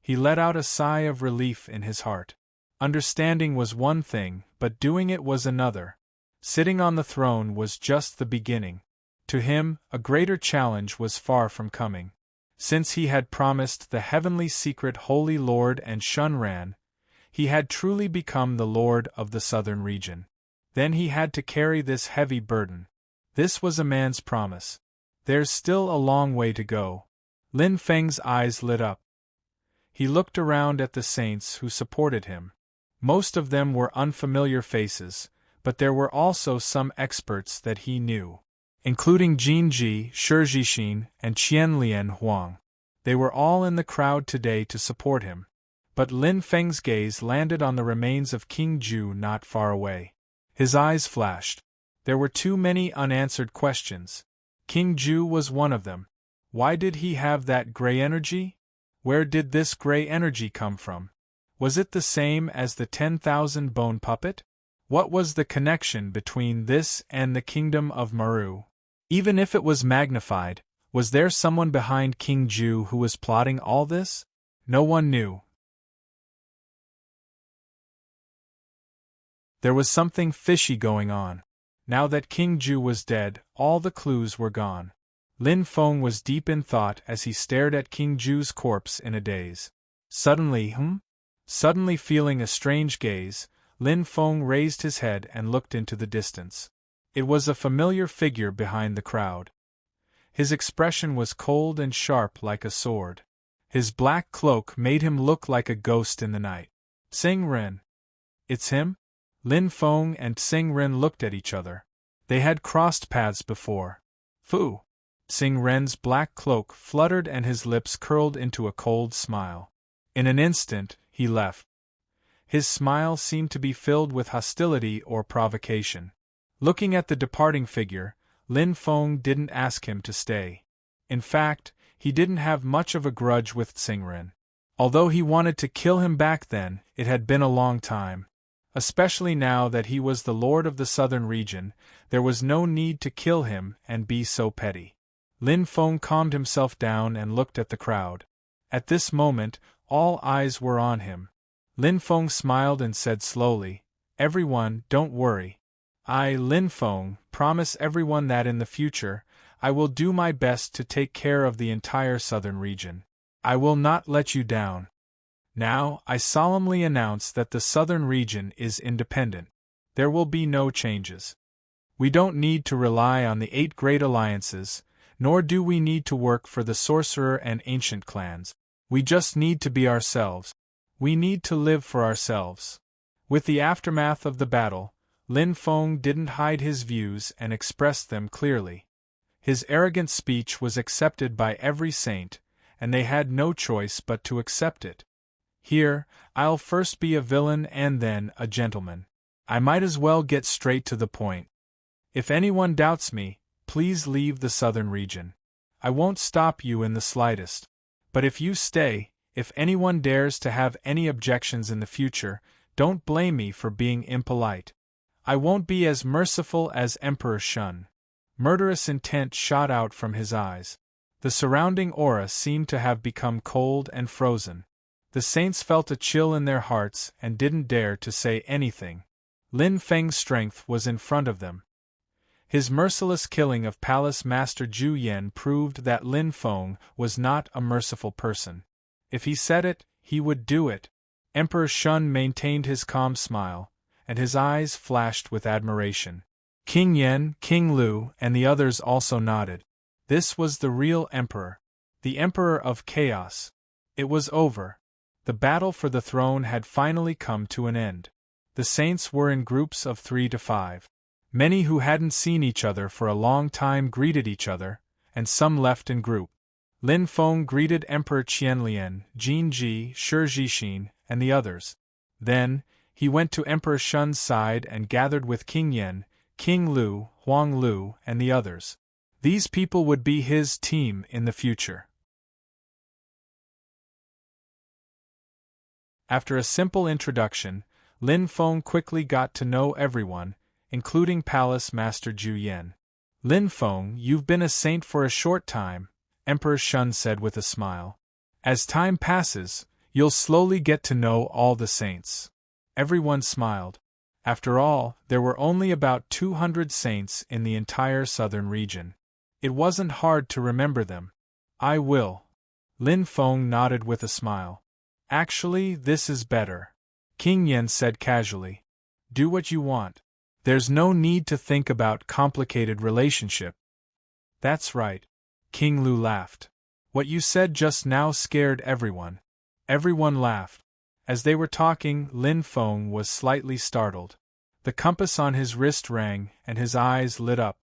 He let out a sigh of relief in his heart. Understanding was one thing, but doing it was another. Sitting on the throne was just the beginning. To him, a greater challenge was far from coming. Since he had promised the heavenly secret Holy Lord and Shun Ran, he had truly become the Lord of the southern region. Then he had to carry this heavy burden. This was a man's promise. There's still a long way to go. Lin Feng's eyes lit up. He looked around at the saints who supported him. Most of them were unfamiliar faces, but there were also some experts that he knew, including Jin Ji, Shi Jixin, and Qianlian Huang. They were all in the crowd today to support him. But Lin Feng's gaze landed on the remains of King Ju not far away. His eyes flashed. There were too many unanswered questions. King Ju was one of them. Why did he have that gray energy? Where did this gray energy come from? Was it the same as the 10,000 bone puppet? What was the connection between this and the kingdom of Maru? Even if it was magnified, was there someone behind King Ju who was plotting all this? No one knew. There was something fishy going on. Now that King Ju was dead, all the clues were gone. Lin Feng was deep in thought as he stared at King Ju's corpse in a daze. Suddenly feeling a strange gaze, Lin Feng raised his head and looked into the distance. It was a familiar figure behind the crowd. His expression was cold and sharp like a sword. His black cloak made him look like a ghost in the night. Tsing Ren. It's him? Lin Feng and Tsing Ren looked at each other. They had crossed paths before. Fu! Tsing Ren's black cloak fluttered and his lips curled into a cold smile. In an instant, he left. His smile seemed to be filled with hostility or provocation. Looking at the departing figure, Lin Feng didn't ask him to stay. In fact, he didn't have much of a grudge with Tsing Ren. Although he wanted to kill him back then, it had been a long time. Especially now that he was the lord of the southern region, there was no need to kill him and be so petty. Lin Feng calmed himself down and looked at the crowd. At this moment, all eyes were on him. Lin Feng smiled and said slowly, "Everyone, don't worry. I, Lin Feng, promise everyone that in the future, I will do my best to take care of the entire southern region. I will not let you down. Now, I solemnly announce that the southern region is independent. There will be no changes. We don't need to rely on the 8 great alliances, nor do we need to work for the sorcerer and ancient clans. We just need to be ourselves. We need to live for ourselves." With the aftermath of the battle, Lin Feng didn't hide his views and expressed them clearly. His arrogant speech was accepted by every saint, and they had no choice but to accept it. Here, I'll first be a villain and then a gentleman. I might as well get straight to the point. If anyone doubts me, please leave the southern region. I won't stop you in the slightest. But if you stay, if anyone dares to have any objections in the future, don't blame me for being impolite. I won't be as merciful as Emperor Shun. Murderous intent shot out from his eyes. The surrounding aura seemed to have become cold and frozen. The saints felt a chill in their hearts and didn't dare to say anything. Lin Feng's strength was in front of them. His merciless killing of Palace Master Zhu Yan proved that Lin Feng was not a merciful person. If he said it, he would do it. Emperor Shun maintained his calm smile, and his eyes flashed with admiration. King Yen, King Lu, and the others also nodded. This was the real emperor. The emperor of chaos. It was over. The battle for the throne had finally come to an end. The saints were in groups of 3 to 5. Many who hadn't seen each other for a long time greeted each other, and some left in group. Lin Feng greeted Emperor Qianlian, Jin Ji, Shi Jixin, and the others. Then, he went to Emperor Shun's side and gathered with King Yen, King Lu, Huang Lu, and the others. These people would be his team in the future. After a simple introduction, Lin Feng quickly got to know everyone, including Palace Master Zhu Yan. Lin Feng, you've been a saint for a short time, Emperor Shun said with a smile. As time passes, you'll slowly get to know all the saints. Everyone smiled. After all, there were only about 200 saints in the entire southern region. It wasn't hard to remember them. I will. Lin Feng nodded with a smile. Actually, this is better. King Yen said casually. Do what you want. There's no need to think about complicated relationship. That's right. King Lu laughed. What you said just now scared everyone. Everyone laughed. As they were talking, Lin Feng was slightly startled. The compass on his wrist rang, and his eyes lit up.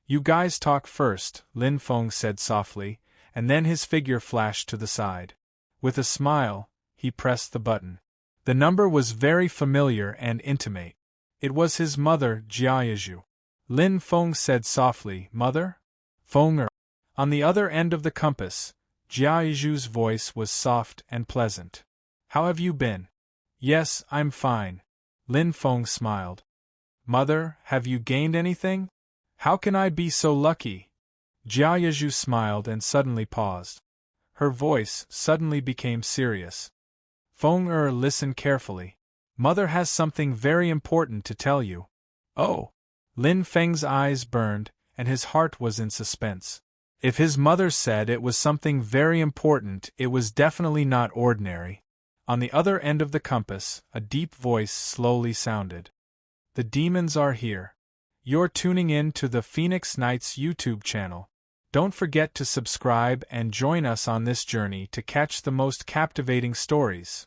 You guys talk first, Lin Feng said softly, and then his figure flashed to the side. With a smile, he pressed the button. The number was very familiar and intimate. It was his mother, Jiayazhu. Lin Feng said softly, Mother? Feng. On the other end of the compass, Jiayazhu's voice was soft and pleasant. How have you been? Yes, I'm fine. Lin Feng smiled. Mother, have you gained anything? How can I be so lucky? Jiayazhu smiled and suddenly paused. Her voice suddenly became serious. Feng listen carefully. Mother has something very important to tell you. Oh! Lin Feng's eyes burned, and his heart was in suspense. If his mother said it was something very important, it was definitely not ordinary. On the other end of the compass, a deep voice slowly sounded. The demons are here. You're tuning in to the Phoenix Knights YouTube channel. Don't forget to subscribe and join us on this journey to catch the most captivating stories.